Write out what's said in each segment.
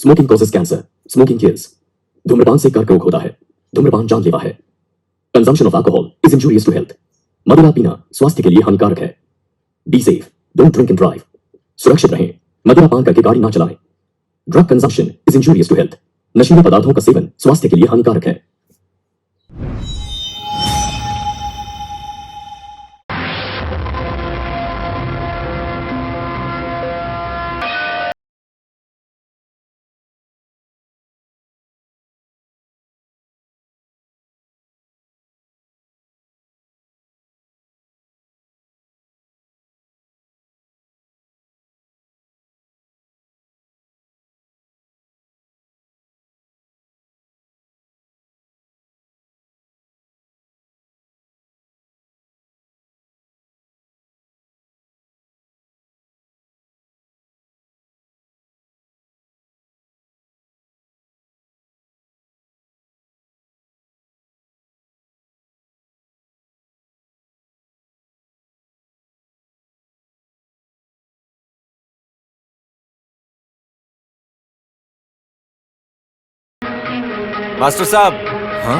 Smoking causes cancer, smoking kills. धूम्रपान से कर्क रोग होता है, धूम्रपान जानलेवा है। Consumption of alcohol is injurious to health. मदिरा पीना स्वास्थ्य के लिए हानिकारक है। Be safe, don't drink and drive. सुरक्षित रहें, मदिरा पान करके गाड़ी ना चलाएं। Drug consumption is injurious to health. नशीले पदार्थों का सेवन स्वास्थ्य के लिए हानिकारक है। मास्टर साहब। हाँ?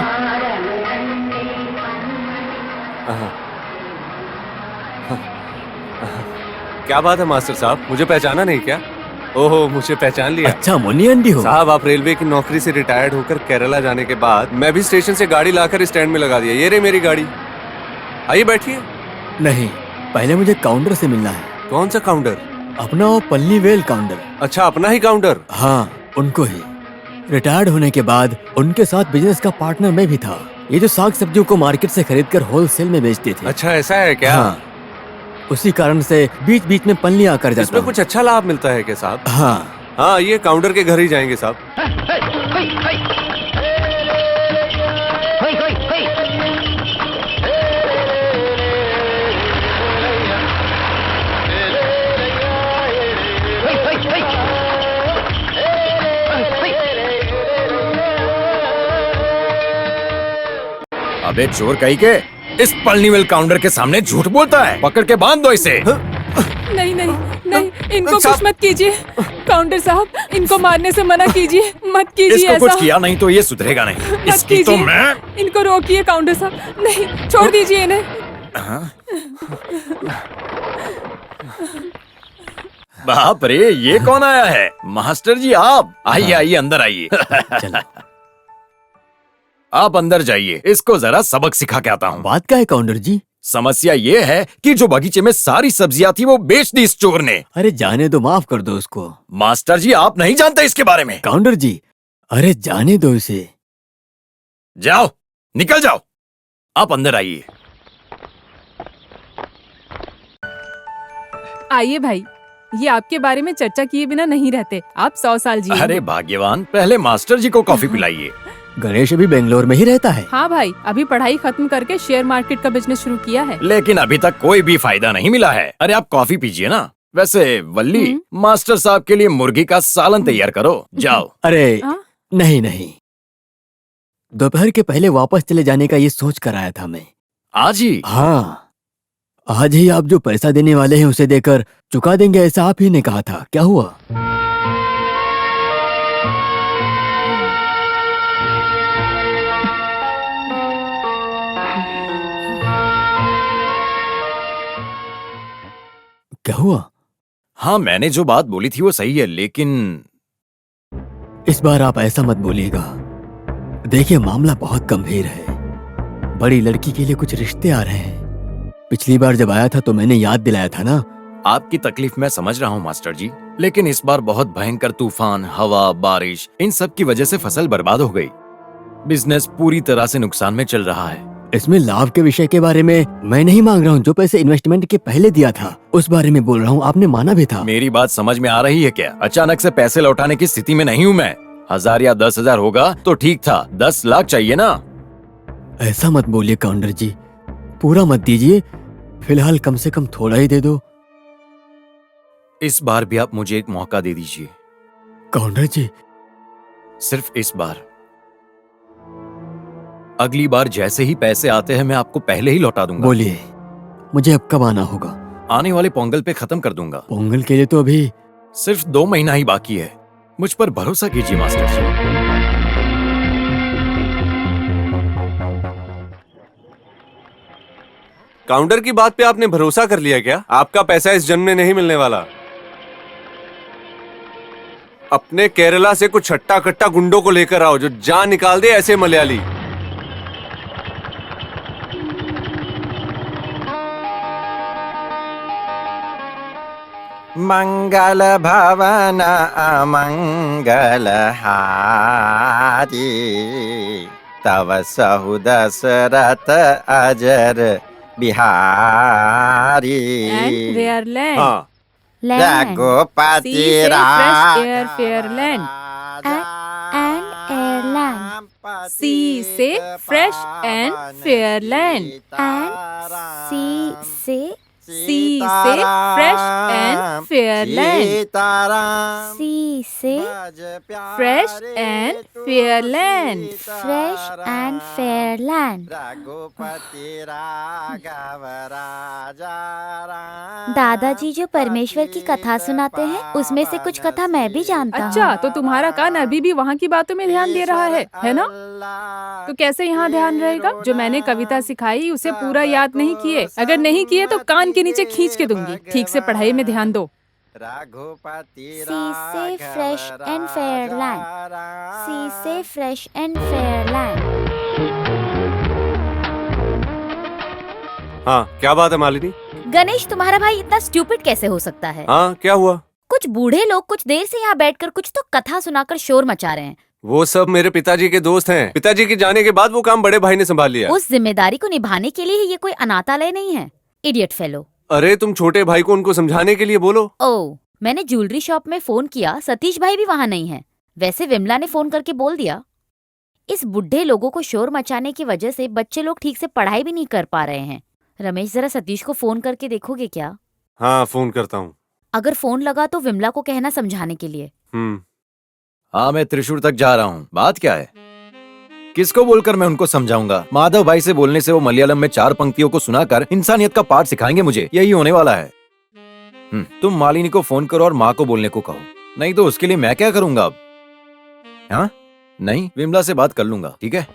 क्या बात है मास्टर साहब, मुझे पहचाना नहीं क्या? ओहो, मुझे पहचान लिया। अच्छा, मुनियंडी हो साहब, आप रेलवे की नौकरी से रिटायर्ड होकर केरला जाने के बाद मैं भी स्टेशन से गाड़ी लाकर स्टैंड में लगा दिया। ये रही मेरी गाड़ी, आइए बैठिए। नहीं, पहले मुझे काउंटर से मिलना है। कौन सा काउंटर? अपना वो पल्लीवेल काउंटर। अच्छा, अपना ही काउंटर? हाँ, उनको ही। रिटायर्ड होने के बाद उनके साथ बिजनेस का पार्टनर मैं भी था। ये जो साग सब्जियों को मार्केट से खरीदकर होलसेल में बेचते थे। अच्छा, ऐसा है क्या? हाँ, उसी कारण से बीच बीच में पल्ली आकर जाता इसमें हूँ। कुछ अच्छा लाभ मिलता है क्या साहब? हाँ, ये काउंटर के घर ही जाएंगे साहब। अबे चोर कहीं के, इस पलनीवेल काउंटर के सामने झूठ बोलता है। पकड़ के बांध दो इसे। नहीं नहीं नहीं, इनको कुछ मत कीजिए काउंटर साहब, इनको मारने से मना कीजिए, मत कीजिए इसको ऐसा। कुछ किया नहीं तो ये सुधरेगा नहीं। मत इसकी तो कीजिए, मैं। इनको रोकिए काउंटर साहब, नहीं छोड़ दीजिए इन्हें। बाप रे, ये कौन आया है? मास्टर जी आप आइए आइए, अंदर आइए। चलो। आप अंदर जाइए, इसको जरा सबक सिखा के आता हूँ। बात क्या है काउंटर जी? समस्या ये है कि जो बगीचे में सारी सब्जियां थी वो बेच दी इस चोर ने। अरे जाने दो, माफ कर दो उसको। मास्टर जी आप नहीं जानते इसके बारे में। काउंटर जी, अरे जाने दो इसे। जाओ, निकल जाओ। आप अंदर आइए। आइए भाई, ये आपके बारे में चर्चा किए बिना नहीं रहते। आप 100 साल जिए। अरे भाग्यवान, पहले मास्टर जी को कॉफी पिलाइए। गणेश अभी बेंगलोर में ही रहता है। हाँ भाई, अभी पढ़ाई खत्म करके शेयर मार्केट का बिजनेस शुरू किया है। लेकिन अभी तक कोई भी फायदा नहीं मिला है। अरे आप कॉफी पीजिए ना। वैसे वल्ली, मास्टर साहब के लिए मुर्गी का सालन तैयार करो। जाओ। अरे हाँ? नहीं नहीं, दोपहर के पहले वापस चले जाने का ये सोच कर आया था मैं। आज ही? हाँ, आज ही आप जो पैसा देने वाले हैं उसे देकर चुका देंगे, ऐसा आप ही ने कहा था। क्या हुआ? क्या हुआ? हाँ, मैंने जो बात बोली थी वो सही है, लेकिन इस बार आप ऐसा मत बोलिएगा। देखिए, मामला बहुत गंभीर है। बड़ी लड़की के लिए कुछ रिश्ते आ रहे हैं। पिछली बार जब आया था तो मैंने याद दिलाया था ना। आपकी तकलीफ मैं समझ रहा हूँ मास्टर जी, लेकिन इस बार बहुत भयंकर तूफान, हवा, बारिश, इन सब की वजह से फसल बर्बाद हो गई। बिजनेस पूरी तरह से नुकसान में चल रहा है। इसमें लाभ के विषय के बारे में मैं नहीं मांग रहा हूँ। जो पैसे इन्वेस्टमेंट के पहले दिया था उस बारे में बोल रहा हूँ। आपने माना भी था। मेरी बात समझ में आ रही है क्या? अचानक से पैसे लौटाने की स्थिति में नहीं हूँ मैं। 1000 या 10,000 होगा तो ठीक था, 10 लाख चाहिए ना। ऐसा मत बोलिए काउंटर जी, पूरा मत दीजिए, फिलहाल कम से कम थोड़ा ही दे दो। इस बार भी आप मुझे एक मौका दे दीजिए। काउंटर जी, सिर्फ इस बार। अगली बार जैसे ही पैसे आते हैं मैं आपको पहले ही लौटा दूंगा। बोलिए, मुझे अब कब आना होगा? आने वाले पोंगल पे खत्म कर दूंगा। पोंगल के लिए तो अभी सिर्फ 2 महीना ही बाकी है। मुझ पर भरोसा कीजिए मास्टर जी। काउंटर की बात पे आपने भरोसा कर लिया क्या? आपका पैसा इस जन्म में नहीं मिलने वाला। अपने केरला से कुछ हट्टा कट्टा गुंडों को लेकर आओ जो जान निकाल दे ऐसे मलयाली। मंगल भवन अमंगल हारी, तव सहु दशरथ अजर बिहारी। And where land? हाँ, Raghupati Sea say fresh air, fair land. And airland. Sea say fresh and fair land. And sea say Sea say fresh and fair land. sea say Fresh and fair land. fresh and fair land. Raghupati Raghav राजा राम। दादाजी जो परमेश्वर की कथा सुनाते हैं उसमें से कुछ कथा मैं भी जानता हूँ। अच्छा, तो तुम्हारा कान अभी भी वहाँ की बातों में ध्यान दे रहा है ना? तो कैसे यहाँ ध्यान रहेगा? जो मैंने कविता सिखाई उसे पूरा याद नहीं किए। अगर नहीं किए तो कान के नीचे खींच के दूंगी। ठीक से पढ़ाई में ध्यान दो। Raghupati Sea say fresh and fair land. Sea say fresh and fair land. हाँ, क्या बात है मालिनी? गणेश, तुम्हारा भाई इतना स्टूपिड कैसे हो सकता है? हाँ, क्या हुआ? कुछ बूढ़े लोग कुछ देर से यहाँ बैठकर कुछ तो कथा सुनाकर शोर मचा रहे हैं। वो सब मेरे पिताजी के दोस्त हैं। पिताजी के जाने के बाद वो काम बड़े भाई ने संभाल लिया। उस जिम्मेदारी को निभाने के लिए ये कोई अनाथालय नहीं है। Idiot fellow. अरे तुम छोटे भाई को उनको समझाने के लिए बोलो। ओह, मैंने ज्वेलरी शॉप में फोन किया, सतीश भाई भी वहाँ नहीं है। वैसे विमला ने फोन करके बोल दिया। इस बुढ़े लोगों को शोर मचाने की वजह से बच्चे लोग ठीक से पढ़ाई भी नहीं कर पा रहे हैं। रमेश, जरा सतीश को फोन करके देखोगे क्या? हाँ, फोन करता हूँ। अगर फोन लगा तो विमला को कहना समझाने के लिए। हाँ, मैं त्रिशूर तक जा रहा हूँ। बात क्या है? किसको बोलकर मैं उनको समझाऊंगा? माधव भाई से बोलने से वो मलयालम में 4 पंक्तियों को सुनाकर इंसानियत का पाठ सिखाएंगे मुझे। यही होने वाला है। तुम मालिनी को फोन करो और माँ को बोलने को कहो। नहीं तो उसके लिए मैं क्या करूंगा अब? हाँ, नहीं, विमला से बात कर लूंगा। ठीक है।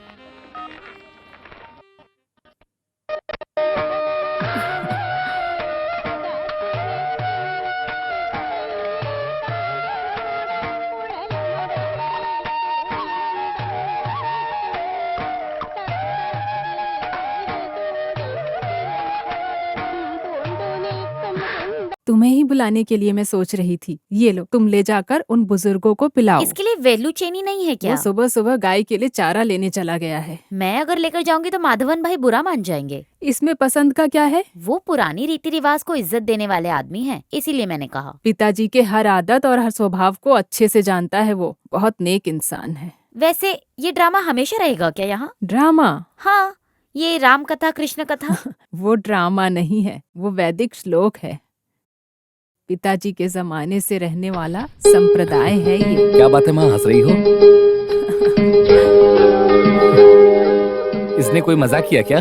तुम्हें ही बुलाने के लिए मैं सोच रही थी। ये लो, तुम ले जाकर उन बुजुर्गों को पिलाओ। इसके लिए वेलू चेनी नहीं है क्या? वो सुबह सुबह गाय के लिए चारा लेने चला गया है। मैं अगर लेकर जाऊंगी तो माधवन भाई बुरा मान जाएंगे। इसमें पसंद का क्या है? वो पुरानी रीति रिवाज को इज्जत देने वाले आदमी हैं, इसीलिए मैंने कहा। पिताजी के हर आदत और हर स्वभाव को अच्छे से जानता है। वो बहुत नेक इंसान है। वैसे ये ड्रामा हमेशा रहेगा क्या यहाँ? ड्रामा? हाँ, ये राम कथा कृष्ण कथा। वो ड्रामा नहीं है, वो वैदिक श्लोक है। पिताजी के जमाने से रहने वाला संप्रदाय है ये। क्या बात है माँ, हंस रही हो? इसने कोई मजाक किया क्या?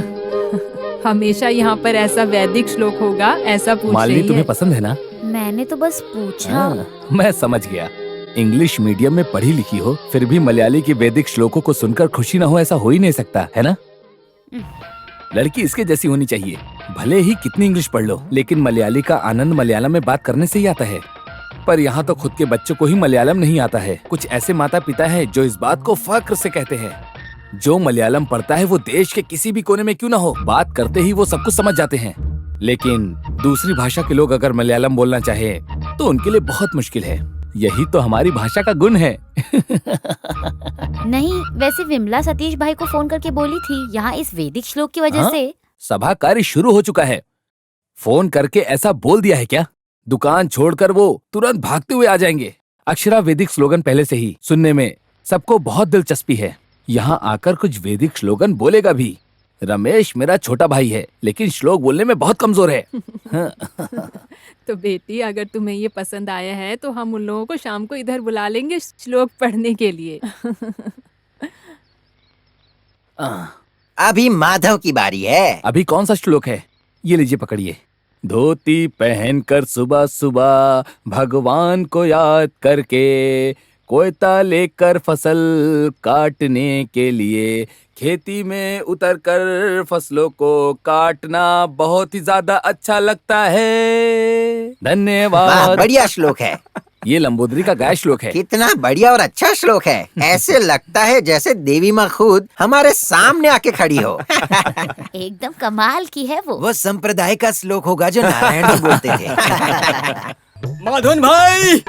हमेशा यहाँ पर ऐसा वैदिक श्लोक होगा, ऐसा पूछ मालिनी रही है। तुम्हें पसंद है ना? मैंने तो बस पूछा। हाँ, मैं समझ गया। इंग्लिश मीडियम में पढ़ी लिखी हो, फिर भी मलयाली के वैदिक श्लोकों को सुनकर खुशी ना हो, ऐसा हो ही नहीं सकता, है ना? लड़की इसके जैसी होनी चाहिए। भले ही कितनी इंग्लिश पढ़ लो, लेकिन मलयाली का आनंद मलयालम में बात करने से ही आता है। पर यहाँ तो खुद के बच्चों को ही मलयालम नहीं आता है। कुछ ऐसे माता पिता हैं जो इस बात को फख्र से कहते हैं। जो मलयालम पढ़ता है वो देश के किसी भी कोने में क्यों ना हो, बात करते ही वो सब कुछ समझ जाते हैं। लेकिन दूसरी भाषा के लोग अगर मलयालम बोलना चाहे तो उनके लिए बहुत मुश्किल है। यही तो हमारी भाषा का गुण है। नहीं, वैसे विमला सतीश भाई को फोन करके बोली थी यहाँ इस वैदिक श्लोक की वजह हाँ? से। सभा कार्य शुरू हो चुका है। फोन करके ऐसा बोल दिया है क्या? दुकान छोड़कर वो तुरंत भागते हुए आ जाएंगे। अक्षरा वैदिक स्लोगन पहले से ही सुनने में सबको बहुत दिलचस्पी है। यहाँ आकर कुछ वैदिक स्लोगन बोलेगा भी। रमेश मेरा छोटा भाई है, लेकिन श्लोक बोलने में बहुत कमजोर है। तो बेटी, अगर तुम्हें ये पसंद आया है तो हम उन लोगों को शाम को इधर बुला लेंगे श्लोक पढ़ने के लिए। अभी माधव की बारी है। अभी कौन सा श्लोक है? ये लीजिए, पकड़िए। धोती पहनकर सुबह सुबह भगवान को याद करके कोयता लेकर फसल काटने के लिए खेती में उतरकर फसलों को काटना बहुत ही ज्यादा अच्छा लगता है। वाह, धन्यवाद। बढ़िया श्लोक है। ये लंबोदरी का गाय श्लोक है। कितना बढ़िया और अच्छा श्लोक है। ऐसे लगता है जैसे देवी माँ खुद हमारे सामने आके खड़ी हो। एकदम कमाल की है वो संप्रदाय का श्लोक होगा जो नारायण जी बोलते थे। माधवन भाई,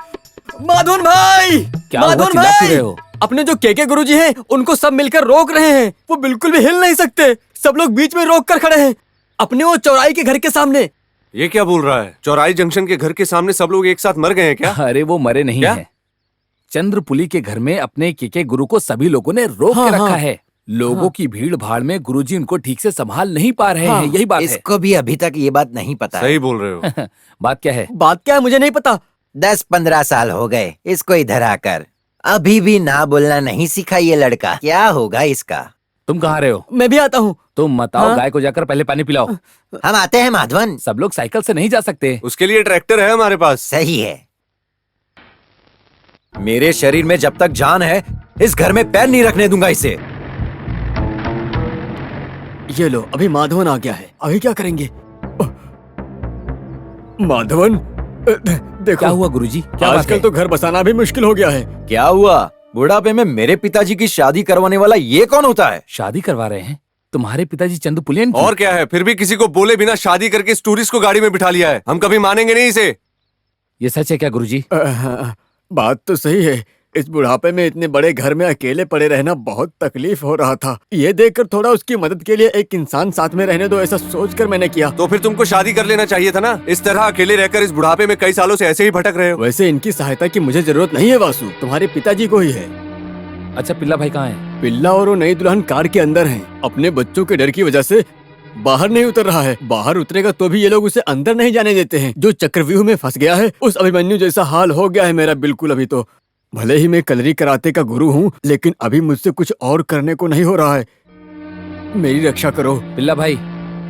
माधवन भाई, क्या हुआ, चिल्ला क्यों रहे हो? अपने जो केके गुरुजी हैं उनको सब मिलकर रोक रहे हैं। वो बिल्कुल भी हिल नहीं सकते। सब लोग बीच में रोक कर खड़े हैं, अपने वो चौराई के घर के सामने। ये क्या बोल रहा है? चौराई जंक्शन के घर के सामने सब लोग एक साथ मर गए हैं क्या? अरे वो मरे नहीं क्या? हैं। चंद्रपुली के घर में अपने केके गुरु को सभी लोगों ने रोक के रखा है। लोगों की भीड़ भाड़ में गुरुजी उनको ठीक से संभाल नहीं पा रहे हैं, यही बात है। इसको भी अभी तक ये बात नहीं पता है। सही बोल रहे हो। बात क्या है? बात क्या है मुझे नहीं पता। 10-15 साल हो गए इसको इधर आकर, अभी भी ना बोलना नहीं सीखा ये लड़का। क्या होगा इसका? तुम कहाँ रहे हो? मैं भी आता हूँ। तुम मत आओ, गाय को जाकर पहले पानी पिलाओ। हम आते हैं माधवन। सब लोग साइकिल से नहीं जा सकते। उसके लिए ट्रैक्टर है हमारे पास। सही है। मेरे शरीर में जब तक जान है इस घर में पैर नहीं रखने दूंगा इसे। ये लो, अभी माधवन आ गया है। अभी क्या करेंगे? माधवन, देखो। क्या हुआ गुरुजी? क्या आजकल तो घर बसाना भी मुश्किल हो गया है। क्या हुआ? बुढ़ापे में मेरे पिताजी की शादी करवाने वाला ये कौन होता है? शादी करवा रहे हैं? तुम्हारे पिताजी चंदू पुलियन की? और क्या है, फिर भी किसी को बोले बिना शादी करके इस टूरिस्ट को गाड़ी में बिठा लिया है। हम कभी मानेंगे नहीं इसे। ये सच है क्या गुरुजी? बात तो सही है। इस बुढ़ापे में इतने बड़े घर में अकेले पड़े रहना बहुत तकलीफ हो रहा था। ये देखकर थोड़ा उसकी मदद के लिए एक इंसान साथ में रहने दो, ऐसा सोचकर मैंने किया। तो फिर तुमको शादी कर लेना चाहिए था ना। इस तरह अकेले रहकर इस बुढ़ापे में कई सालों से ऐसे ही भटक रहे हो। वैसे इनकी सहायता की मुझे जरूरत नहीं है वासु, तुम्हारे पिताजी को ही है। अच्छा, पिल्ला भाई कहाँ है? पिल्ला और वो नई दुल्हन कार के अंदर हैं। अपने बच्चों के डर की वजह से बाहर नहीं उतर रहा है। बाहर उतरेगा तो भी ये लोग उसे अंदर नहीं जाने देते हैं। जो चक्रव्यूह में फंस गया है, उस अभिमन्यु जैसा हाल हो गया है मेरा बिल्कुल। अभी तो भले ही मैं कलरी कराते का गुरु हूँ, लेकिन अभी मुझसे कुछ और करने को नहीं हो रहा है। मेरी रक्षा करो। पिल्ला भाई,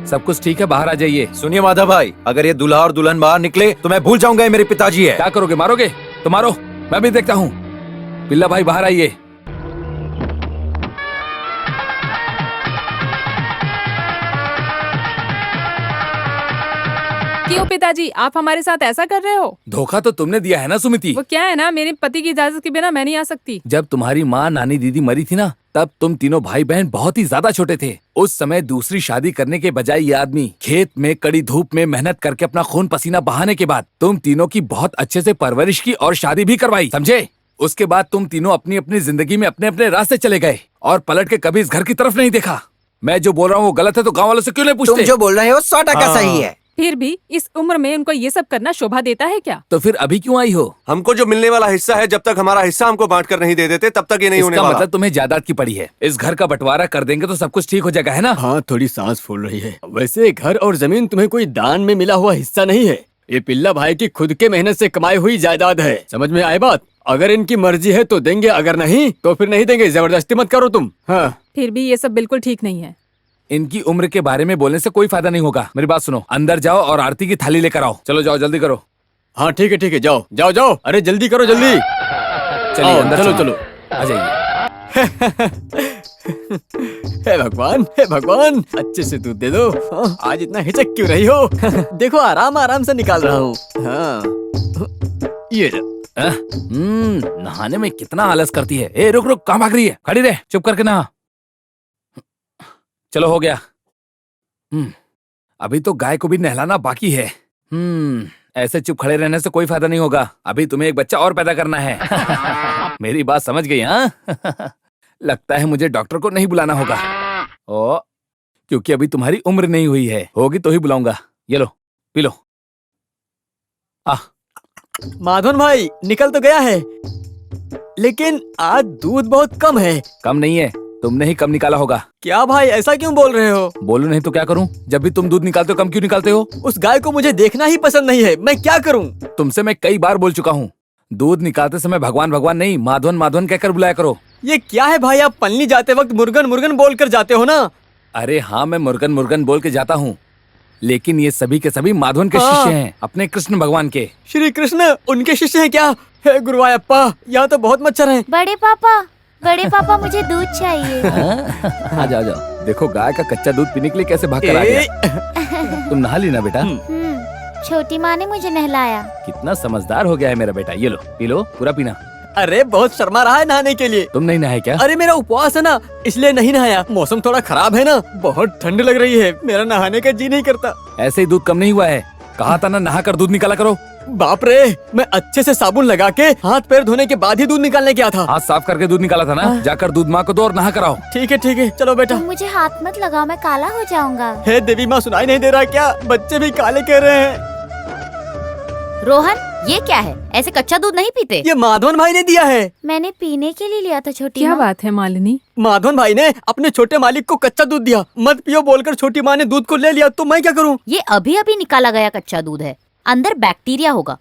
सब कुछ ठीक है, बाहर आ जाइए। सुनिए माधव भाई, अगर ये दूल्हा और दुल्हन बाहर निकले तो मैं भूल जाऊंगा ये मेरे पिताजी है। क्या करोगे? मारोगे? तो मारो, मैं भी देखता हूँ। पिल्ला भाई बाहर आइए। क्यों पिताजी, आप हमारे साथ ऐसा कर रहे हो? धोखा तो तुमने दिया है ना सुमिति। वो क्या है ना, मेरे पति की इजाजत के बिना मैं नहीं आ सकती। जब तुम्हारी माँ, नानी, दीदी मरी थी ना, तब तुम तीनों भाई बहन बहुत ही ज्यादा छोटे थे। उस समय दूसरी शादी करने के बजाय ये आदमी खेत में कड़ी धूप में मेहनत करके अपना खून पसीना बहाने के बाद तुम तीनों की बहुत अच्छे से परवरिश की और शादी भी करवाई, समझे? उसके बाद तुम तीनों अपनी अपनी जिंदगी में अपने अपने रास्ते चले गए और पलट के कभी इस घर की तरफ नहीं देखा। मैं जो बोल रहा हूँ वो गलत है तो गाँव वालों से क्यों नहीं पूछते? तुम जो बोल रहे हो 100% सही है। फिर भी इस उम्र में उनको ये सब करना शोभा देता है क्या? तो फिर अभी क्यों आई हो? हमको जो मिलने वाला हिस्सा है, जब तक हमारा हिस्सा हमको बांट कर नहीं दे देते तब तक ये नहीं होने इसका वाला। मतलब तुम्हें जायदाद की पड़ी है। इस घर का बंटवारा कर देंगे तो सब कुछ ठीक हो जाएगा, है ना? हाँ, थोड़ी सांस फूल रही है। वैसे घर और जमीन तुम्हें कोई दान में मिला हुआ हिस्सा नहीं है। ये पिल्ला भाई की खुद के मेहनत से कमाई हुई जायदाद है। समझ में आई बात? अगर इनकी मर्जी है तो देंगे, अगर नहीं तो फिर नहीं देंगे। जबरदस्ती मत करो तुम। हाँ, फिर भी ये सब बिल्कुल ठीक नहीं है। इनकी उम्र के बारे में बोलने से कोई फायदा नहीं होगा। मेरी बात सुनो, अंदर जाओ और आरती की थाली लेकर आओ। चलो जाओ, जल्दी करो। हाँ ठीक है, जाओ जाओ जाओ। अरे जल्दी करो, जल्दी। चलिए अंदर, चलो चलो, आ जाइए। हे भगवान, हे भगवान, अच्छे से दूध दे दो। हाँ, आज इतना हिचक क्यों रही हो? देखो आराम आराम से निकाल रहा हूँ। हाँ, ये नहाने में कितना आलस करती है। ए रुक रुक, कहाँ भाग रही है? खड़ी रहे, चुप करके नहा। चलो हो गया। अभी तो गाय को भी नहलाना बाकी है। ऐसे चुप खड़े रहने से कोई फायदा नहीं होगा। अभी तुम्हें एक बच्चा और पैदा करना है। मेरी बात समझ गई? हाँ। लगता है मुझे डॉक्टर को नहीं बुलाना होगा। ओ, क्योंकि अभी तुम्हारी उम्र नहीं हुई है। होगी तो ही बुलाऊंगा। ये लो, पी लो। माधवन भाई निकल तो गया है, लेकिन आज दूध बहुत कम है। कम नहीं है, तुमने ही कम निकाला होगा। क्या भाई, ऐसा क्यों बोल रहे हो? बोलो नहीं तो क्या करूं? जब भी तुम दूध निकालते हो, कम क्यों निकालते हो? उस गाय को मुझे देखना ही पसंद नहीं है, मैं क्या करूं? तुमसे मैं कई बार बोल चुका हूं, दूध निकालते समय भगवान भगवान नहीं, माधवन माधवन कहकर बुलाया करो। ये क्या है भाई, आप पलनी जाते वक्त मुर्गन मुर्गन बोल कर जाते हो ना? अरे हाँ, मैं मुर्गन मुर्गन बोल के जाता हूँ, लेकिन ये सभी के सभी माधवन के हाँ। शिष्य हैं, अपने कृष्ण भगवान के। श्री कृष्ण उनके शिष्य हैं क्या? हे गुरुवायप्पा, यहाँ तो बहुत मच्छर हैं। बड़े पापा मुझे दूध चाहिए। आ जाओ जाओ। देखो गाय का कच्चा दूध पीने के लिए कैसे भाग कर आ गया। तुम नहा ली ना बेटा? छोटी माँ ने मुझे नहलाया। कितना समझदार हो गया है मेरा बेटा। ये लो पी लो, पूरा पीना। अरे बहुत शर्मा रहा है नहाने के लिए। तुम नहीं नहाए क्या? अरे मेरा उपवास है ना, इसलिए नहीं नहाया। मौसम थोड़ा खराब है ना, बहुत ठंड लग रही है, मेरा नहाने का जी नहीं करता। ऐसे ही दूध कम नहीं हुआ है। कहा था ना नहा कर दूध निकाला करो। बाप रे, मैं अच्छे से साबुन लगा के हाथ पैर धोने के बाद ही दूध निकालने गया था। हाथ साफ करके दूध निकाला था ना। जाकर दूध माँ को दो और नहा कर आओ। ठीक है, चलो बेटा। तुम मुझे हाथ मत लगाओ, मैं काला हो जाऊंगा। हे देवी माँ, सुनाई नहीं दे रहा क्या? बच्चे भी काले कह रहे हैं। रोहन, ये क्या है? ऐसे कच्चा दूध नहीं पीते। ये माधवन भाई ने दिया है। मैंने पीने के लिए लिया था छोटी क्या माँ। बात है मालिनी? माधवन भाई ने अपने छोटे मालिक को कच्चा दूध दिया, मत पियो बोलकर छोटी माँ ने दूध को ले लिया, तो मैं क्या करूँ? ये अभी अभी निकाला गया कच्चा दूध है, अंदर बैक्टीरिया होगा,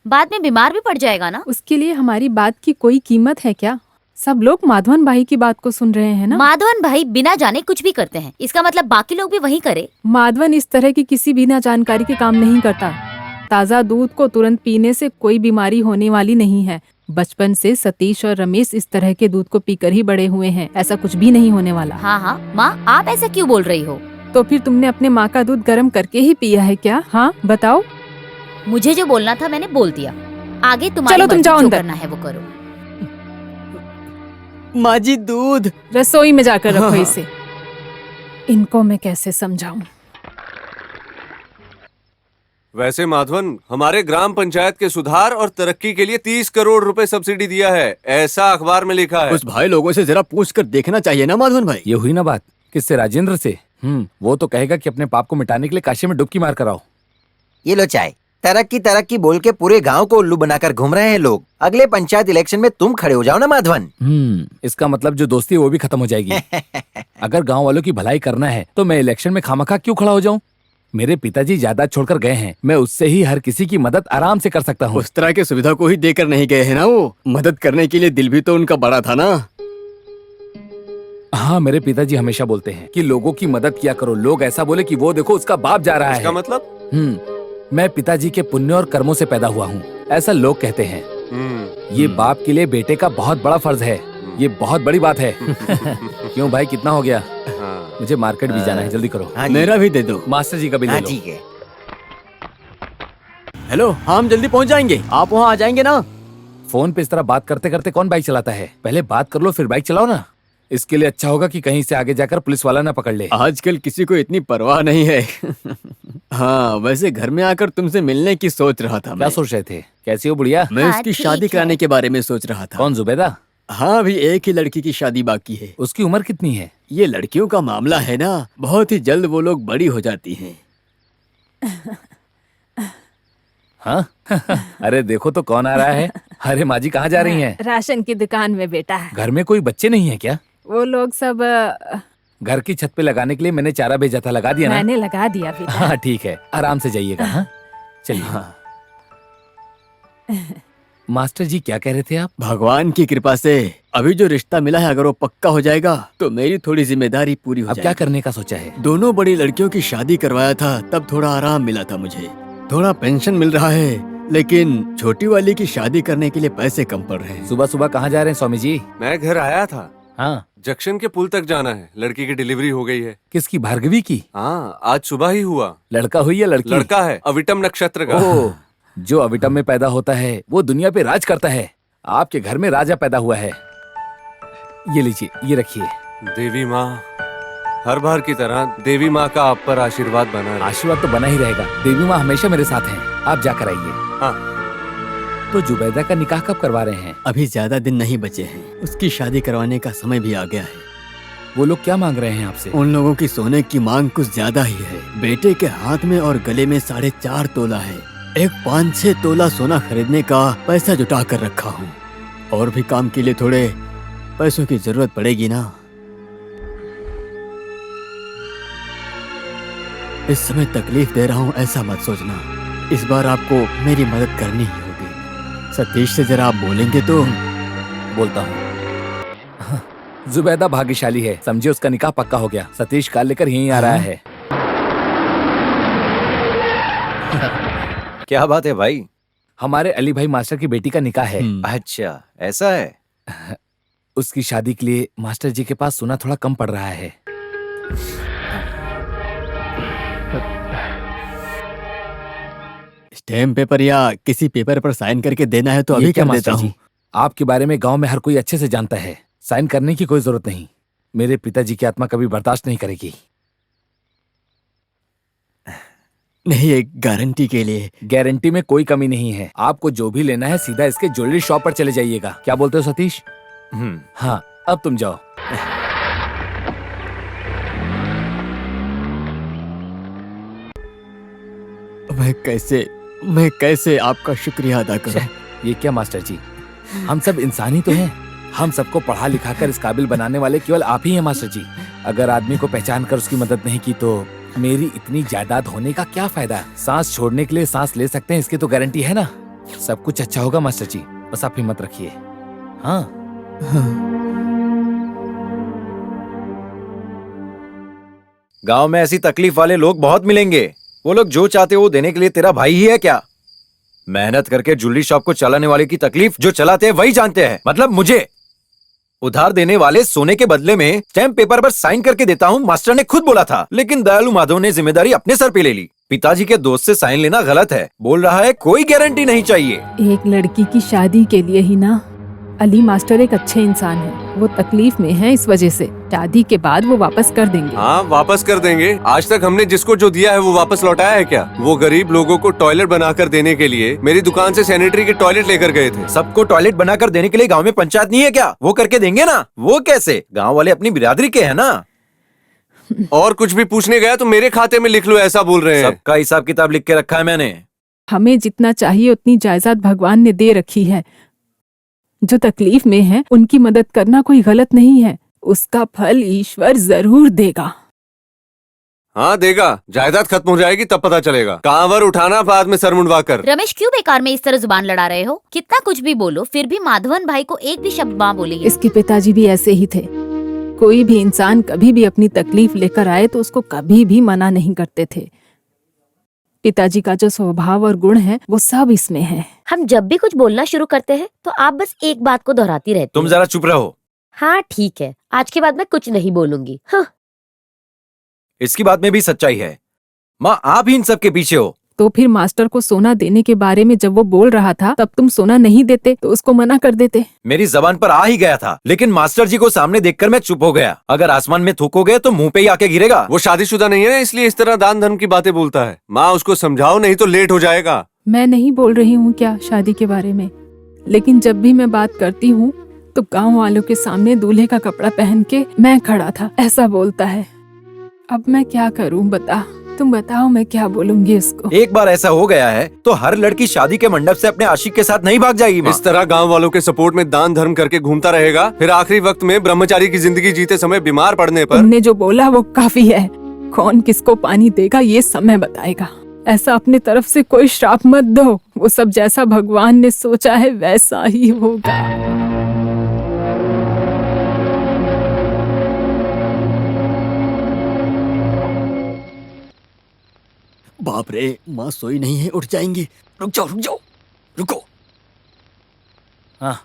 बाद में बीमार भी पड़ जाएगा ना। उसके लिए हमारी बात की कोई कीमत है क्या? सब लोग माधवन भाई की बात को सुन रहे हैं ना। माधवन भाई बिना जाने कुछ भी करते हैं, इसका मतलब बाकी लोग भी वही करे। माधवन इस तरह की किसी बिना जानकारी के काम नहीं करता। ताज़ा दूध को तुरंत पीने से कोई बीमारी होने वाली नहीं है। बचपन से सतीश और रमेश इस तरह के दूध को पीकर ही बड़े हुए हैं, ऐसा कुछ भी नहीं होने वाला। हाँ, माँ आप ऐसा क्यों बोल रही हो? तो फिर तुमने अपने माँ का दूध गर्म करके ही पिया है क्या? हाँ बताओ। मुझे जो बोलना था मैंने बोल दिया, आगे तुम्हारी चलो तुम मर्जी, जाओ जो अंदर। करना है वो करो। माँ जी दूध रसोई में जाकर रखो हाँ। इसे। इनको मैं कैसे समझाऊं? वैसे माधवन, हमारे ग्राम पंचायत के सुधार और तरक्की के लिए 30 करोड़ रुपए सब्सिडी दिया है, ऐसा अखबार में लिखा है। उस भाई लोगों से जरा पूछ कर देखना चाहिए ना माधवन भाई। ये हुई ना बात। किससे? राजेंद्र से। वो तो कहेगा कि अपने पाप को मिटाने के लिए काशी में डुबकी मार कर आओ। ये लो चाय। तरक्की बोल के पूरे गांव को उल्लू बनाकर घूम रहे हैं लोग। अगले पंचायत इलेक्शन में तुम खड़े हो जाओ ना माधवन। इसका मतलब जो दोस्ती है वो भी खत्म हो जाएगी। अगर गांव वालों की भलाई करना है तो मैं इलेक्शन में खामखा क्यों खड़ा हो जाऊं? मेरे पिताजी जायदाद छोड़कर गए हैं, मैं उससे ही हर किसी की मदद आराम से कर सकता हूँ। उस तरह की सुविधा को ही देकर नहीं गए हैं ना वो। मदद करने के लिए दिल भी तो उनका बड़ा था ना। हाँ, मेरे पिताजी हमेशा बोलते हैं कि लोगों की मदद किया करो। लोग ऐसा बोले कि वो देखो उसका बाप जा रहा है। इसका मतलब? मैं पिताजी के पुण्य और कर्मों से पैदा हुआ हूँ, ऐसा लोग कहते हैं। ये बाप के लिए बेटे का बहुत बड़ा फर्ज है। ये बहुत बड़ी बात है। क्यों भाई, कितना हो गया? मुझे मार्केट भी जाना है, जल्दी करो। हाँ जी। मेरा भी दे दो। मास्टर जी का भी ले हाँ लो। ठीक है। हेलो, हम जल्दी पहुंच जाएंगे, आप वहाँ आ जाएंगे ना? फोन पे इस तरह बात करते करते कौन बाइक चलाता है? पहले बात कर लो फिर बाइक चलाओ ना। इसके लिए अच्छा होगा कि कहीं से आगे जाकर पुलिस वाला ना पकड़ ले। आजकल किसी को इतनी परवाह नहीं है। हाँ, वैसे घर में आकर तुमसे मिलने की सोच रहा था। क्या सोच रहे थे? कैसी हो बुढ़िया? मैं हाँ, उसकी ठीक शादी है। कराने के बारे में सोच रहा था। कौन, जुबैदा? हाँ, अभी एक ही लड़की की शादी बाकी है। उसकी उम्र कितनी है? ये लड़कियों का मामला है ना, बहुत ही जल्द वो लोग बड़ी हो जाती हैं। हाँ? अरे देखो तो कौन आ रहा है। अरे माँ जी कहाँ जा रही हैं? राशन की दुकान में बेटा है। घर में कोई बच्चे नहीं है क्या? वो लोग सब घर की छत पे लगाने के लिए मैंने चारा भेजा था, लगा दिया ना? मैंने लगा दिया बेटा। हाँ ठीक है, आराम से जाइएगा। हाँ चलिए। हाँ। मास्टर जी क्या कह रहे थे आप? भगवान की कृपा से अभी जो रिश्ता मिला है, अगर वो पक्का हो जाएगा तो मेरी थोड़ी जिम्मेदारी पूरी हो अब जाएगी। क्या करने का सोचा है? दोनों बड़ी लड़कियों की शादी करवाया था, तब थोड़ा आराम मिला था मुझे, थोड़ा पेंशन मिल रहा है, लेकिन छोटी वाली की शादी करने के लिए पैसे कम पड़ रहे हैं। सुबह सुबह कहाँ जा रहे हैं स्वामी जी? मैं घर आया था। हाँ, जंक्शन के पुल तक जाना है, लड़की की डिलीवरी हो गई है। किसकी? भार्गवी की? हाँ, आज सुबह ही हुआ। लड़का हुई या लड़की? लड़का है, अविटम नक्षत्र का। ओह, जो अविटम में पैदा होता है वो दुनिया पे राज करता है। आपके घर में राजा पैदा हुआ है। ये लीजिए, ये रखिए। देवी माँ, हर बार की तरह देवी माँ का आप पर आशीर्वाद बना रहे। आशीर्वाद तो बना ही रहेगा। देवी माँ हमेशा मेरे साथ हैं। आप जाकर आइए। हाँ। तो जुबैदा का निकाह कब करवा रहे हैं? अभी ज्यादा दिन नहीं बचे हैं, उसकी शादी करवाने का समय भी आ गया है। वो लोग क्या मांग रहे हैं आपसे? उन लोगों की सोने की मांग कुछ ज्यादा ही है। बेटे के हाथ में और गले में 4.5 तोला है। एक 5-6 तोला सोना खरीदने का पैसा जुटा कर रखा हूँ। और भी काम के लिए थोड़े पैसों की जरूरत पड़ेगी ना। इस समय तकलीफ दे रहा हूँ ऐसा मत सोचना। इस बार आपको मेरी मदद करनी ही होगी। सतीश से जरा आप बोलेंगे तो? बोलता हूँ। जुबैदा भाग्यशाली है, समझे, उसका निकाह पक्का हो गया। सतीश कार लेकर यहीं आ रहा है। क्या बात है भाई? हमारे अली भाई मास्टर की बेटी का निकाह है। अच्छा, ऐसा है। उसकी शादी के लिए मास्टर जी के पास सोना थोड़ा कम पड़ रहा है। स्टैम्प पेपर या किसी पेपर पर साइन करके देना है तो ये अभी क्या कर देता मास्टर हूँ। जी, आपके बारे में गांव में हर कोई अच्छे से जानता है। साइन करने की कोई जरूरत नहीं। मेरे पिताजी की आत्मा कभी बर्दाश्त नहीं करेगी। नहीं, एक गारंटी के लिए। गारंटी में कोई कमी नहीं है। आपको जो भी लेना है सीधा इसके ज्वेलरी शॉप पर चले जाइएगा। क्या बोलते हो सतीश? हाँ, अब तुम जाओ। मैं कैसे आपका शुक्रिया अदा करूं? ये क्या मास्टर जी, हम सब इंसान ही तो हैं। हम सबको पढ़ा लिखा कर इस काबिल बनाने वाले केवल आप ही हैं मास्टर जी। अगर आदमी को पहचान कर उसकी मदद नहीं की तो मेरी इतनी जायदाद होने का क्या फायदा? सांस छोड़ने के लिए सांस ले सकते हैं, इसकी तो गारंटी है ना। सब कुछ अच्छा होगा मास्टर जी, बस आप हिम्मत रखिए। हाँ, गांव में ऐसी तकलीफ वाले लोग बहुत मिलेंगे। वो लोग जो चाहते हो वो देने के लिए तेरा भाई ही है क्या? मेहनत करके ज्वेलरी शॉप को चलाने वाले की तकलीफ जो चलाते हैं वही जानते हैं। मतलब मुझे उधार देने वाले सोने के बदले में स्टैम्प पेपर पर साइन करके देता हूँ, मास्टर ने खुद बोला था। लेकिन दयालु माधव ने जिम्मेदारी अपने सर पे ले ली। पिताजी के दोस्त से साइन लेना गलत है। बोल रहा है कोई गारंटी नहीं चाहिए। एक लड़की की शादी के लिए ही ना। अली मास्टर एक अच्छे इंसान है। वो तकलीफ में है, इस वजह से शादी के बाद वो वापस कर देंगे। हाँ, वापस कर देंगे। आज तक हमने जिसको जो दिया है वो वापस लौटाया है क्या? वो गरीब लोगों को टॉयलेट बनाकर देने के लिए मेरी दुकान से सैनिटरी के टॉयलेट लेकर गए थे। सबको टॉयलेट बनाकर देने के लिए गांव में पंचायत नहीं है क्या? वो करके देंगे ना। वो कैसे? गांव वाले अपनी बिरादरी के हैं ना। और कुछ भी पूछने गया तो मेरे खाते में लिख लो, ऐसा बोल रहे हैं। सबका हिसाब किताब लिख के रखा है मैंने। हमें जितना चाहिए उतनी जायदाद भगवान ने दे रखी है। जो तकलीफ में है उनकी मदद करना कोई गलत नहीं है। उसका फल ईश्वर जरूर देगा। हाँ, देगा। जायदाद खत्म हो जाएगी तब पता चलेगा। कांवर उठाना, बाद में सर मुंडवा कर। रमेश, क्यों बेकार में इस तरह जुबान लड़ा रहे हो? कितना कुछ भी बोलो फिर भी माधवन भाई को एक भी शब्द माँ बोली है। इसके पिताजी भी ऐसे ही थे। कोई भी इंसान कभी भी अपनी तकलीफ लेकर आए तो उसको कभी भी मना नहीं करते थे। पिताजी का जो स्वभाव और गुण है वो सब इसमें है। हम जब भी कुछ बोलना शुरू करते हैं तो आप बस एक बात को दोहराती रहती तुम हो। जरा चुप रहो। हाँ ठीक है, आज के बाद मैं कुछ नहीं बोलूंगी। हाँ। इसकी बात में भी सच्चाई है। माँ, आप ही इन सब के पीछे हो। तो फिर मास्टर को सोना देने के बारे में जब वो बोल रहा था तब तुम सोना नहीं देते तो उसको मना कर देते। मेरी जबान पर आ ही गया था, लेकिन मास्टर जी को सामने देखकर मैं चुप हो गया। अगर आसमान में थूकोगे तो मुंह पे ही आके गिरेगा। वो शादीशुदा नहीं है ना, इसलिए इस तरह दान धर्म की बातें बोलता है। माँ, उसको समझाओ, नहीं तो लेट हो जाएगा। मैं नहीं बोल रही हूँ क्या शादी के बारे में, लेकिन जब भी मैं बात करती हूँ तो गाँव वालों के सामने दूल्हे का कपड़ा पहन के मैं खड़ा था ऐसा बोलता है। अब मैं क्या करूँ बता, तुम बताओ मैं क्या बोलूंगी उसको। एक बार ऐसा हो गया है तो हर लड़की शादी के मंडप से अपने आशिक के साथ नहीं भाग जाएगी। इस तरह गांव वालों के सपोर्ट में दान धर्म करके घूमता रहेगा, फिर आखिरी वक्त में ब्रह्मचारी की जिंदगी जीते समय बीमार पड़ने पर। तुमने जो बोला वो काफी है। कौन किसको पानी देगा ये समय बताएगा। ऐसा अपने तरफ से कोई श्राप मत दो। वो सब जैसा भगवान ने सोचा है वैसा ही होगा। बाप रे, माँ सोई नहीं है, उठ जाएंगी। रुक जाओ रुको। हाँ,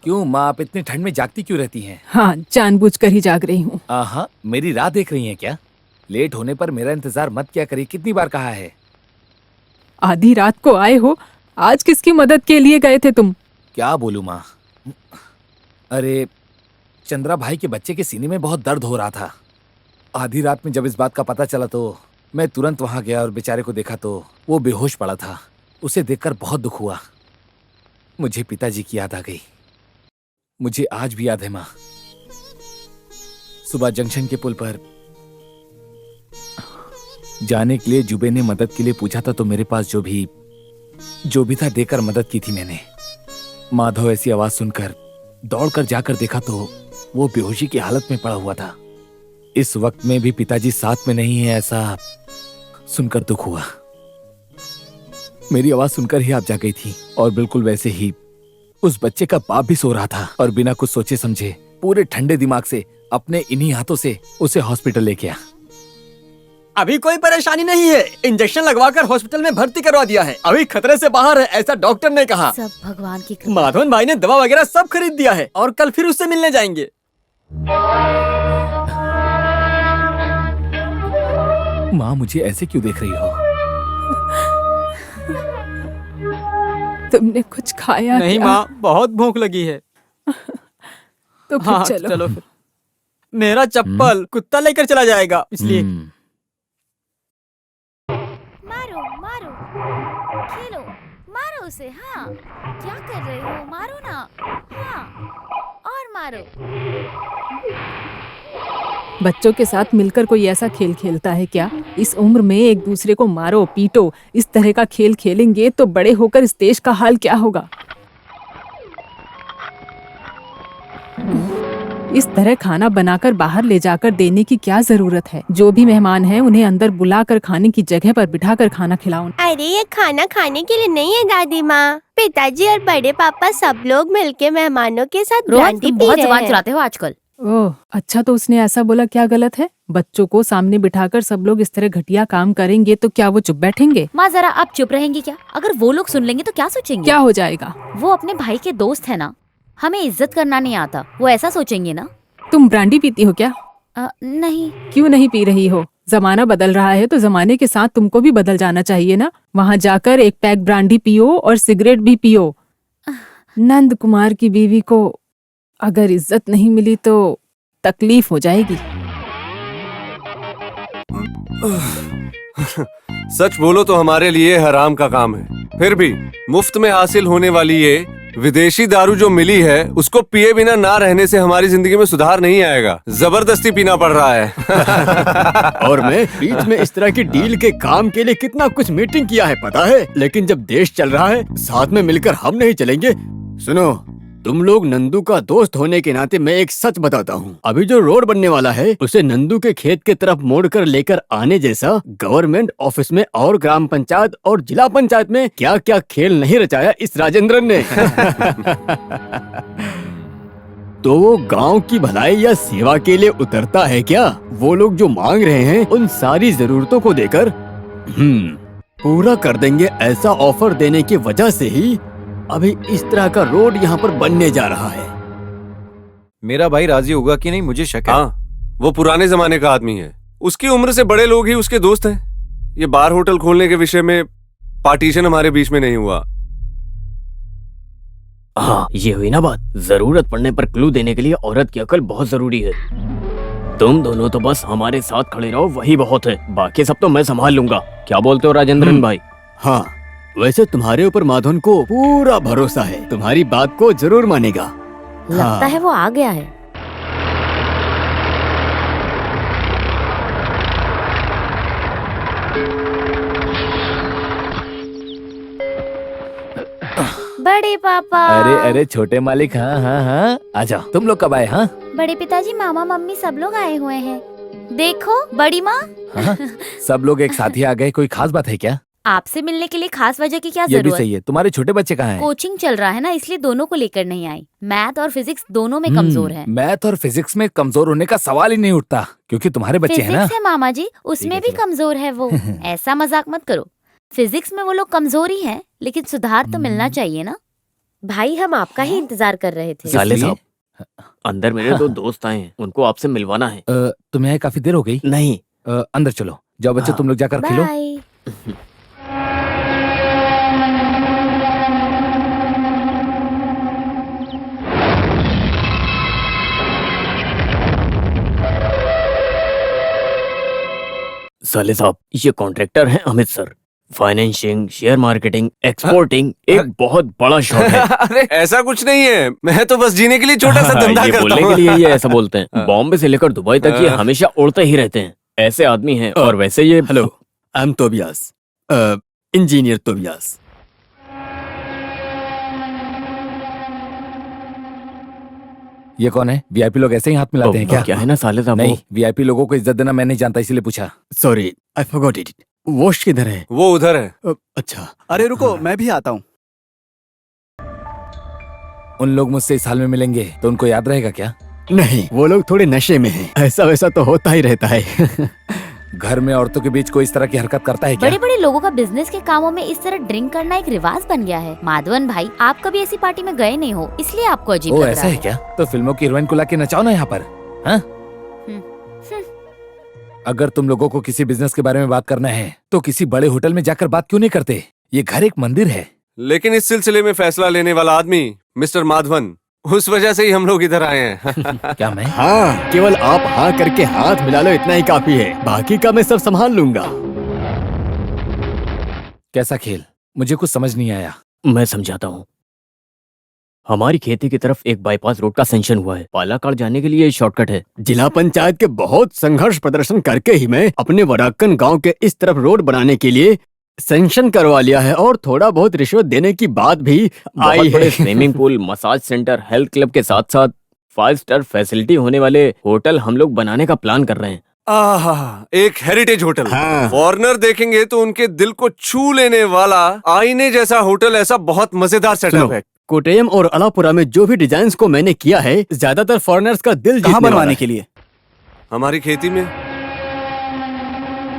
क्यों माँ, आप इतनी ठंड में जागती क्यों रहती हैं? हाँ, जानबूझकर ही जाग रही हूँ। हाँ, मेरी राह देख रही हैं क्या? लेट होने पर मेरा इंतजार मत किया करिए, कितनी बार कहा है। आधी रात को आए हो, आज किसकी मदद के लिए गए थे तुम? क्या बोलूं माँ, अरे चंद्रा भाई के बच्चे के सीने में बहुत दर्द हो रहा था। आधी रात में जब इस बात का पता चला तो मैं तुरंत वहां गया और बेचारे को देखा तो वो बेहोश पड़ा था। उसे देखकर बहुत दुख हुआ। मुझे पिताजी की याद आ गई। मुझे आज भी याद है माँ, सुबह जंक्शन के पुल पर जाने के लिए जुबे ने मदद के लिए पूछा था तो मेरे पास जो भी था देकर मदद की थी मैंने। माधव ऐसी आवाज सुनकर दौड़कर जाकर देखा तो वो बेहोशी की हालत में पड़ा हुआ था। इस वक्त में भी पिताजी साथ में नहीं है ऐसा सुनकर दुख हुआ। मेरी आवाज सुनकर ही आप जा गई थी और बिल्कुल वैसे ही उस बच्चे का बाप भी सो रहा था और बिना कुछ सोचे समझे पूरे ठंडे दिमाग से अपने इन्हीं हाथों से उसे हॉस्पिटल लेके आ। अभी कोई परेशानी नहीं है, इंजेक्शन लगवाकर हॉस्पिटल में भर्ती करवा दिया है, अभी खतरे से बाहर है, ऐसा डॉक्टर ने कहा। सब भगवान की कृपा। माधवन भाई ने दवा वगैरह सब खरीद दिया है और कल फिर उससे मिलने जाएंगे। माँ मुझे ऐसे क्यों देख रही हो? तुमने कुछ खाया नहीं क्या? माँ, बहुत भूख लगी है। तो फिर हाँ चलो। फिर। मेरा चप्पल कुत्ता लेकर चला जाएगा, इसलिए। मारो मारो, खेलो, मारो उसे। हाँ, क्या कर रहे हो? मारो ना। हाँ, और मारो। बच्चों के साथ मिलकर कोई ऐसा खेल खेलता है क्या? इस उम्र में एक दूसरे को मारो पीटो, इस तरह का खेल खेलेंगे तो बड़े होकर इस देश का हाल क्या होगा? इस तरह खाना बनाकर बाहर ले जाकर देने की क्या जरूरत है? जो भी मेहमान हैं उन्हें अंदर बुलाकर खाने की जगह पर बिठाकर खाना खिलाओ। अरे ये खाना खाने के लिए नहीं है दादी माँ, पिताजी और बड़े पापा सब लोग मिलके मेहमानों के साथ रोहन, ब्रांडी तुम पी बहुत रहे जुबान हैं। चलाते हो आजकल। ओह अच्छा, तो उसने ऐसा बोला, क्या गलत है? बच्चों को सामने बिठाकर सब लोग इस तरह घटिया काम करेंगे तो क्या वो चुप बैठेंगे? माँ जरा आप चुप रहेंगी क्या? अगर वो लोग सुन लेंगे तो क्या सोचेंगे? क्या हो जाएगा? वो अपने भाई के दोस्त है ना, हमें इज्जत करना नहीं आता, वो ऐसा सोचेंगे ना। तुम ब्रांडी पीती हो क्या? नहीं। क्यों नहीं पी रही हो? जमाना बदल रहा है तो जमाने के साथ तुमको भी बदल जाना चाहिए ना। वहाँ जाकर एक पैक ब्रांडी पियो और सिगरेट भी पियो। नंद कुमार की बीवी को अगर इज्जत नहीं मिली तो तकलीफ हो जाएगी। सच बोलो तो हमारे लिए हराम का काम है, फिर भी मुफ्त में हासिल होने वाली ये विदेशी दारू जो मिली है उसको पिए बिना ना रहने से हमारी जिंदगी में सुधार नहीं आएगा, जबरदस्ती पीना पड़ रहा है। और मैं बीच में इस तरह की डील के काम के लिए कितना कुछ मीटिंग किया है पता है, लेकिन जब देश चल रहा है साथ में मिलकर हम नहीं चलेंगे। सुनो, तुम लोग नंदू का दोस्त होने के नाते मैं एक सच बताता हूँ, अभी जो रोड बनने वाला है उसे नंदू के खेत के तरफ मोड़कर लेकर आने जैसा गवर्नमेंट ऑफिस में और ग्राम पंचायत और जिला पंचायत में क्या क्या खेल नहीं रचाया इस राजेंद्रन ने। तो वो गांव की भलाई या सेवा के लिए उतरता है क्या? वो लोग जो मांग रहे हैं उन सारी जरूरतों को देकर पूरा कर देंगे, ऐसा ऑफर देने की वजह से ही अभी इस तरह का रोड यहाँ पर बनने जा रहा है। मेरा भाई राजी होगा कि नहीं मुझे शक है। हाँ, वो पुराने जमाने का आदमी है, उसकी उम्र से बड़े लोग ही उसके दोस्त हैं। ये बार होटल खोलने के विषय में पार्टीशन हमारे बीच में नहीं हुआ। हाँ, ये हुई ना बात। जरूरत पड़ने पर क्लू देने के लिए औरत की अकल बहुत जरूरी है। तुम दोनों तो बस हमारे साथ खड़े रहो, वही बहुत है, बाकी सब तो मैं संभाल लूंगा। क्या बोलते हो राजेंद्रन भाई? हाँ, वैसे तुम्हारे ऊपर माधवन को पूरा भरोसा है, तुम्हारी बात को जरूर मानेगा। लगता है वो आ गया है। बड़े पापा। अरे अरे छोटे मालिक, हाँ हाँ हाँ, आजा। तुम लोग कब आए? हाँ बड़े पिताजी, मामा मम्मी सब लोग आए हुए हैं। देखो बड़ी माँ। हाँ, सब लोग एक साथ ही आ गए, कोई खास बात है क्या? आपसे मिलने के लिए खास वजह की क्या ये भी जरूरत? सही है। तुम्हारे छोटे बच्चे कहाँ हैं? कोचिंग चल रहा है ना, इसलिए दोनों को लेकर नहीं आई। मैथ और फिजिक्स दोनों में कमजोर है। मैथ और फिजिक्स में कमजोर होने का सवाल ही नहीं उठता, क्योंकि तुम्हारे बच्चे हैं ना। फिजिक्स है मामा जी, उसमें भी कमजोर है वो। ऐसा मजाक मत करो, फिजिक्स में वो लोग कमजोर ही हैं, लेकिन सुधार तो मिलना चाहिए ना। भाई हम आपका ही इंतजार कर रहे थे। साले साहब, अंदर मेरे दो दोस्त आए हैं, उनको आपसे मिलवाना है। तुम्हें आए काफी देर हो गई? नहीं। अंदर चलो, जाओ बच्चे, तुम लोग जाकर खेलो। बाय। साले साहब, ये कॉन्ट्रैक्टर हैं Amit sir. Financing, share marketing, exporting एक बहुत बड़ा शौक है। अरे ऐसा कुछ नहीं है, मैं तो बस जीने के लिए छोटा सा धंधा ये करता बोलने हूँ। के लिए ये ऐसा बोलते हैं। बॉम्बे से लेकर दुबई तक ये हमेशा उड़ते ही रहते हैं, ऐसे आदमी हैं। और वैसे ये hello, I am Tobias, engineer Tobias. ये कौन है? वीआईपी लोग ऐसे ही हाथ मिलाते हैं क्या? क्या है ना साले साहब, नहीं, वीआईपी लोगों को इज्जत देना मैं नहीं जानता, इसलिए पूछा। Sorry, I forgot it. Wash किधर है? वो उधर है। अच्छा। अरे रुको, मैं भी आता हूँ। उन लोग मुझसे इस हाल में मिलेंगे तो उनको याद रहेगा क्या? नहीं, वो लोग थोड़े नशे में हैं। ऐसा वैसा तो होता ही रहता है। घर में औरतों के बीच कोई इस तरह की हरकत करता है क्या? बड़े बड़े लोगों का बिजनेस के कामों में इस तरह ड्रिंक करना एक रिवाज बन गया है। माधवन भाई, आप कभी ऐसी पार्टी में गए नहीं हो, इसलिए आपको अजीब ओ लग ऐसा रहा है क्या? तो फिल्मों की हीरोइन को लाके नचाओ ना यहाँ पर। हाँ? अगर तुम लोगों को किसी बिजनेस के बारे में बात करना है तो किसी बड़े होटल में जाकर बात क्यों नहीं करते? ये घर एक मंदिर है। लेकिन इस सिलसिले में फैसला लेने वाला आदमी मिस्टर माधवन, उस वजह से ही हम लोग इधर आए हैं। क्या मैं? हाँ, केवल आप हाँ करके हाथ मिला लो, इतना ही काफी है। बाकी का मैं सब संभाल लूंगा। कैसा खेल? मुझे कुछ समझ नहीं आया। मैं समझाता हूँ। हमारी खेती की तरफ एक बाईपास रोड का सेंक्शन हुआ है। पालाकाड़ जाने के लिए शॉर्टकट है। जिला पंचायत के बहुत संघर्ष प्रदर्शन करके ही मैं अपने वराकन गांव के इस तरफ रोड बनाने के लिए सेंक्शन करवा लिया है। और थोड़ा बहुत रिश्वत देने की बात भी आई है। Swimming pool, massage centre, health club के साथ साथ 5 स्टार फैसिलिटी होने वाले होटल हम लोग बनाने का प्लान कर रहे हैं। आहा, एक हेरिटेज होटल। हाँ। फॉरेनर देखेंगे तो उनके दिल को छू लेने वाला आईने जैसा होटल, ऐसा बहुत मजेदार सेटअप है। कोटयम और अलापुरा में जो भी डिजाइन्स को मैंने किया है, ज्यादातर फॉरेनर्स का दिल कहाँ जीतने बनवाने वाला के लिए? हमारी खेती में।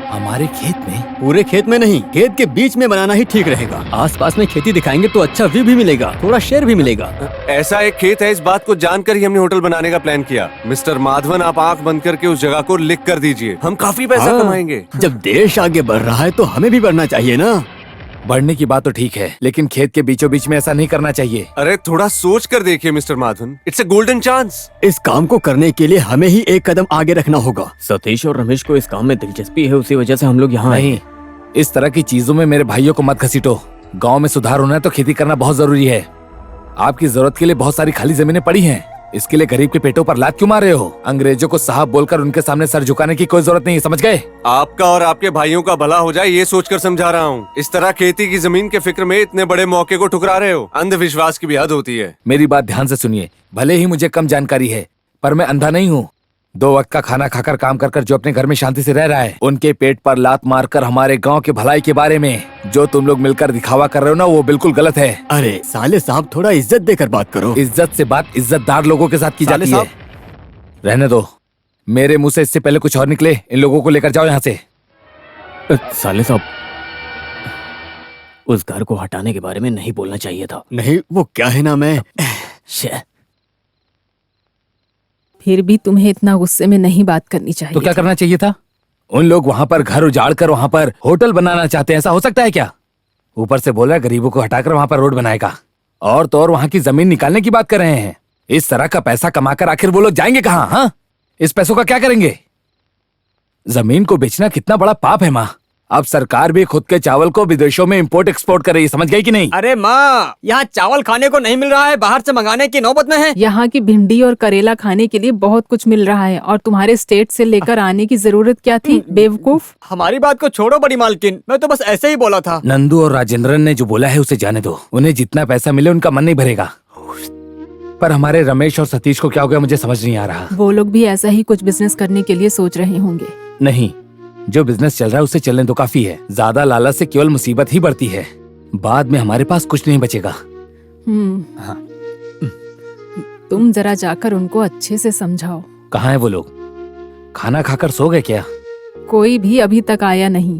हमारे खेत में? पूरे खेत में नहीं, खेत के बीच में बनाना ही ठीक रहेगा। आसपास में खेती दिखाएंगे तो अच्छा व्यू भी मिलेगा, थोड़ा शेयर भी मिलेगा। ऐसा एक खेत है, इस बात को जानकर ही हमने होटल बनाने का प्लान किया। मिस्टर माधवन, आप आंख बंद करके उस जगह को लिख कर दीजिए, हम काफी पैसा हाँ, कमाएंगे। जब देश आगे बढ़ रहा है तो हमें भी बढ़ना चाहिए ना। बढ़ने की बात तो ठीक है, लेकिन खेत के बीचों बीच में ऐसा नहीं करना चाहिए। अरे थोड़ा सोच कर देखिए mister Madhavan, it's a golden chance. इस काम को करने के लिए हमें ही एक कदम आगे रखना होगा। सतीश और रमेश को इस काम में दिलचस्पी है, उसी वजह से हम लोग यहाँ आए। नहीं, इस तरह की चीजों में मेरे भाइयों को मत घसीटो। गांव में सुधार होना है तो खेती करना बहुत जरूरी है। आपकी जरूरत के लिए बहुत सारी खाली जमीनें पड़ी हैं। इसके लिए गरीब के पेटों पर लात क्यों मार रहे हो? अंग्रेजों को साहब बोलकर उनके सामने सर झुकाने की कोई जरूरत नहीं, समझ गए? आपका और आपके भाइयों का भला हो जाए, ये सोचकर समझा रहा हूँ। इस तरह खेती की जमीन के फिक्र में इतने बड़े मौके को ठुकरा रहे हो। अंधविश्वास की भी हद होती है। मेरी बात ध्यान से सुनिए। भले ही मुझे कम जानकारी है, पर मैं अंधा नहीं हूँ। 2 वक्त का खाना खाकर काम कर जो अपने घर में शांति से रह रहा है, उनके पेट पर लात मारकर हमारे गांव के भलाई के बारे में जो तुम लोग मिलकर दिखावा कर रहे हो ना, वो बिल्कुल गलत है। अरे साले साहब, थोड़ा इज्जत देकर बात करो। इज्जत से बात इज्जतदार लोगों के साथ की जाती है। रहने दो, मेरे मुंह से इससे पहले कुछ और निकले। इन लोगों को लेकर जाओ यहाँ से। साले साहब, उस घर को हटाने के बारे में नहीं बोलना चाहिए था। नहीं, वो क्या है ना, मैं फिर भी तुम्हें इतना गुस्से में नहीं बात करनी चाहिए। तो क्या करना चाहिए था? उन लोग वहाँ पर घर उजाड़ कर वहाँ पर होटल बनाना चाहते हैं, ऐसा हो सकता है क्या? ऊपर से बोल रहा है गरीबों को हटाकर वहाँ पर रोड बनाएगा, और तो और वहाँ की जमीन निकालने की बात कर रहे हैं। इस तरह का पैसा कमाकर आखिर वो लोग जाएंगे कहाँ? हाँ, इस पैसों का क्या करेंगे? जमीन को बेचना कितना बड़ा पाप है माँ। अब सरकार भी खुद के चावल को विदेशों में इंपोर्ट एक्सपोर्ट कर रही है, समझ गई कि नहीं? अरे माँ, यहाँ चावल खाने को नहीं मिल रहा है, बाहर से मंगाने की नौबत में है। यहाँ की भिंडी और करेला खाने के लिए बहुत कुछ मिल रहा है, और तुम्हारे स्टेट से लेकर आने की जरूरत क्या थी, बेवकूफ। हमारी बात को छोड़ो बड़ी मालकिन, मैं तो बस ऐसे ही बोला था। नंदू और राजेंद्रन ने जो बोला है उसे जाने दो। उन्हें जितना पैसा मिले उनका मन नहीं भरेगा। पर हमारे रमेश और सतीश को क्या हो गया, मुझे समझ नहीं आ रहा। वो लोग भी ऐसा ही कुछ बिजनेस करने के लिए सोच रहे होंगे। नहीं, जो बिजनेस चल रहा है उसे चलने तो काफी है। ज्यादा लालच से केवल मुसीबत ही बढ़ती है, बाद में हमारे पास कुछ नहीं बचेगा। हाँ। तुम जरा जाकर उनको अच्छे से समझाओ। कहाँ है वो लोग? खाना खाकर सो गए क्या? कोई भी अभी तक आया नहीं।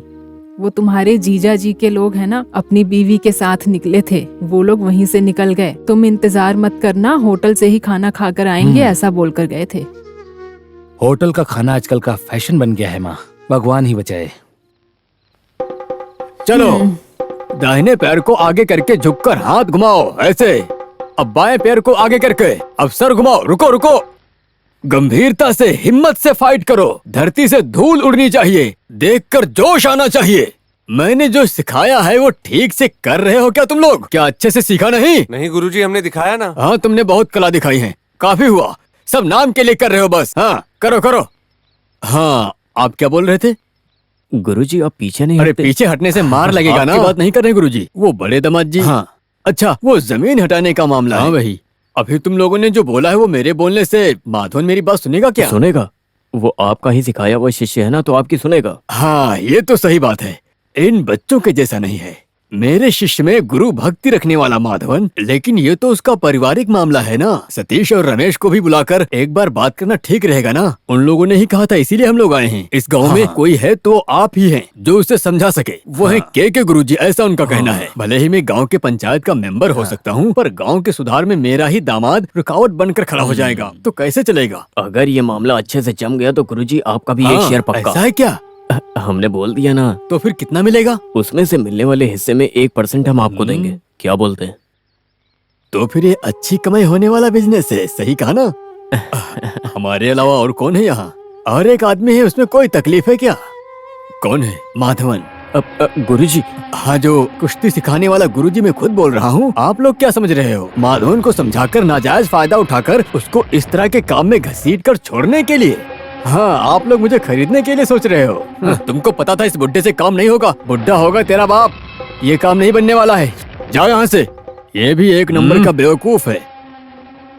वो तुम्हारे जीजा जी के लोग हैं ना, अपनी बीवी के साथ निकले थे, वो लोग वहीं से निकल गए। तुम इंतजार मत करना, होटल से ही खाना खाकर आएंगे, ऐसा बोलकर गए थे। होटल का खाना आजकल का फैशन बन गया है माँ, भगवान ही बचाए। चलो, दाहिने पैर को आगे करके झुककर हाथ घुमाओ, ऐसे। अब बाएं पैर को आगे करके अब सर घुमाओ। रुको रुको, गंभीरता से, हिम्मत से फाइट करो। धरती से धूल उड़नी चाहिए, देखकर जोश आना चाहिए। मैंने जो सिखाया है वो ठीक से कर रहे हो क्या तुम लोग? क्या अच्छे से सीखा नहीं? नहीं गुरुजी, हमने दिखाया ना। हाँ, तुमने बहुत कला दिखाई है, काफी हुआ। सब नाम के लिए कर रहे हो बस। हाँ, करो करो। हाँ, आप क्या बोल रहे थे? गुरुजी आप पीछे नहीं अरे हटते? पीछे हटने से मार लगेगा ना। बात नहीं कर रहे गुरुजी, वो बड़े दामाद जी। हाँ, अच्छा, वो जमीन हटाने का मामला है। वही। अभी तुम लोगों ने जो बोला है वो मेरे बोलने से माधवन मेरी बात सुनेगा क्या? सुनेगा, वो आपका ही सिखाया हुआ शिष्य है ना, तो आपकी सुनेगा। हाँ, ये तो सही बात है। इन बच्चों के जैसा नहीं है। मेरे शिष्य में गुरु भक्ति रखने वाला माधवन, लेकिन ये तो उसका पारिवारिक मामला है ना। सतीश और रमेश को भी बुलाकर एक बार बात करना ठीक रहेगा ना। उन लोगों ने ही कहा था, इसीलिए हम लोग आए हैं। इस गांव में कोई है तो आप ही हैं जो उसे समझा सके। वो है के गुरुजी, ऐसा उनका कहना है। भले ही मैं गाँव के पंचायत का मेंबर हो सकता हूँ, पर गाँव के सुधार में मेरा ही दामाद रुकावट बनकर खड़ा हो जाएगा तो कैसे चलेगा। अगर ये मामला अच्छे से जम गया तो गुरुजी आपका भी एक शेयर पक्का। ऐसा है क्या? हमने बोल दिया ना। तो फिर कितना मिलेगा? उसमें से मिलने वाले हिस्से में 1% हम आपको देंगे। क्या बोलते हैं? तो फिर ये अच्छी कमाई होने वाला बिजनेस है, सही कहा ना? हमारे अलावा और कौन है यहाँ? और एक आदमी है, उसमें कोई तकलीफ है क्या? कौन है? माधवन। गुरुजी। हाँ, जो कुश्ती सिखाने वाला गुरुजी मैं खुद बोल रहा हूँ। आप लोग क्या समझ रहे हो? माधवन को समझाकर नाजायज फायदा उठाकर उसको इस तरह के काम में घसीटकर छोड़ने के लिए? हाँ, आप लोग मुझे खरीदने के लिए सोच रहे हो। तुमको पता था इस बुड्ढे से काम नहीं होगा। बुड्ढा होगा तेरा बाप, ये काम नहीं बनने वाला है। जाओ यहाँ से। ये भी एक नंबर का बेवकूफ है।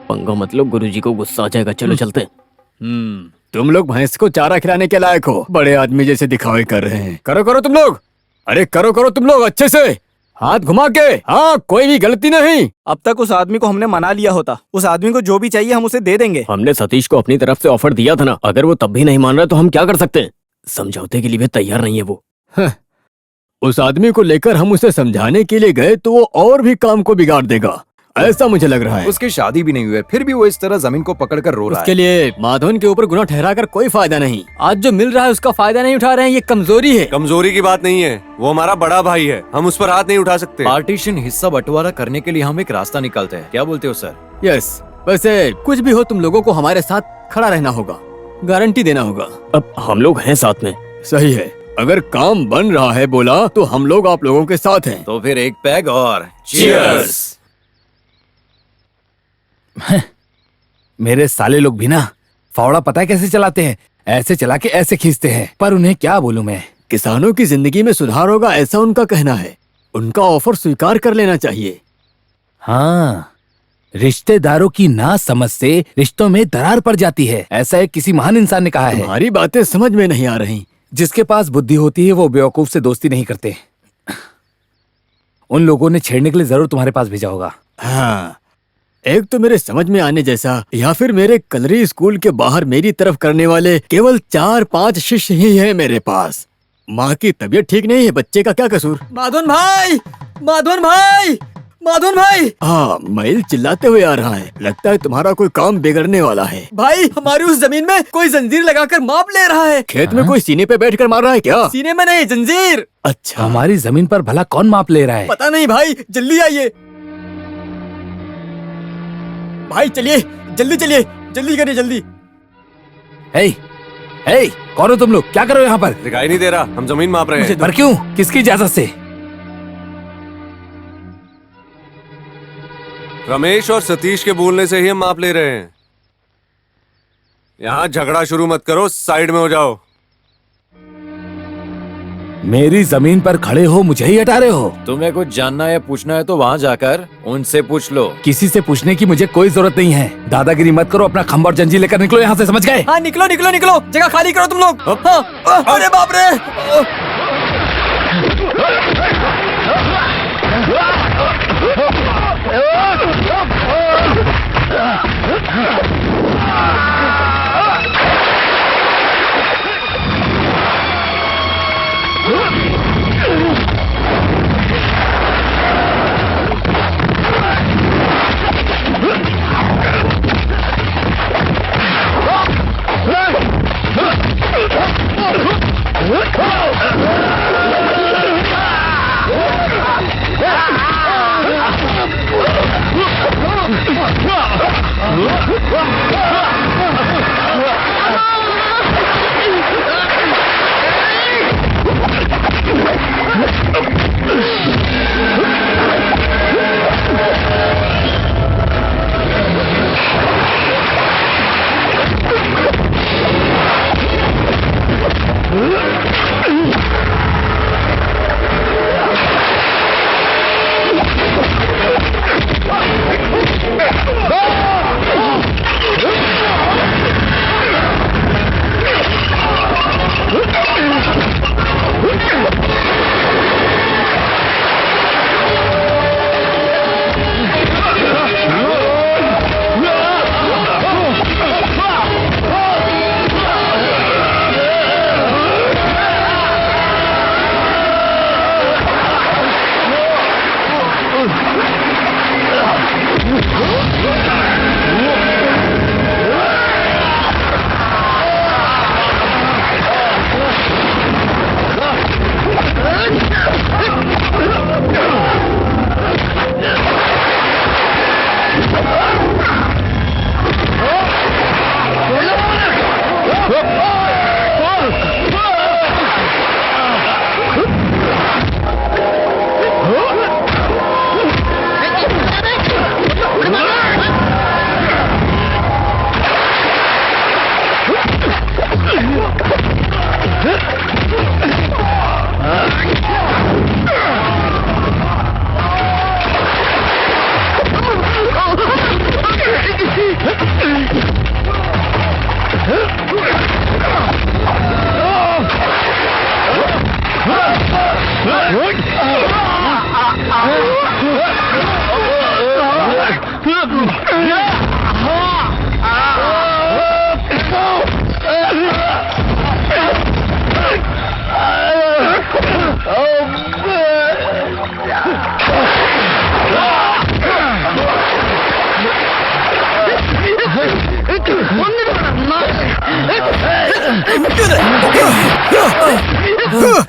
पंगा मतलब गुरुजी को गुस्सा आ जाएगा। चलो चलते हैं। तुम लोग भैंस को चारा खिलाने के लायक हो। बड़े आदमी जैसे दिखावे कर रहे हैं। करो तुम लोग। अरे करो तुम लोग अच्छे से, हाथ घुमा के। हाँ, कोई भी गलती नहीं। अब तक उस आदमी को हमने मना लिया होता। उस आदमी को जो भी चाहिए हम उसे दे देंगे। हमने सतीश को अपनी तरफ से ऑफर दिया था ना। अगर वो तब भी नहीं मान रहा तो हम क्या कर सकते हैं? समझौते के लिए भी तैयार नहीं है वो। उस आदमी को लेकर हम उसे समझाने के लिए गए तो वो और भी काम को बिगाड़ देगा, ऐसा मुझे लग रहा है। उसकी शादी भी नहीं हुई है, फिर भी वो इस तरह जमीन को पकड़कर रो रहा है। उसके लिए माधवन के ऊपर गुनाह ठहराकर कोई फायदा नहीं। आज जो मिल रहा है उसका फायदा नहीं उठा रहे हैं, ये कमजोरी है। कमजोरी की बात नहीं है, वो हमारा बड़ा भाई है, हम उस पर हाथ नहीं उठा सकते। पार्टीशन हिस्सा बंटवारा करने के लिए हम एक रास्ता निकालते हैं। क्या बोलते हो सर? यस। वैसे कुछ भी हो तुम लोगों को हमारे साथ खड़ा रहना होगा, गारंटी देना होगा। अब हम लोग हैं साथ में। सही है। अगर काम बन रहा है बोला तो हम लोग आप लोगों के साथ हैं। तो फिर एक पैग और चीयर्स। मेरे साले लोग भी ना फावड़ा पता है कैसे चलाते हैं? ऐसे चला के ऐसे खींचते हैं। पर उन्हें क्या बोलूं मैं? किसानों की जिंदगी में सुधार होगा ऐसा उनका कहना है। उनका ऑफर स्वीकार कर लेना चाहिए। हाँ, रिश्तेदारों की ना समझ से रिश्तों में दरार पड़ जाती है, ऐसा एक किसी महान इंसान ने कहा है। तुम्हारी बातें समझ में नहीं आ रही। जिसके पास बुद्धि होती है वो बेवकूफ से दोस्ती नहीं करते। उन लोगों ने छेड़ने के लिए जरूर तुम्हारे पास भेजा होगा। हाँ, एक तो मेरे समझ में आने जैसा, या फिर मेरे कलरी स्कूल के बाहर मेरी तरफ करने वाले केवल 4-5 शिष्य ही हैं मेरे पास। माँ की तबीयत ठीक नहीं है, बच्चे का क्या कसूर? माधवन भाई, माधवन भाई, माधवन भाई। हाँ, मैल चिल्लाते हुए आ रहा है। लगता है तुम्हारा कोई काम बिगड़ने वाला है। भाई, हमारी उस जमीन में कोई जंजीर लगाकर माप ले रहा है। खेत में कोई सीने पे बैठकर मार रहा है क्या? सीने में नहीं, जंजीर। अच्छा, हमारी जमीन पर भला कौन माप ले रहा है? पता नहीं भाई, जल्दी आइए भाई। चलिए जल्दी, चलिए जल्दी करिए, जल्दी। हे, कौन हो तुम लोग? क्या कर रहे हो यहाँ पर? दिखाई नहीं दे रहा, हम जमीन माप रहे हैं। पर क्यों? किसकी इजाजत से? रमेश और सतीश के बोलने से ही हम माप ले रहे हैं। यहाँ झगड़ा शुरू मत करो, साइड में हो जाओ। मेरी जमीन पर खड़े हो, मुझे ही हटा रहे हो? तुम्हें कुछ जानना या पूछना है तो वहाँ जाकर उनसे पूछ लो। किसी से पूछने की मुझे कोई जरूरत नहीं है। दादागिरी मत करो, अपना खंबा और जंजीर लेकर निकलो यहाँ से, समझ गए? हाँ, निकलो निकलो निकलो, जगह खाली करो तुम लोग। हाँ, अरे बाप रे।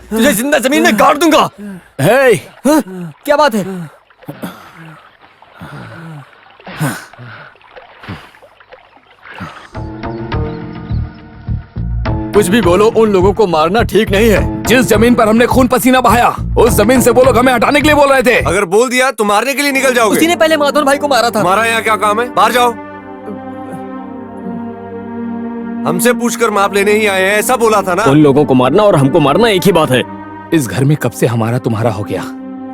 तुझे जिंदा जमीन में गाड़ दूंगा। हे, क्या बात है? कुछ भी बोलो, उन लोगों को मारना ठीक नहीं है। जिस जमीन पर हमने खून पसीना बहाया, उस जमीन से वो लोग हमें हटाने के लिए बोल रहे थे। अगर बोल दिया तो मारने के लिए निकल जाओगे। उसी ने पहले माधवन भाई को मारा था। हमारा यहाँ क्या काम है? बाहर जाओ। हमसे पूछकर माप लेने ही आए हैं, ऐसा बोला था ना। उन लोगों को मारना और हमको मारना एक ही बात है। इस घर में कब से हमारा तुम्हारा हो गया।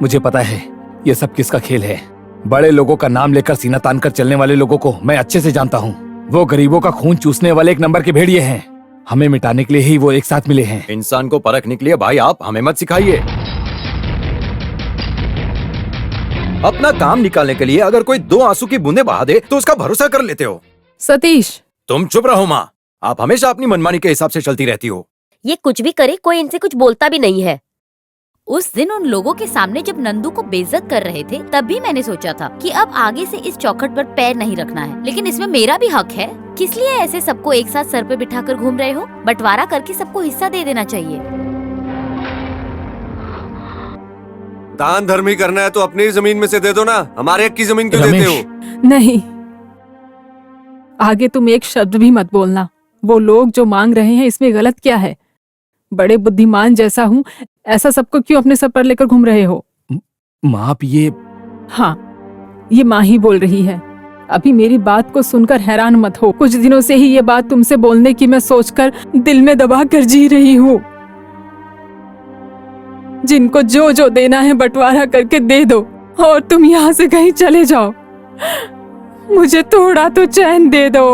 मुझे पता है ये सब किसका खेल है। बड़े लोगों का नाम लेकर सीना तान कर चलने वाले लोगों को मैं अच्छे से जानता हूँ। वो गरीबों का खून चूसने वाले एक नंबर के भेड़िए हैं। हमें मिटाने के लिए ही वो एक साथ मिले हैं। इंसान को परखने के लिए भाई आप हमें मत सिखाइए। अपना काम निकालने के लिए अगर कोई 2 आंसू की बूंदें बहा दे तो उसका भरोसा कर लेते हो। सतीश, तुम चुप रहो माँ। आप हमेशा अपनी मनमानी के हिसाब से चलती रहती हो। ये कुछ भी करे, कोई इनसे कुछ बोलता भी नहीं है। उस दिन उन लोगों के सामने जब नंदू को बेइज्जत कर रहे थे, तब भी मैंने सोचा था कि अब आगे से इस चौखट पर पैर नहीं रखना है। लेकिन इसमें मेरा भी हक है। किस लिए ऐसे सबको एक साथ सर पे बिठाकर घूम रहे हो? बंटवारा करके सबको हिस्सा दे देना चाहिए। दान धर्म ही करना है तो अपनी जमीन में से दे दो ना। हमारे हक की जमीन क्यों देते हो? नहीं, आगे तुम एक शब्द भी मत बोलना। वो लोग जो मांग रहे हैं, इसमें गलत क्या है? बड़े बुद्धिमान जैसा हूँ, ऐसा सबको क्यों अपने सर पर लेकर घूम रहे हो? माँ आप ये... हाँ, ये माँ ही बोल रही है। अभी मेरी बात को सुनकर हैरान मत हो। कुछ दिनों से ही ये बात तुमसे बोलने की मैं सोचकर दिल में दबा कर जी रही हूँ। जिनको जो जो देना है बंटवारा करके दे दो और तुम यहाँ से कहीं चले जाओ। मुझे थोड़ा तो चैन दे दो।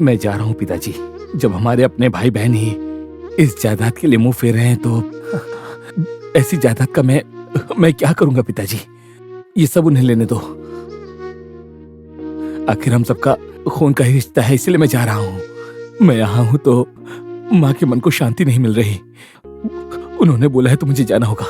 मैं जा रहा हूँ पिताजी। जब हमारे अपने भाई बहन ही इस जायदाद के लिए मुंह फेर रहे हैं तो ऐसी जायदाद का मैं क्या करूंगा पिताजी। ये सब उन्हें लेने दो। आखिर हम सबका खून का ही रिश्ता है, इसलिए मैं जा रहा हूँ। मैं यहाँ हूँ तो माँ के मन को शांति नहीं मिल रही। उन्होंने बोला है तो मुझे जाना होगा।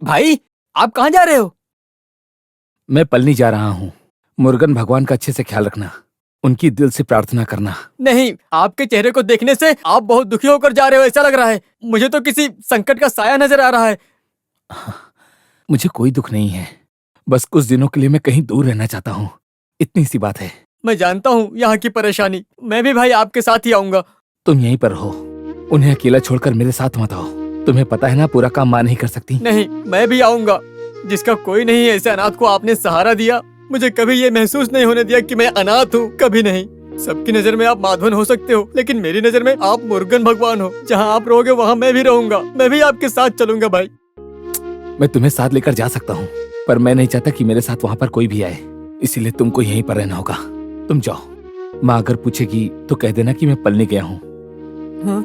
भाई, आप कहाँ जा रहे हो? मैं पलनी जा रहा हूँ। मुर्गन भगवान का अच्छे से ख्याल रखना, उनकी दिल से प्रार्थना करना। नहीं, आपके चेहरे को देखने से आप बहुत दुखी होकर जा रहे हो ऐसा लग रहा है। मुझे तो किसी संकट का साया नजर आ रहा है। मुझे कोई दुख नहीं है, बस कुछ दिनों के लिए मैं कहीं दूर रहना चाहता हूँ, इतनी सी बात है। मैं जानता हूँ यहाँ की परेशानी। मैं भी भाई आपके साथ ही आऊंगा। तुम यहीं पर रहो, उन्हें अकेला छोड़कर मेरे साथ मत आओ। तुम्हें पता है ना पूरा काम माँ नहीं कर सकती। नहीं, मैं भी आऊंगा। जिसका कोई नहीं है ऐसे अनाथ को आपने सहारा दिया। मुझे कभी ये महसूस नहीं होने दिया कि मैं अनाथ हूँ, कभी नहीं। सबकी नजर में आप माधवन हो सकते हो, लेकिन मेरी नजर में आप मुर्गन भगवान हो। जहाँ आप रहोगे वहाँ मैं भी रहूंगा। मैं भी आपके साथ चलूंगा भाई। मैं तुम्हें साथ लेकर जा सकता हूँ, पर मैं नहीं चाहता कि मेरे साथ वहाँ पर कोई भी आए, इसीलिए तुमको यहीं पर रहना होगा। तुम जाओ। माँ अगर पूछेगी तो कह देना कि मैं पलने गया हूँ। हाँ?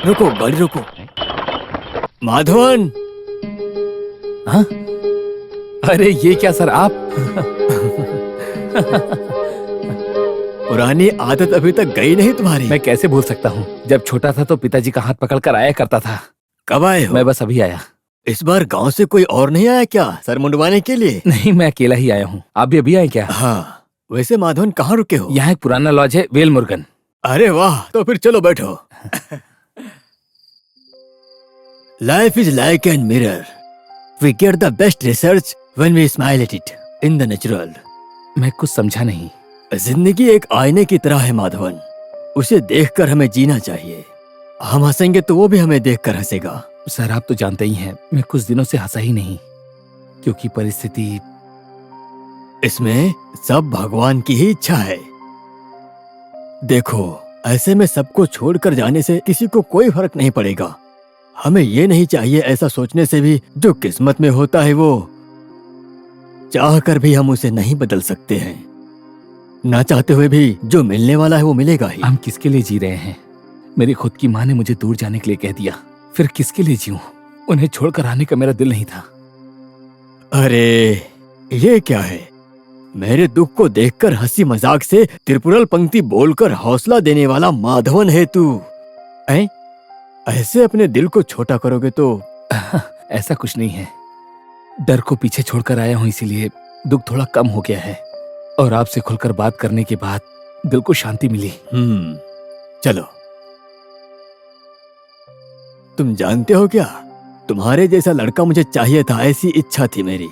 रुको, गाड़ी रुको। माधवन! हाँ? अरे ये क्या सर आप? पुरानी आदत अभी तक गई नहीं तुम्हारी? मैं कैसे भूल सकता हूँ। जब छोटा था तो पिताजी का हाथ पकड़कर आया करता था। कब आए हो? मैं बस अभी आया। इस बार गांव से कोई और नहीं आया क्या सर मुंडवाने के लिए? नहीं, मैं अकेला ही आया हूँ। आप भी अभी आए क्या? हाँ। वैसे माधवन कहाँ रुके हो? यहाँ एक पुराना लॉज है, वेल मुर्गन। अरे वाह, तो फिर चलो बैठो। Life is like a mirror. We get the best research when we smile at it in the natural. मैं कुछ समझा नहीं। जिंदगी एक आईने की तरह है माधवन, उसे देखकर हमें जीना चाहिए। हम हंसेंगे तो वो भी हमें देखकर हंसेगा। सर आप तो जानते ही हैं मैं कुछ दिनों से हंसा ही नहीं, क्योंकि परिस्थिति। इसमें सब भगवान की ही इच्छा है। देखो, ऐसे में सबको छोड़कर जाने से किसी को कोई फर्क नहीं पड़ेगा। हमें ये नहीं चाहिए ऐसा सोचने से भी जो किस्मत में होता है वो चाह कर भी हम उसे नहीं बदल सकते हैं। ना चाहते हुए भी जो मिलने वाला है वो मिलेगा ही। हम किसके लिए जी रहे हैं? मेरी खुद की माँ ने मुझे दूर जाने के लिए कह दिया, फिर किसके लिए जीऊं? उन्हें छोड़कर आने का मेरा दिल नहीं था। अरे ये क्या है? मेरे दुख को देखकर हंसी मजाक से त्रिपुरल पंक्ति बोलकर हौसला देने वाला माधवन है तू। ऐसे अपने दिल को छोटा करोगे तो ऐसा कुछ नहीं है। डर को पीछे छोड़कर आया हूँ, इसीलिए दुख थोड़ा कम हो गया है। और आपसे खुलकर बात करने के बाद दिल को शांति मिली। चलो, तुम जानते हो क्या, तुम्हारे जैसा लड़का मुझे चाहिए था, ऐसी इच्छा थी मेरी।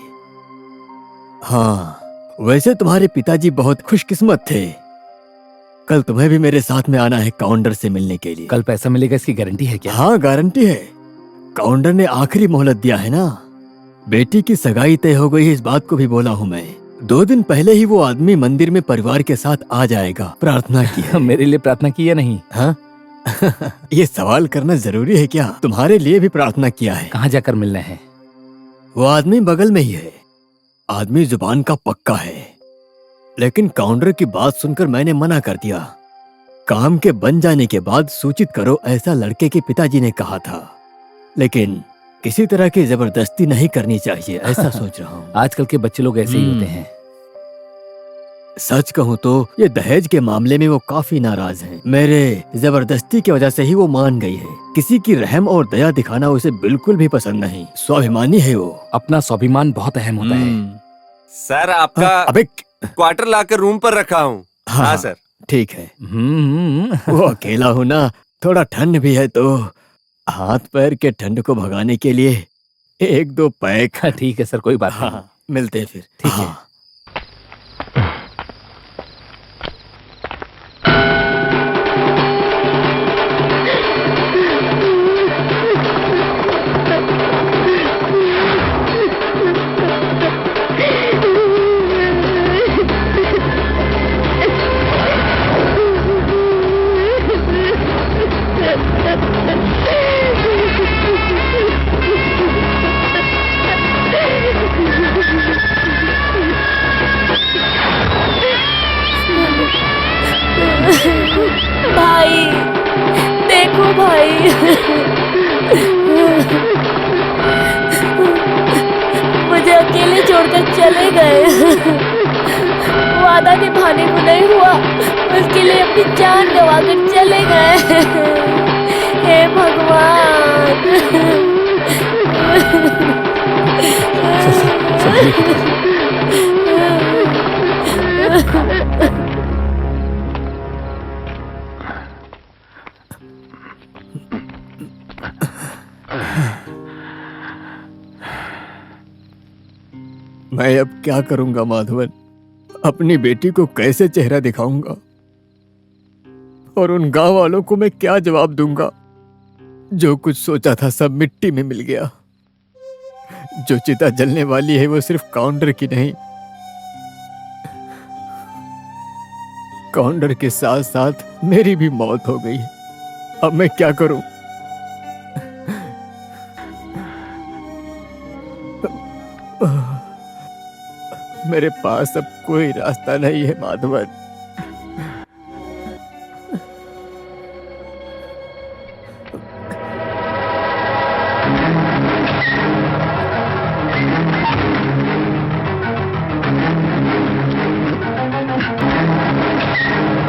हाँ, वैसे तुम्हारे पिताजी बहुत खुशकिस्मत थे। कल तुम्हें भी मेरे साथ में आना है काउंटर से मिलने के लिए। कल पैसा मिलेगा, इसकी गारंटी है क्या? हाँ, गारंटी है। काउंटर ने आखिरी मोहलत दिया है ना। बेटी की सगाई तय हो गई है, इस बात को भी बोला हूँ मैं। 2 दिन पहले ही वो आदमी मंदिर में परिवार के साथ आ जाएगा। प्रार्थना की है। मेरे लिए प्रार्थना की या नहीं? हाँ? ये सवाल करना जरूरी है क्या? तुम्हारे लिए भी प्रार्थना किया है। कहाँ जाकर मिलना है? वो आदमी बगल में ही है। आदमी जुबान का पक्का है, लेकिन काउंटर की बात सुनकर मैंने मना कर दिया। काम के बन जाने के बाद सूचित करो, ऐसा लड़के के पिताजी ने कहा था। लेकिन किसी तरह की जबरदस्ती नहीं करनी चाहिए, ऐसा सोच रहा हूँ। आजकल के बच्चे लोग ऐसे ही होते हैं। सच कहूँ तो ये दहेज के मामले में वो काफी नाराज हैं। मेरे जबरदस्ती की वजह से ही वो मान गई है। किसी की रहम और दया दिखाना उसे बिल्कुल भी पसंद नहीं। स्वाभिमानी है वो। अपना स्वाभिमान बहुत अहम होता है। सर आपका अबे क्वार्टर लाकर रूम पर रखा हूँ। हाँ सर, ठीक है। वो अकेला हूँ ना, थोड़ा ठंड भी है तो हाथ पैर के ठंड को भगाने के लिए 1-2 पैक। ठीक है सर, कोई बात नहीं। हाँ, मिलते हैं फिर। ठीक है। भाई देखो भाई, मुझे अकेले छोड़कर चले गए। वादा निभाने को नहीं हुआ, उसके लिए अपनी जान गंवाकर चले गए। हे भगवान। मैं अब क्या करूंगा माधवन? अपनी बेटी को कैसे चेहरा दिखाऊंगा? और उन गांव वालों को मैं क्या जवाब दूंगा? जो कुछ सोचा था सब मिट्टी में मिल गया। जो चिता जलने वाली है वो सिर्फ काउंटर की नहीं, काउंटर के साथ साथ मेरी भी मौत हो गई। अब मैं क्या करूं? मेरे पास अब कोई रास्ता नहीं है माधवन।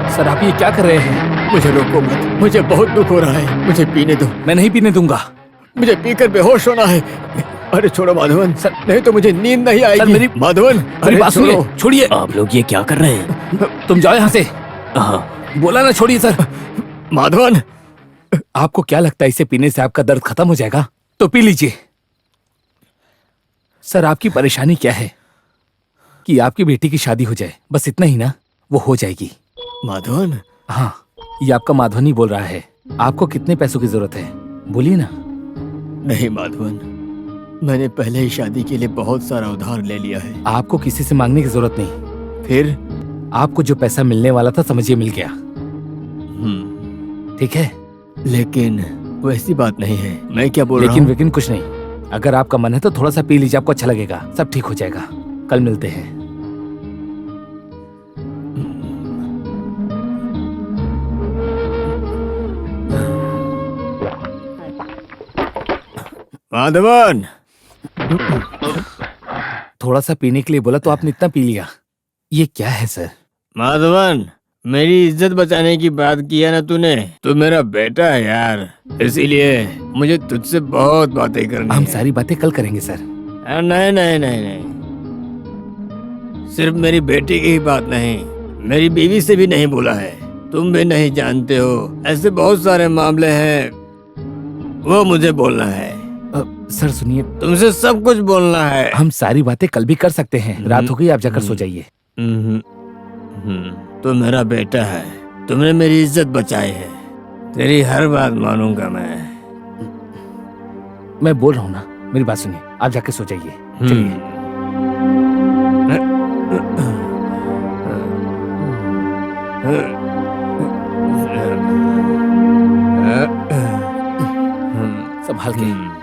सर आप ये क्या कर रहे हैं? मुझे रोको मत, मुझे बहुत दुख हो रहा है। मुझे पीने दो। मैं नहीं पीने दूंगा। मुझे पीकर बेहोश होना है। अरे छोड़ो माधवन, सर नहीं तो मुझे नींद नहीं आएगी। सर मेरी माधवन, मेरी बात सुनिए। छोड़िए। आप लोग ये क्या कर रहे हैं? तुम जाओ यहाँ से। हाँ। बोला ना छोड़िए सर। माधवन, आपको क्या लगता है इसे पीने से आपका दर्द खत्म हो जाएगा? तो पी लीजिए। सर आपकी परेशानी क्या है? कि आपकी बेटी की शादी हो जाए, बस इतना ही ना? वो हो जाएगी। माधवन? हाँ, ये आपका माधवन ही बोल रहा है। आपको कितने पैसों की जरूरत है, बोलिए ना। नहीं माधवन, मैंने पहले ही शादी के लिए बहुत सारा उधार ले लिया है। आपको किसी से मांगने की जरूरत नहीं। फिर आपको जो पैसा मिलने वाला था समझिए मिल गया। ठीक है, लेकिन वैसी बात नहीं है। मैं क्या बोल रहा लेकिन हूँ? वेकिन कुछ नहीं। अगर आपका मन है तो थोड़ा सा पी लीजिए, आपको अच्छा लगेगा। सब ठीक हो जाएगा। कल मिलते हैं। माधवन! थोड़ा सा पीने के लिए बोला तो आपने इतना पी लिया। ये क्या है सर? माधवन, मेरी इज्जत बचाने की बात किया ना तूने, तू मेरा बेटा है यार, इसीलिए मुझे तुझसे बहुत बातें करनी हम है। सारी बातें कल करेंगे सर। नहीं नहीं नहीं नहीं, सिर्फ मेरी बेटी की ही बात नहीं, मेरी बीवी से भी नहीं बोला है। तुम भी नहीं जानते हो, ऐसे बहुत सारे मामले हैं, वो मुझे बोलना है। सर सुनिए, तुमसे सब कुछ बोलना है। हम सारी बातें कल भी कर सकते हैं। रात हो गई, आप जाकर सो जाइए। तू मेरा बेटा है, तुमने मेरी इज्जत बचाई है, तेरी हर बात मानूंगा मैं बोल रहा हूँ ना, मेरी बात सुनिए, आप जाके सो जाइए। चलिए। संभाल के।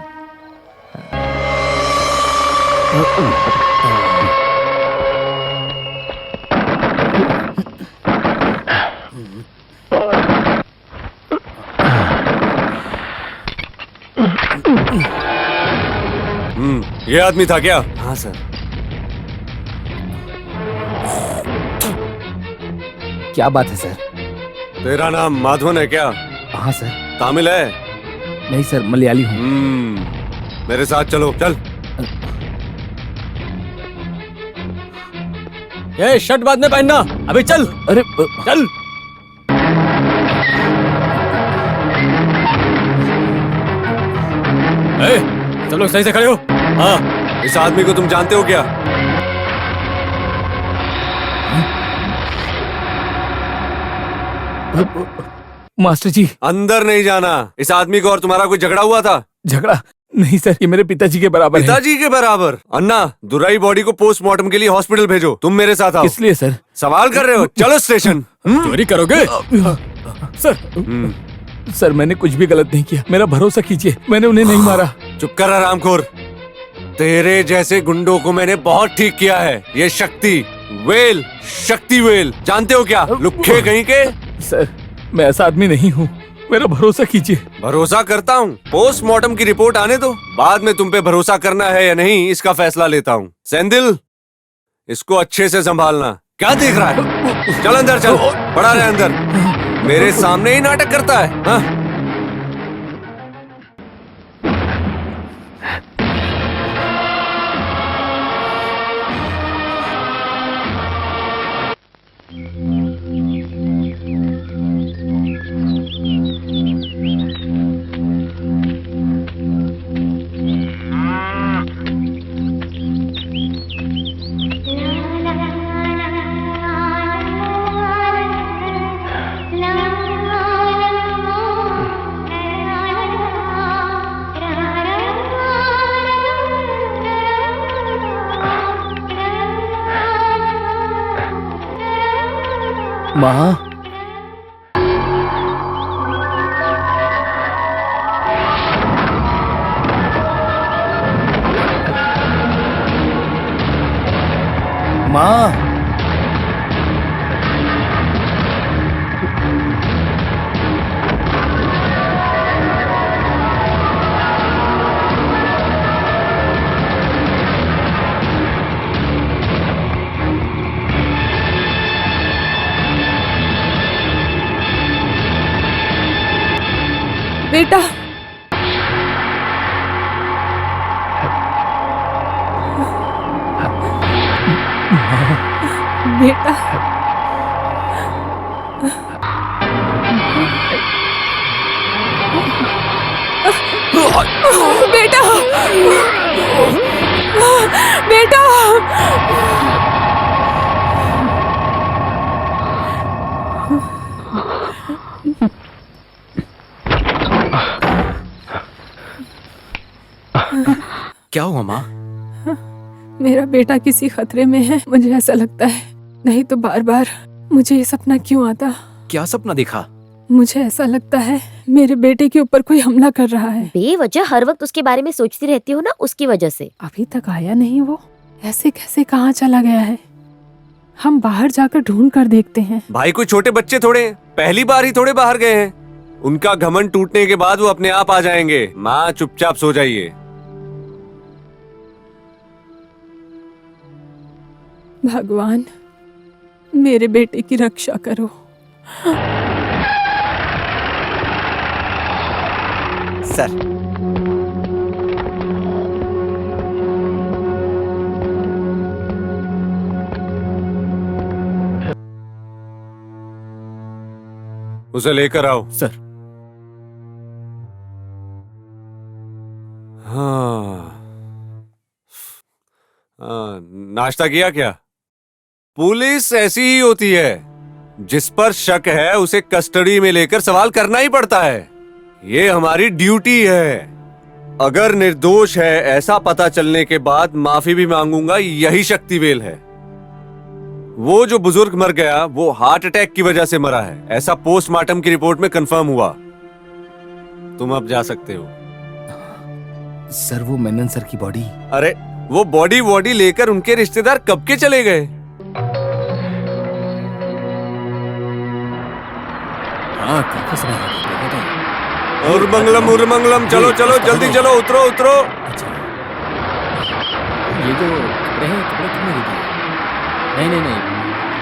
ये आदमी था क्या? हाँ सर। क्या बात है सर? तेरा नाम माधवन है क्या? हाँ सर। तामिल है? नहीं सर, मलयाली हूँ। मेरे साथ चलो, चल। ये शर्ट बाद में पहनना, अभी चल। अरे चल। सब लोग सही से खड़े हो। हाँ। इस आदमी को तुम जानते हो क्या? मास्टर जी, अंदर नहीं जाना। इस आदमी को और तुम्हारा कोई झगड़ा हुआ था? झगड़ा नहीं सर, ये मेरे पिताजी के बराबर है। पिताजी के बराबर? अन्ना, दुराई बॉडी को पोस्टमार्टम के लिए हॉस्पिटल भेजो। तुम मेरे साथ आओ। किस लिए सर? सवाल कर रहे हो? चलो स्टेशन। चोरी करोगे? सर सर, मैंने कुछ भी गलत नहीं किया, मेरा भरोसा कीजिए, मैंने उन्हें नहीं मारा। चुप कर हरामखोर। तेरे जैसे गुंडों को मैंने बहुत ठीक किया है। ये शक्ति वेल जानते हो क्या? लुक्खे कहीं के। सर, मैं ऐसा आदमी नहीं हूँ, मेरा भरोसा कीजिए। भरोसा करता हूँ? पोस्टमार्टम की रिपोर्ट आने दो, बाद में तुम पे भरोसा करना है या नहीं इसका फैसला लेता हूँ। सेंदिल, इसको अच्छे से संभालना। क्या देख रहा है? चल अंदर चल, पड़ा रहे अंदर। मेरे सामने ही नाटक करता है। हाँ? माँ, माँ, बेटा, बेटा, बेटा, बेटा, क्या हुआ माँ? मेरा बेटा किसी खतरे में है, मुझे ऐसा लगता है। नहीं तो बार बार मुझे ये सपना क्यों आता? क्या सपना देखा? मुझे ऐसा लगता है मेरे बेटे के ऊपर कोई हमला कर रहा है। बेवजह हर वक्त उसके बारे में सोचती रहती हो ना, उसकी वजह से। अभी तक आया नहीं वो, ऐसे कैसे कहाँ चला गया है? हम बाहर जाकर ढूंढ कर देखते हैं। भाई कोई छोटे बच्चे थोड़े हैं, पहली बार ही थोड़े बाहर गए हैं। उनका घमंड टूटने के बाद वो अपने आप आ जाएंगे। माँ चुपचाप सो जाइए। भगवान मेरे बेटे की रक्षा करो। सर, उसे लेकर आओ। सर। नाश्ता किया क्या? पुलिस ऐसी ही होती है, जिस पर शक है उसे कस्टडी में लेकर सवाल करना ही पड़ता है। ये हमारी ड्यूटी है। अगर निर्दोष है ऐसा पता चलने के बाद माफी भी मांगूंगा, यही शक्तिवेल है। वो जो बुजुर्ग मर गया वो हार्ट अटैक की वजह से मरा है, ऐसा पोस्टमार्टम की रिपोर्ट में कंफर्म हुआ। तुम अब जा सकते हो। सर वो मेनन सर की बॉडी। अरे वो बॉडी लेकर उनके रिश्तेदार कब के चले गए? हाँ काफी समय हो गया। उर्मंगलम, चलो चलो जल्दी चलो, उतरो उतरो। अच्छा ये जो कपड़े हैं, कपड़े कितने दे दिए? नहीं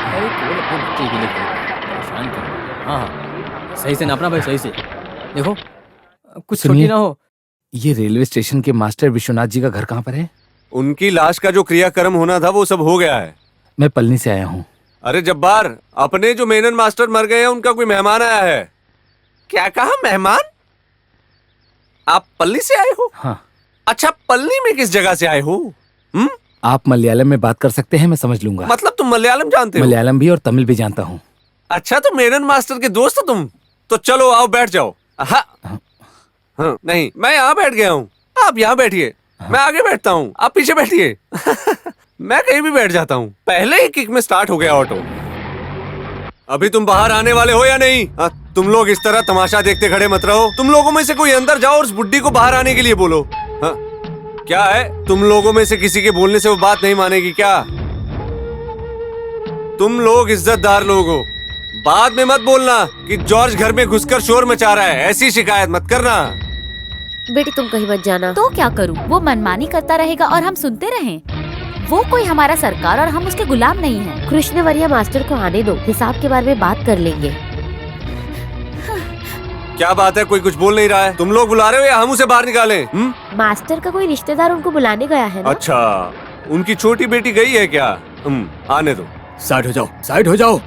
अरे केवल अपने बच्चे के लिए परेशान कर रहे हैं। हाँ सही से नापना भाई, सही से देखो कुछ छोटी ना हो। ये रेलवे स्टेशन के मास्टर विश्वनाथ जी का घर कहाँ पर है? उनकी लाश का जो क्रियाक्रम होना था वो सब हो गया है। मैं पलनी से आया हूँ। अरे जब्बार, अपने जो मेनन मास्टर मर गए हैं उनका कोई मेहमान आया है। क्या कहा? मेहमान? आप पल्ली से आए हो? हाँ। अच्छा, पल्ली में किस जगह से आए हो? आप मलयालम में बात कर सकते हैं, मैं समझ लूंगा। मतलब तुम मलयालम जानते हो? मलयालम भी और तमिल भी जानता हूँ। अच्छा, तो मेनन मास्टर के दोस्त हो तुम? तो चलो आओ बैठ जाओ। हाँ, नहीं मैं यहाँ बैठ गया हूँ, आप यहाँ बैठिए। मैं आगे बैठता हूँ, आप पीछे बैठिए। मैं कहीं भी बैठ जाता हूँ। पहले ही किक में स्टार्ट हो गया ऑटो। अभी तुम बाहर आने वाले हो या नहीं? तुम लोग इस तरह तमाशा देखते खड़े मत रहो। तुम लोगों में से कोई अंदर जाओ और उस बुड्ढी को बाहर आने के लिए बोलो। हाँ, क्या है? तुम लोगों में से किसी के बोलने से वो बात नहीं मानेगी क्या? तुम लोग इज्जतदार लोग हो। बाद में मत बोलना कि जॉर्ज घर में घुसकर शोर मचा रहा है, ऐसी शिकायत मत करना। बेटी तुम कहीं मत जाना। तो क्या करूं? वो मनमानी करता रहेगा और हम सुनते रहें। वो कोई हमारा सरकार और हम उसके गुलाम नहीं हैं। कृष्णवर्या मास्टर को आने दो, हिसाब के बारे में बात कर लेंगे। क्या बात है, कोई कुछ बोल नहीं रहा है? तुम लोग बुला रहे हो या हम उसे बाहर निकालें? मास्टर का कोई रिश्तेदार उनको बुलाने गया है ना? अच्छा, उनकी छोटी बेटी गई है क्या? आने दो। साइड हो जाओ, साइड हो जाओ,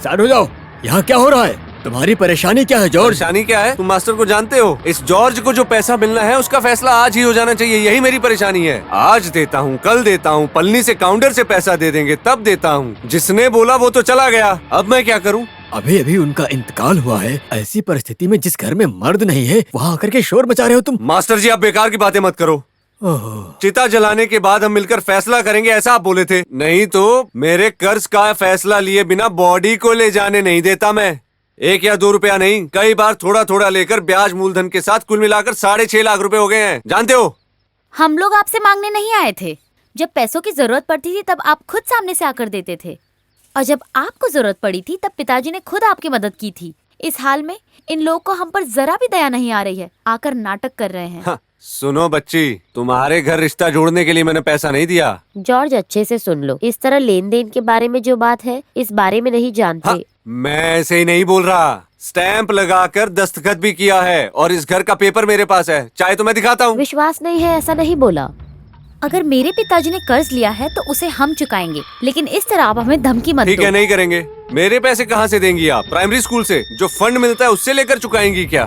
साइड हो जाओ। यहाँ क्या हो रहा है? तुम्हारी परेशानी क्या है जॉर्ज? परेशानी क्या है? तुम मास्टर को जानते हो? इस जॉर्ज को जो पैसा मिलना है उसका फैसला आज ही हो जाना चाहिए, यही मेरी परेशानी है। आज देता हूँ, कल देता हूँ, पलनी से काउंटर से पैसा दे देंगे तब देता हूँ। जिसने बोला वो तो चला गया, अब मैं क्या करूँ? अभी अभी उनका इंतकाल हुआ है। ऐसी परिस्थिति में जिस घर में मर्द नहीं है वहाँ आकर के शोर मचा रहे हो तुम। मास्टर जी, आप बेकार की बातें मत करो। चिता जलाने के बाद हम मिलकर फैसला करेंगे, ऐसा आप बोले थे। नहीं तो मेरे कर्ज का फैसला लिए बिना बॉडी को ले जाने नहीं देता मैं। 1 या 2 रुपया नहीं, कई बार थोड़ा थोड़ा लेकर ब्याज मूलधन के साथ कुल मिलाकर 6.5 लाख रुपए हो गए हैं, जानते हो? हम लोग आपसे मांगने नहीं आए थे। जब पैसों की जरूरत पड़ती थी तब आप खुद सामने से आकर देते थे, और जब आपको जरूरत पड़ी थी तब पिताजी ने खुद आपकी मदद की थी। इस हाल में इन लोगों को हम पर जरा भी दया नहीं आ रही है, आकर नाटक कर रहे हैं। हाँ, सुनो बच्ची, तुम्हारे घर रिश्ता जोड़ने के लिए मैंने पैसा नहीं दिया। जॉर्ज अच्छे से सुन लो, इस तरह लेन देन के बारे में जो बात है इस बारे में नहीं जानते। हाँ, मैं ऐसे ही नहीं बोल रहा, स्टैंप लगाकर दस्तखत भी किया है और इस घर का पेपर मेरे पास है, चाहे तो मैं दिखाता हूँ। विश्वास नहीं है ऐसा नहीं बोला। अगर मेरे पिताजी ने कर्ज लिया है तो उसे हम चुकाएंगे, लेकिन इस तरह आप हमें धमकी मत दो। ठीक है, नहीं करेंगे। मेरे पैसे कहाँ से देंगी आप? प्राइमरी स्कूल से जो फंड मिलता है उससे लेकर चुकाएंगी क्या?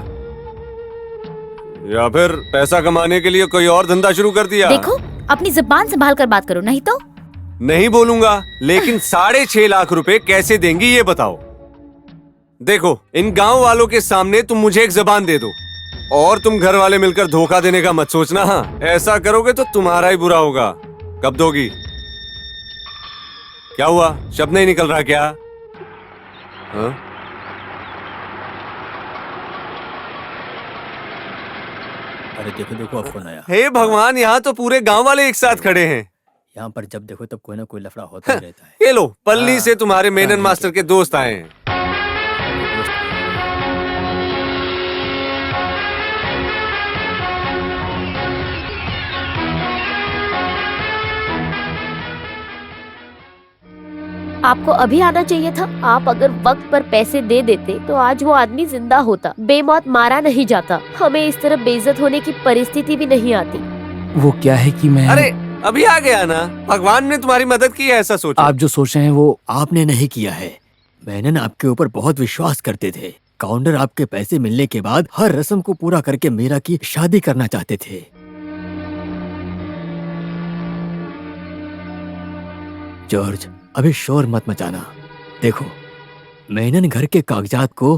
या फिर पैसा कमाने के लिए कोई और धंधा शुरू कर दिया। देखो, अपनी जुबान संभाल कर बात करो, नहीं तो। नहीं बोलूंगा, लेकिन 6.5 लाख रुपए कैसे देंगी ये बताओ। देखो, इन गांव वालों के सामने तुम मुझे एक जबान दे दो और तुम घर वाले मिलकर धोखा देने का मत सोचना। हाँ, ऐसा करोगे तो तुम्हारा ही बुरा होगा। कब दोगी? क्या हुआ, शब्द नहीं निकल रहा क्या? हाँ? अरे देखो देखो, अब फोन आया। हे भगवान, यहाँ तो पूरे गांव वाले एक साथ खड़े हैं। यहाँ पर जब देखो तब कोई ना कोई लफड़ा होता ही रहता है। ये लो, पल्ली से तुम्हारे मेनन मास्टर के दोस्त आए हैं। आपको अभी आना चाहिए था। आप अगर वक्त पर पैसे दे देते तो आज वो आदमी जिंदा होता, बेमौत मारा नहीं जाता, हमें इस तरह बेइज्जत होने की परिस्थिति भी नहीं आती। वो क्या है कि मैं अरे अभी आ गया ना, भगवान ने तुम्हारी मदद की है ऐसा सोचो। आप जो सोच रहे हैं वो आपने नहीं किया है। मैंने आपके ऊपर बहुत विश्वास करते थे। काउंटर आपके पैसे मिलने के बाद हर रस्म को पूरा करके मीरा की शादी करना चाहते थे। जॉर्ज, अभी शोर मत मचाना। देखो, मेनन घर के कागजात को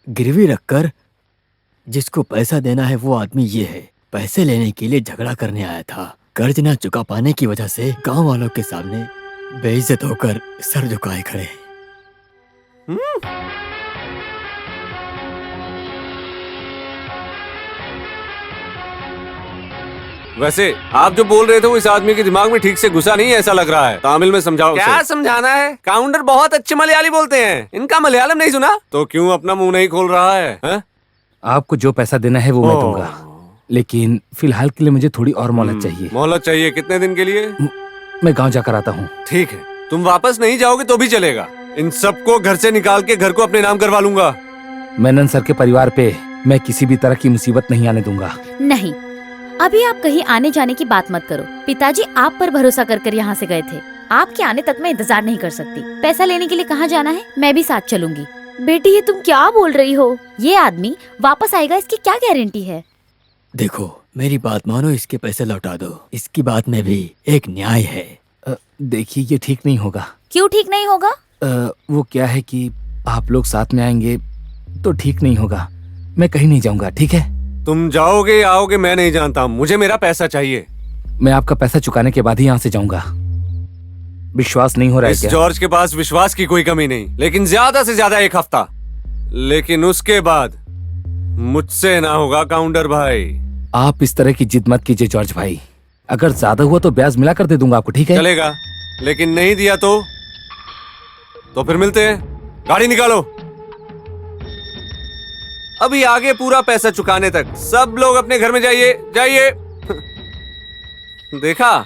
गिरवी रखकर जिसको पैसा देना है वो आदमी ये है। पैसे लेने के लिए झगड़ा करने आया था। कर्ज ना चुका पाने की वजह से गांव वालों के सामने बेइज्जत होकर सर झुकाए खड़े। वैसे आप जो बोल रहे थे वो इस आदमी के दिमाग में ठीक से घुसा नहीं है, ऐसा लग रहा है। तामिल में समझाओ। क्या समझाना है? काउंटर बहुत अच्छे मलयाली बोलते हैं। इनका मलयालम नहीं सुना तो क्यों अपना मुंह नहीं खोल रहा है? आपको जो पैसा देना है वो मैं दूंगा, लेकिन फिलहाल के लिए मुझे थोड़ी और मोहलत चाहिए। मोहलत चाहिए? कितने दिन के लिए? मैं गांव जाकर आता हूँ। ठीक है, तुम वापस नहीं जाओगे तो भी चलेगा। इन सबको घर से निकाल के घर को अपने नाम करवा लूंगा। मेनन सर के परिवार पे मैं किसी भी तरह की मुसीबत नहीं आने दूंगा। नहीं, अभी आप कहीं आने जाने की बात मत करो। पिताजी आप पर भरोसा कर यहाँ से गए थे। आपके आने तक मैं इंतजार नहीं कर सकती। पैसा लेने के लिए कहाँ जाना है, मैं भी साथ चलूंगी। बेटी, ये तुम क्या बोल रही हो? ये आदमी वापस आएगा, इसकी क्या गारंटी है? देखो, मेरी बात मानो, इसके पैसे लौटा दो। इसकी बात में भी एक न्याय है। देखिए, ये ठीक नहीं होगा। क्यों ठीक नहीं होगा? वो क्या है कि आप लोग साथ में आएंगे तो ठीक नहीं होगा। मैं कहीं नहीं जाऊंगा, ठीक है? तुम जाओगे या आओगे मैं नहीं जानता, मुझे मेरा पैसा चाहिए। मैं आपका पैसा चुकाने के बाद ही यहाँ से जाऊंगा। विश्वास नहीं हो रहा है क्या? जॉर्ज के पास विश्वास की कोई कमी नहीं, लेकिन ज्यादा से ज्यादा 1 हफ्ता, लेकिन उसके बाद मुझसे ना होगा काउंटर भाई। आप इस तरह की जिद मत कीजिए जॉर्ज भाई। अगर ज्यादा हुआ तो ब्याज मिला कर दे दूंगा आपको, ठीक है? चलेगा, लेकिन नहीं दिया तो फिर मिलते हैं। गाड़ी निकालो। अभी आगे पूरा पैसा चुकाने तक सब लोग अपने घर में जाइए, जाइए। देखा,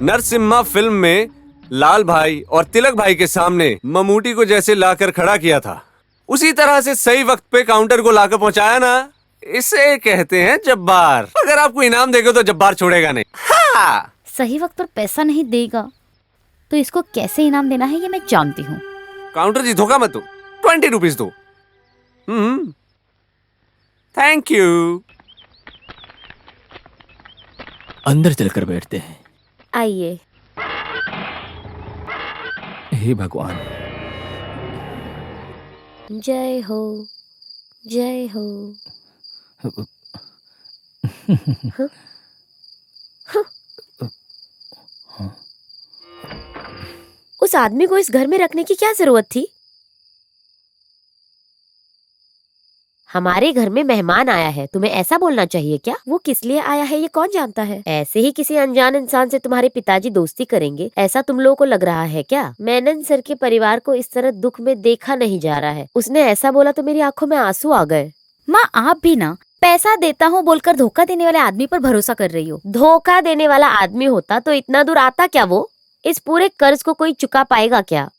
नरसिम्हा फिल्म में लाल भाई और तिलक भाई के सामने ममूटी को जैसे लाकर खड़ा किया था, उसी तरह से सही वक्त पे काउंटर को लाकर पहुंचाया ना, इसे कहते हैं जब्बार। अगर आपको इनाम देगा तो जब्बार छोड़ेगा नहीं। हाँ। सही वक्त पर पैसा नहीं देगा तो इसको कैसे इनाम देना है ये मैं जानती हूँ। काउंटर जी, धोखा मत दो, 20 रुपीज दो। Thank you. अंदर चलकर बैठते हैं। आइए। हे भगवान। जय हो, जय हो। उस आदमी को इस घर में रखने की क्या जरूरत थी? हमारे घर में मेहमान आया है, तुम्हें ऐसा बोलना चाहिए क्या? वो किस लिए आया है ये कौन जानता है? ऐसे ही किसी अनजान इंसान से तुम्हारे पिताजी दोस्ती करेंगे, ऐसा तुम लोगों को लग रहा है क्या? मेनन सर के परिवार को इस तरह दुख में देखा नहीं जा रहा है। उसने ऐसा बोला तो मेरी आंखों में आंसू आ गए। माँ, आप भी ना पैसा देता हूँ बोलकर धोखा देने वाले आदमी पर भरोसा कर रही हो। धोखा देने वाला आदमी होता तो इतना दूर आता क्या? वो इस पूरे कर्ज को कोई चुका पाएगा क्या?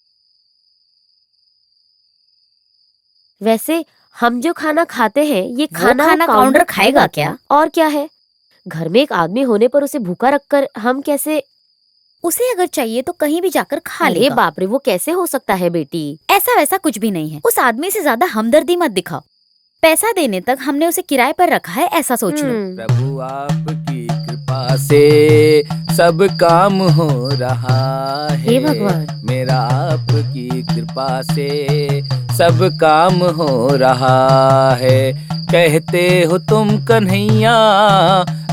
वैसे हम जो खाना खाते हैं ये खाना काउंटर खाएगा क्या? और क्या है, घर में एक आदमी होने पर उसे भूखा रखकर हम कैसे? उसे अगर चाहिए तो कहीं भी जाकर खा अरे लेगा। बाप रे, वो कैसे हो सकता है बेटी? ऐसा वैसा कुछ भी नहीं है। उस आदमी से ज्यादा हमदर्दी मत दिखाओ। पैसा देने तक हमने उसे किराए पर रखा है, ऐसा सोच लो। प्रभु आपकी कृपा से सब काम हो रहा है। हे भगवान। मेरा आपकी कृपा से सब काम हो रहा है। कहते हो तुम कन्हैया,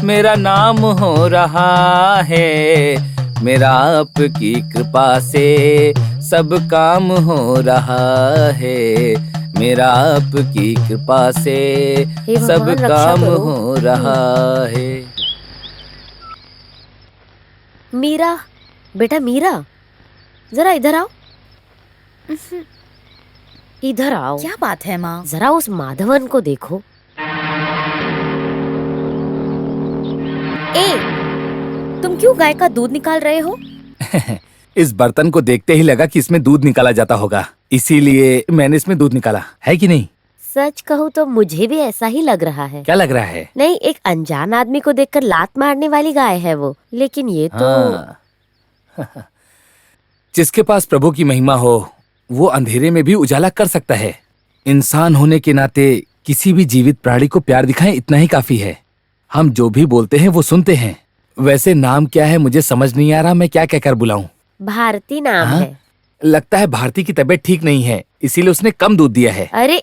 मेरा नाम हो रहा है। मेरा आपकी कृपा से सब काम हो रहा है। मेरा आपकी कृपा से हे भगवान, सब रक्षा काम करो। हो रहा है। मीरा, बेटा मीरा, जरा इधर आओ। इधर आओ। क्या बात है माँ? जरा उस माधवन को देखो। ए, तुम क्यों गाय का दूध निकाल रहे हो? इस बर्तन को देखते ही लगा कि इसमें दूध निकाला जाता होगा, इसीलिए मैंने इसमें दूध निकाला, है कि नहीं? सच कहूँ तो मुझे भी ऐसा ही लग रहा है। क्या लग रहा है? नहीं, एक अनजान आदमी को देखकर लात मारने वाली गाय है वो, लेकिन ये तो हाँ। जिसके पास प्रभु की महिमा हो वो अंधेरे में भी उजाला कर सकता है। इंसान होने के नाते किसी भी जीवित प्राणी को प्यार दिखाएं, इतना ही काफी है। हम जो भी बोलते हैं वो सुनते हैं। वैसे नाम क्या है मुझे समझ नहीं आ रहा, मैं क्या कहकर बुलाऊं? भारती नाम हाँ? है। लगता है भारती की तबीयत ठीक नहीं है, इसीलिए उसने कम दूध दिया है। अरे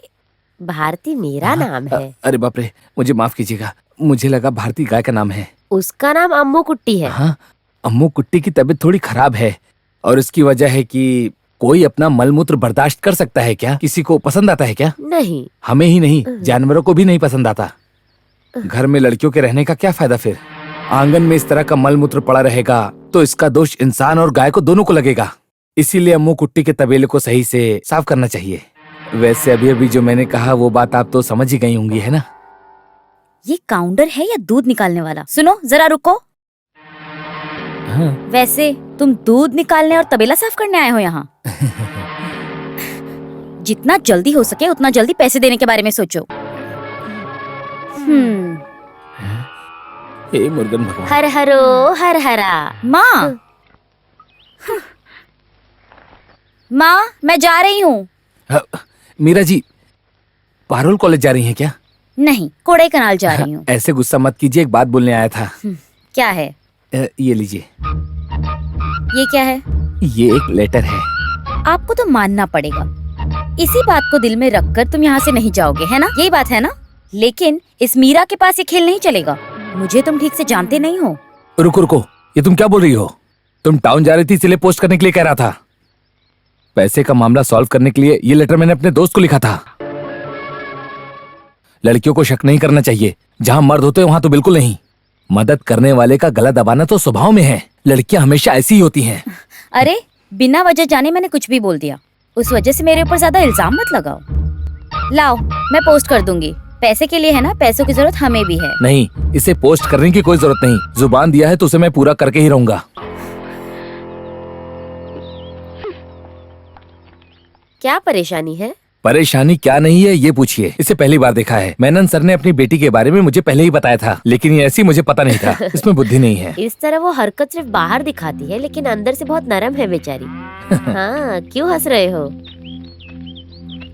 भारती मेरा नाम है। अरे बाप रे, मुझे माफ कीजिएगा, मुझे लगा भारती गाय का नाम है। उसका नाम अम्मू कुट्टी है। हाँ, अम्मू कुट्टी की तबीयत थोड़ी खराब है और इसकी वजह है कि कोई अपना मलमूत्र बर्दाश्त कर सकता है क्या? किसी को पसंद आता है क्या? नहीं। हमें ही नहीं, जानवरों को भी नहीं पसंद आता। घर में लड़कियों के रहने का क्या फायदा फिर? आंगन में इस तरह का मलमूत्र पड़ा रहेगा तो इसका दोष इंसान और गाय को दोनों को लगेगा। इसीलिए अम्मू कुट्टी के तबेले को सही से साफ करना चाहिए। वैसे अभी अभी जो मैंने कहा वो बात आप तो समझ ही गई होंगी, है ना? ये काउंटर है या दूध निकालने वाला? सुनो जरा रुको। हाँ। वैसे तुम दूध निकालने और तबेला साफ करने आए हो यहाँ? जितना जल्दी हो सके उतना जल्दी पैसे देने के बारे में सोचो। हे मुर्गन भगवान। हर हरो हर हरा। माँ, माँ मैं जा रही हूँ। हाँ, मीरा जी पारुल कॉलेज जा रही हैं क्या? नहीं, कोड़े कनाल जा रही हूँ। ऐसे गुस्सा मत कीजिए, एक बात बोलने आया था। क्या है? ये लीजिए। ये क्या है? ये एक लेटर है। आपको तो मानना पड़ेगा, इसी बात को दिल में रखकर तुम यहाँ से नहीं जाओगे, है ना? यही बात है ना? लेकिन इस मीरा के पास ये खेल नहीं चलेगा। मुझे तुम ठीक से जानते नहीं हो। रुको रुको, ये तुम क्या बोल रही हो? तुम टाउन जा रही थी इसलिए पोस्ट करने के लिए कह रहा था। पैसे का मामला सॉल्व करने के लिए ये लेटर मैंने अपने दोस्त को लिखा था। लड़कियों को शक नहीं करना चाहिए, जहाँ मर्द होते हैं वहाँ तो बिल्कुल नहीं। मदद करने वाले का गला दबाना तो स्वभाव में है। लड़कियां हमेशा ऐसी ही होती हैं। अरे बिना वजह जाने मैंने कुछ भी बोल दिया, उस वजह से मेरे ऊपर ज्यादा इल्जाम मत लगाओ। लाओ मैं पोस्ट कर दूंगी। पैसे के लिए है ना, पैसों की जरूरत हमें भी है। नहीं, इसे पोस्ट करने की कोई जरूरत नहीं। जुबान दिया है तो उसे मैं पूरा करके ही रहूंगा। क्या परेशानी है? परेशानी क्या नहीं है ये पूछिए। इसे पहली बार देखा है। मेनन सर ने अपनी बेटी के बारे में मुझे पहले ही बताया था, लेकिन ये ऐसी मुझे पता नहीं था। इसमें बुद्धि नहीं है। इस तरह वो हरकत सिर्फ बाहर दिखाती है, लेकिन अंदर से बहुत नरम है बेचारी। हाँ, क्यों हंस रहे हो?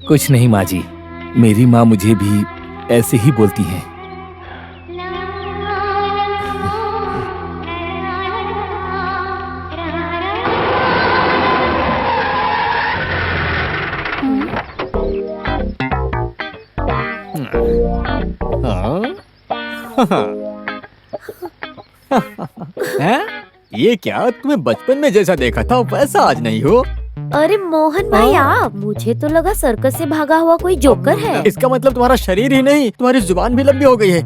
कुछ नहीं माँ जी, मेरी माँ मुझे भी ऐसे ही बोलती है। हैं? ये क्या, तुम्हें बचपन में जैसा देखा था वैसा आज नहीं हो? अरे मोहन भाई आप, मुझे तो लगा सर्कस से भागा हुआ कोई जोकर है। इसका मतलब तुम्हारा शरीर ही नहीं, तुम्हारी जुबान भी लंबी हो गई है।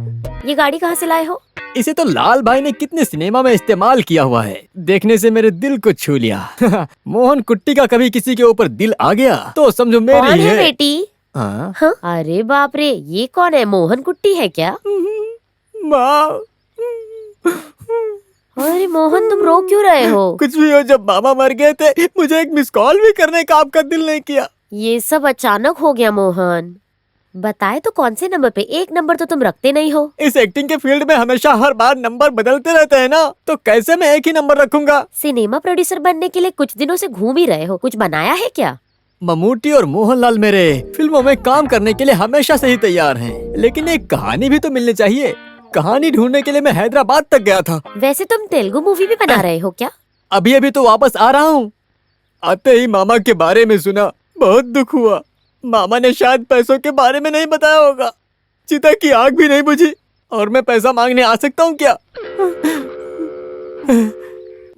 ये गाड़ी कहाँ से लाए हो? इसे तो लाल भाई ने कितने सिनेमा में इस्तेमाल किया हुआ है, देखने से मेरे दिल को छू लिया। मोहन कुट्टी का कभी किसी के ऊपर दिल आ गया तो समझो कौन मेरी है है। बेटी? हाँ? हाँ? अरे बाप रे, ये कौन है? मोहन कुट्टी है क्या? माँ, अरे मोहन तुम रो क्यों रहे हो? कुछ भी हो, जब मामा मर गए थे मुझे एक मिस कॉल भी करने का आपका दिल नहीं किया। ये सब अचानक हो गया मोहन। बताए तो कौन से नंबर पे? एक नंबर तो तुम रखते नहीं हो। इस एक्टिंग के फील्ड में हमेशा हर बार नंबर बदलते रहते हैं ना, तो कैसे मैं एक ही नंबर रखूंगा? सिनेमा प्रोड्यूसर बनने के लिए कुछ दिनों से घूम ही रहे हो, कुछ बनाया है क्या? ममूटी और मोहनलाल मेरे फिल्मों में काम करने के लिए हमेशा से ही तैयार हैं, लेकिन एक कहानी भी तो मिलनी चाहिए। कहानी ढूंढने के लिए मैं हैदराबाद तक गया था। वैसे तुम तेलुगु मूवी भी बना रहे हो क्या? अभी अभी तो वापस आ रहा हूँ। आते ही मामा के बारे में सुना, बहुत दुख हुआ। मामा ने शायद पैसों के बारे में नहीं बताया होगा। चिता की आग भी नहीं बुझी और मैं पैसा मांगने आ सकता हूँ क्या?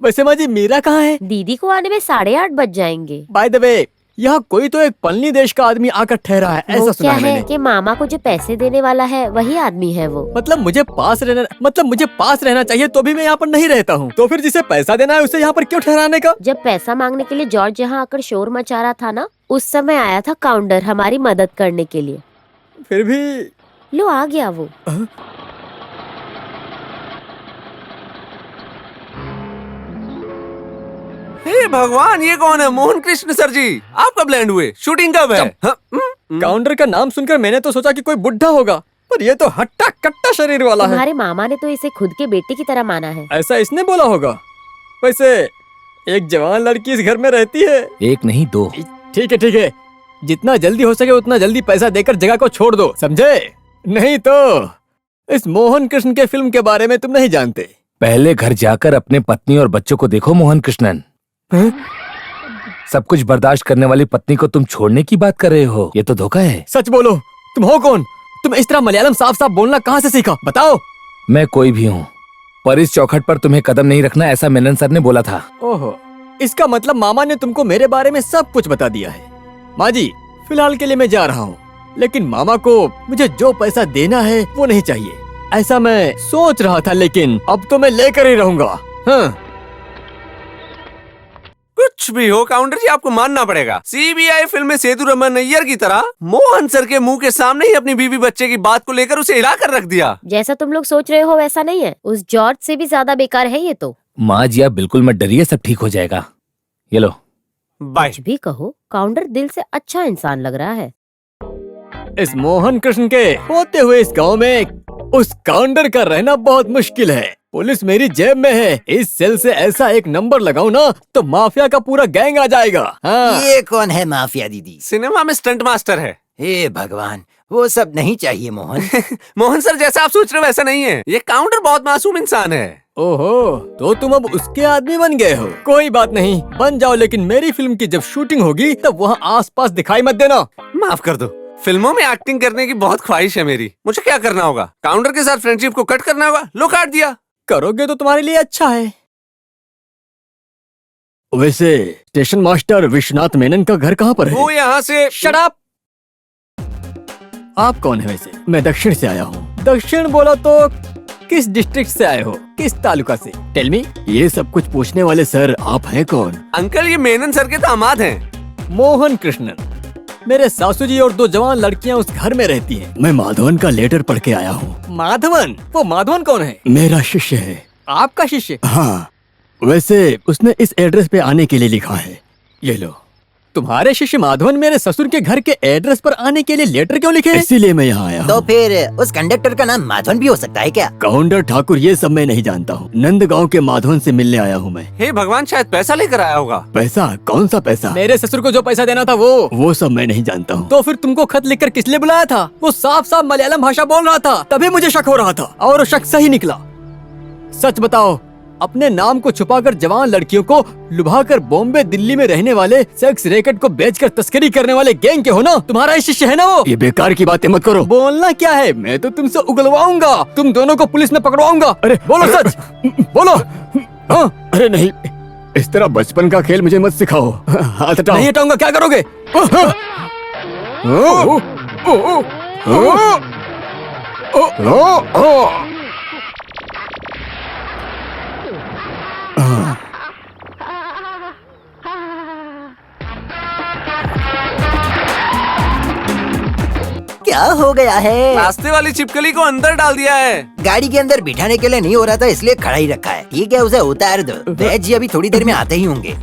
वैसे माँ जी मीरा कहाँ है? दीदी को आने में 8:30 बज जाएंगे। बाय द वे, यहाँ कोई तो एक पलनी देश का आदमी आकर ठहरा है, ऐसा वो सुना क्या है मैंने। है कि मामा को जो पैसे देने वाला है वही आदमी है वो। मतलब मुझे पास रहना चाहिए तो भी मैं यहाँ पर नहीं रहता हूँ। तो फिर जिसे पैसा देना है उसे यहाँ पर क्यों ठहराने का? जब पैसा मांगने के लिए जॉर्ज यहाँ आकर शोर मचा रहा था ना, उस समय आया था काउंटर हमारी मदद करने के लिए। फिर भी लो आ गया वो। हे भगवान, ये कौन है? मोहन कृष्ण सर जी, आप कब लैंड हुए? शूटिंग कब है? काउंटर का नाम सुनकर मैंने तो सोचा कि कोई बुढ़ा होगा, पर ये तो हट्टा कट्टा शरीर वाला है। तुम्हारे मामा ने तो इसे खुद के बेटे की तरह माना है। ऐसा इसने बोला होगा। वैसे एक जवान लड़की इस घर में रहती है। एक नहीं 2। ठीक है, जितना जल्दी हो सके उतना जल्दी पैसा देकर जगह को छोड़ दो, समझे? नहीं तो इस मोहन कृष्ण के फिल्म के बारे में तुम नहीं जानते। पहले घर जाकर अपने पत्नी और बच्चों को देखो मोहन कृष्णन। सब कुछ बर्दाश्त करने वाली पत्नी को तुम छोड़ने की बात कर रहे हो, ये तो धोखा है। सच बोलो, तुम हो कौन? तुम इस तरह मलयालम साफ साफ बोलना कहाँ से सीखा, बताओ? मैं कोई भी हूँ, पर इस चौखट पर तुम्हें कदम नहीं रखना, ऐसा मेनन सर ने बोला था। ओहो, इसका मतलब मामा ने तुमको मेरे बारे में सब कुछ बता दिया है। माँ जी, फिलहाल के लिए मैं जा रहा हूँ, लेकिन मामा को मुझे जो पैसा देना है वो नहीं चाहिए, ऐसा मैं सोच रहा था, लेकिन अब तो मैं लेकर ही रहूंगा। हाँ। कुछ भी हो काउंटर जी, आपको मानना पड़ेगा। सीबीआई फिल्म में सेतु रमन नैयर की तरह मोहन सर के मुंह के सामने ही अपनी बीवी बच्चे की बात को लेकर उसे हिला कर रख दिया। जैसा तुम लोग सोच रहे हो वैसा नहीं है, उस जॉर्ज से भी ज्यादा बेकार है ये तो। माँ जी आप बिल्कुल मत डरिए, सब ठीक हो जाएगा। ये लो। बाय। कुछ भी कहो, काउंटर दिल से अच्छा इंसान लग रहा है। इस मोहन कृष्ण के होते हुए इस गांव में उस काउंटर का रहना बहुत मुश्किल है। पुलिस मेरी जेब में है, इस सेल से ऐसा एक नंबर लगाऊं ना तो माफिया का पूरा गैंग आ जाएगा। हाँ। ये कौन है माफिया दीदी? सिनेमा में स्टंट मास्टर है। हे भगवान, वो सब नहीं चाहिए मोहन। मोहन सर जैसा आप सोच रहे हो वैसा नहीं है, ये काउंटर बहुत मासूम इंसान है। ओहो, तो तुम अब उसके आदमी बन गए हो। कोई बात नहीं, बन जाओ, लेकिन मेरी फिल्म की जब शूटिंग होगी तब वहाँ आसपास दिखाई मत देना। माफ कर दो, फिल्मों में एक्टिंग करने की बहुत ख्वाहिश है मेरी। मुझे क्या करना होगा? काउंटर के साथ फ्रेंडशिप को कट करना होगा। लो काट दिया। करोगे तो तुम्हारे लिए अच्छा है। वैसे स्टेशन मास्टर विश्वनाथ मेनन का घर कहाँ पर है? वो यहाँ से। Shut up! आप कौन है वैसे? मैं दक्षिण से आया हूँ। दक्षिण बोला तो किस डिस्ट्रिक्ट से आए हो, किस तालुका से? Tell me. ये सब कुछ पूछने वाले सर आप हैं कौन? अंकल, ये मेनन सर के दामाद हैं। मोहन कृष्णन। मेरे सासू जी और 2 जवान लड़कियां उस घर में रहती हैं। मैं माधवन का लेटर पढ़ के आया हूँ। माधवन? वो माधवन कौन है? मेरा शिष्य है। आपका शिष्य? हाँ। वैसे उसने इस एड्रेस पे आने के लिए लिखा है। ये लो। तुम्हारे शिष्य माधवन मेरे ससुर के घर के एड्रेस पर आने के लिए लेटर क्यों लिखे? इसीलिए मैं यहाँ आया हूँ। तो फिर उस कंडक्टर का नाम माधवन भी हो सकता है क्या? काउंटर ठाकुर ये सब मैं नहीं जानता हूँ। नंदगांव के माधवन से मिलने आया हूँ मैं। हे भगवान, शायद पैसा लेकर आया होगा। पैसा? कौन सा पैसा? मेरे ससुर को जो पैसा देना था वो सब मैं नहीं जानता हूँ। तो फिर तुमको खत लिखकर किस लिए बुलाया था? वो साफ साफ मलयालम भाषा बोल रहा था, तभी मुझे शक हो रहा था, और शक सही निकला। सच बताओ, अपने नाम को छुपाकर जवान लड़कियों को लुभाकर बॉम्बे दिल्ली में रहने वाले सेक्स रैकेट को बेचकर तस्करी करने वाले गैंग के हो ना? तुम्हारा ही शिष्य है ना वो? ये बेकार की बातें मत करो। बोलना क्या है, मैं तो तुमसे उगलवाऊंगा, तुम दोनों को पुलिस में पकड़वाऊंगा। अरे बोलो सच, बोलो। हाँ? अरे नहीं, इस तरह बचपन का खेल मुझे मत सिखाओ। हाथ हटाओ। नहीं हटाऊंगा, क्या करोगे? क्या हो गया है? रास्ते वाली छिपकली को अंदर डाल दिया है। गाड़ी के अंदर बिठाने के लिए नहीं हो रहा था, इसलिए खड़ा ही रखा है। ठीक है, उसे उतार दो। वैद जी अभी थोड़ी देर में आते ही होंगे।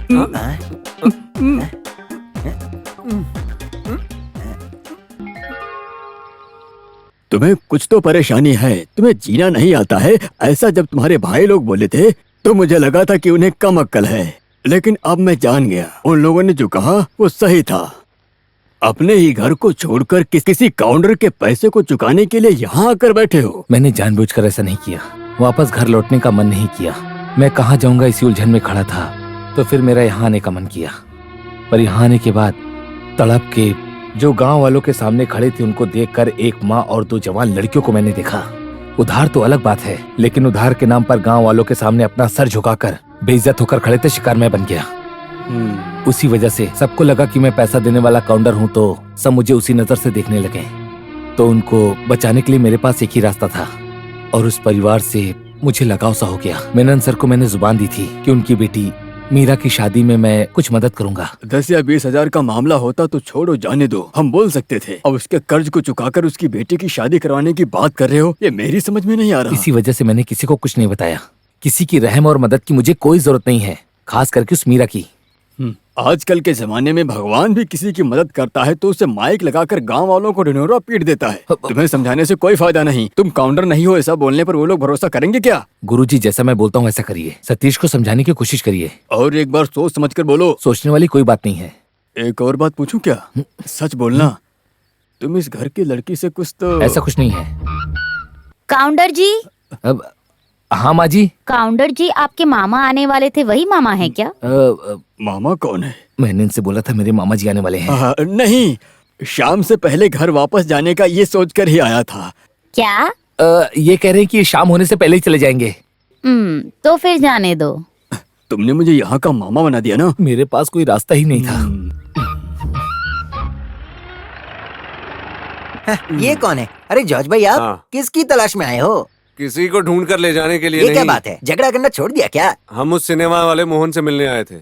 तुम्हें कुछ तो परेशानी है, तुम्हें जीना नहीं आता है, ऐसा जब तुम्हारे भाई लोग बोले थे तो मुझे लगा था कि उन्हें कम अक्ल है, लेकिन अब मैं जान गया, उन लोगों ने जो कहा वो सही था। अपने ही घर को छोड़कर किसी काउंटर के पैसे को चुकाने के लिए यहाँ आकर बैठे हो? मैंने जानबूझकर ऐसा नहीं किया। वापस घर लौटने का मन नहीं किया। मैं कहाँ जाऊंगा इसी उलझन में खड़ा था, तो फिर मेरा यहाँ आने का मन किया। पर यहाँ आने के बाद तड़प के जो गांव वालों के सामने खड़े थे उनको देखकर एक माँ और 2 जवान लड़कियों को मैंने देखा। उधार तो अलग बात है, लेकिन उधार के नाम पर गांव वालों के सामने अपना सर झुकाकर बेइज्जत होकर खड़े थे, शिकार मैं बन गया। उसी वजह से सबको लगा कि मैं पैसा देने वाला काउंटर हूँ, तो सब मुझे उसी नजर से देखने लगे। तो उनको बचाने के लिए मेरे पास एक ही रास्ता था, और उस परिवार से मुझे लगाव सा हो गया। मेनन सर को मैंने जुबान दी थी कि उनकी बेटी मीरा की शादी में मैं कुछ मदद करूंगा। 10 या 20 हजार का मामला होता तो छोड़ो, जाने दो, हम बोल सकते थे। अब उसके कर्ज को चुकाकर उसकी बेटी की शादी करवाने की बात कर रहे हो, ये मेरी समझ में नहीं आ रहा। इसी वजह से मैंने किसी को कुछ नहीं बताया। किसी की रहम और मदद की मुझे कोई जरूरत नहीं है, खास करके उस मीरा की। आजकल के जमाने में भगवान भी किसी की मदद करता है तो उसे माइक लगाकर गांव वालों को ढिंढोरा पीट देता है। तुम्हें समझाने से कोई फायदा नहीं। तुम काउंटर नहीं हो ऐसा बोलने पर वो लोग भरोसा करेंगे क्या? गुरुजी, जैसा मैं बोलता हूँ ऐसा करिए। सतीश को समझाने की कोशिश करिए। और एक बार सोच समझ कर बोलो। सोचने वाली कोई बात नहीं है। एक और बात पूछूं क्या? सच बोलना, तुम इस घर की लड़की से कुछ तो... ऐसा कुछ नहीं है। काउंटर जी। अब हाँ माँ जी। काउंटर जी, आपके मामा आने वाले थे, वही मामा है क्या? मामा कौन है? मैंने इनसे बोला था मेरे मामा जी आने वाले हैं। नहीं, शाम से पहले घर वापस जाने का ये सोचकर ही आया था। क्या? ये कह रहे हैं कि शाम होने से पहले ही चले जाएंगे। तो फिर जाने दो। तुमने मुझे यहाँ का मामा बना दिया ना। मेरे पास कोई रास्ता ही नहीं था। ये कौन है? अरे जॉर्ज भाई, आप हाँ। किसकी तलाश में आए हो? किसी को ढूंढ कर ले जाने के लिए ये नहीं। क्या बात है? झगड़ा करना छोड़ दिया क्या? हम उस सिनेमा वाले मोहन से मिलने आए थे।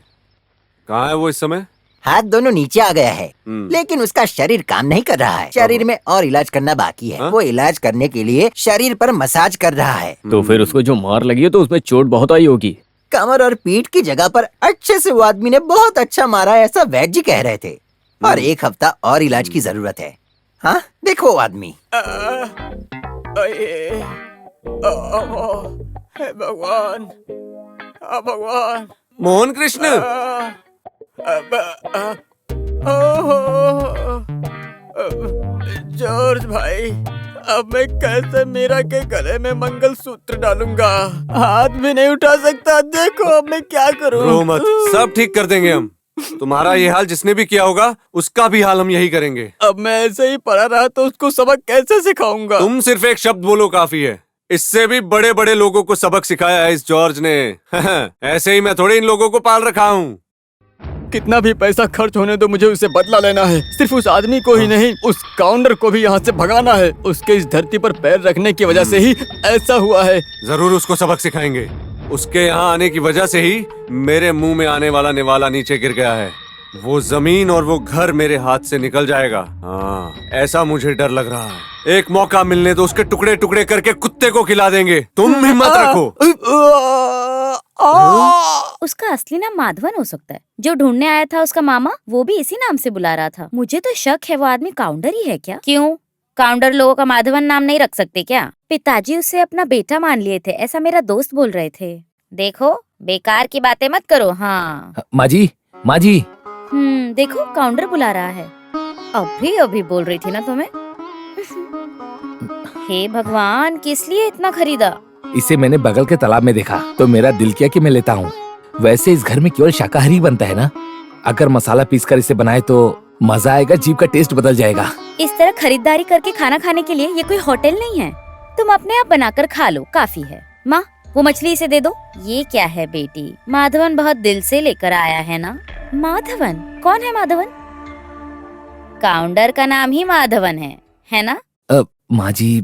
कहाँ है वो इस समय? हाथ दोनों नीचे आ गया है, लेकिन उसका शरीर काम नहीं कर रहा है। शरीर में और इलाज करना बाकी है। वो इलाज करने के लिए शरीर पर मसाज कर रहा है। तो फिर उसको जो मार लगी है तो उसमें चोट बहुत आई होगी। कमर और पीठ की जगह पर अच्छे से वो आदमी ने बहुत अच्छा मारा है, ऐसा वैद्य जी कह रहे थे। और 1 हफ्ता और इलाज की जरूरत है। हाँ, देखो वो आदमी। हे भगवान, भगवान। मोहन कृष्ण। जॉर्ज भाई, अब मैं कैसे मीरा के गले में मंगलसूत्र डालूंगा? हाथ भी नहीं उठा सकता। देखो अब मैं क्या करूं? रो मत, सब ठीक कर देंगे हम। तुम्हारा ये हाल जिसने भी किया होगा उसका भी हाल हम यही करेंगे। अब मैं ऐसे ही पड़ा रहा तो उसको सबक कैसे सिखाऊंगा? तुम सिर्फ एक शब्द बोलो काफी है। इससे भी बड़े बड़े लोगों को सबक सिखाया है इस जॉर्ज ने। ऐसे ही मैं थोड़े इन लोगों को पाल रखा हूँ। कितना भी पैसा खर्च होने दो, मुझे उसे बदला लेना है। सिर्फ उस आदमी को ही नहीं, उस काउंटर को भी यहाँ से भगाना है। उसके इस धरती पर पैर रखने की वजह से ही ऐसा हुआ है। जरूर उसको सबक सिखाएंगे। उसके यहाँ आने की वजह से ही मेरे मुंह में आने वाला निवाला नीचे गिर गया है। वो जमीन और वो घर मेरे हाथ से निकल जाएगा। हाँ, ऐसा मुझे डर लग रहा है। एक मौका मिलने तो उसके टुकड़े टुकड़े करके कुत्ते को खिला देंगे। तुम हिम्मत रखो। उसका असली नाम माधवन हो सकता है। जो ढूंढने आया था उसका मामा, वो भी इसी नाम से बुला रहा था। मुझे तो शक है वो आदमी काउंटर ही है क्या? क्यों? काउंटर लोगों का माधवन नाम नहीं रख सकते क्या? पिताजी उसे अपना बेटा मान लिए थे, ऐसा मेरा दोस्त बोल रहे थे। देखो, बेकार की बातें मत करो। हाँ माँ जी, माँ जी। देखो काउंटर बुला रहा है। अभी बोल रही थी ना तुम्हें। हे भगवान, किस लिए इतना खरीदा? इसे मैंने बगल के तालाब में देखा तो मेरा दिल किया कि मैं लेता हूँ। वैसे इस घर में केवल शाकाहारी बनता है ना। अगर मसाला पीसकर इसे बनाए तो मजा आएगा, जीभ का टेस्ट बदल जाएगा। इस तरह खरीदारी करके खाना खाने के लिए ये कोई होटल नहीं है। तुम अपने आप बनाकर खा लो, काफी है। माँ, वो मछली इसे दे दो। ये क्या है बेटी? माधवन बहुत दिल से लेकर आया है ना। माधवन? कौन है माधवन? काउंटर का नाम ही माधवन है ना? माँ जी,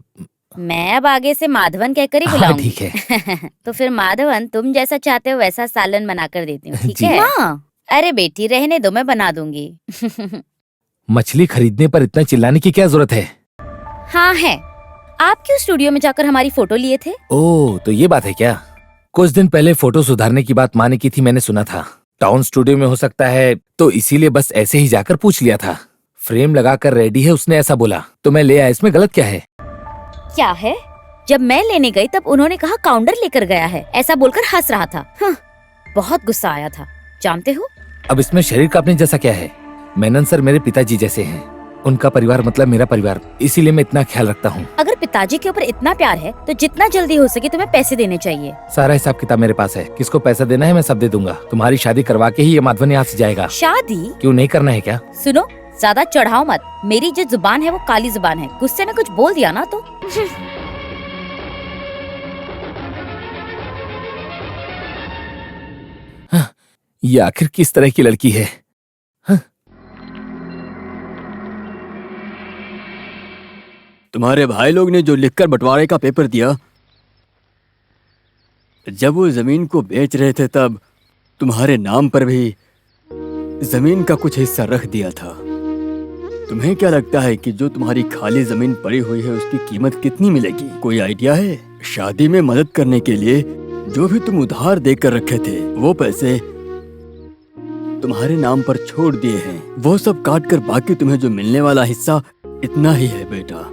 मैं अब आगे से माधवन कहकर ही बुलाऊंगी। ठीक है। तो फिर माधवन, तुम जैसा चाहते हो वैसा सालन बनाकर देती हूँ, ठीक जी। है? हाँ। अरे बेटी, रहने दो, मैं बना दूंगी। मछली खरीदने पर इतना चिल्लाने की क्या जरूरत है? हाँ है। आप क्यों स्टूडियो में जाकर हमारी फोटो लिए थे? ओह, तो ये बात है क्या? कुछ दिन पहले फोटो सुधारने की बात माँ ने की थी, मैंने सुना था। टाउन स्टूडियो में हो सकता है, तो इसीलिए बस ऐसे ही जाकर पूछ लिया था। फ्रेम लगाकर रेडी है, उसने ऐसा बोला तो मैं ले आया। इसमें गलत क्या है? क्या है? जब मैं लेने गई तब उन्होंने कहा काउंटर लेकर गया है, ऐसा बोलकर हंस रहा था। बहुत गुस्सा आया था, जानते हो? अब इसमें शरीर कांपने जैसा क्या है? मेनन सर मेरे पिताजी जैसे हैं। उनका परिवार मतलब मेरा परिवार, इसीलिए मैं इतना ख्याल रखता हूँ। अगर पिताजी के ऊपर इतना प्यार है तो जितना जल्दी हो सके तुम्हें पैसे देने चाहिए। सारा हिसाब किताब मेरे पास है, किसको पैसा देना है मैं सब दे दूंगा। तुम्हारी शादी करवा के ही ये माधवन यहाँ से जाएगा। शादी क्यों नहीं करना है क्या? सुनो, ज्यादा चढ़ाओ मत। मेरी जो जुबान है वो काली जुबान है, गुस्से में कुछ बोल दिया ना तो ये आखिर किस तरह की लड़की है? तुम्हारे भाई लोग ने जो लिखकर बंटवारे का पेपर दिया, जब वो जमीन को बेच रहे थे तब तुम्हारे नाम पर भी जमीन का कुछ हिस्सा रख दिया था। तुम्हें क्या लगता है कि जो तुम्हारी खाली जमीन पड़ी हुई है उसकी कीमत कितनी मिलेगी? कोई आइडिया है? शादी में मदद करने के लिए जो भी तुम उधार देकर रखे थे वो पैसे तुम्हारे नाम पर छोड़ दिए हैं। वो सब काट कर बाकी तुम्हें जो मिलने वाला हिस्सा इतना ही है बेटा।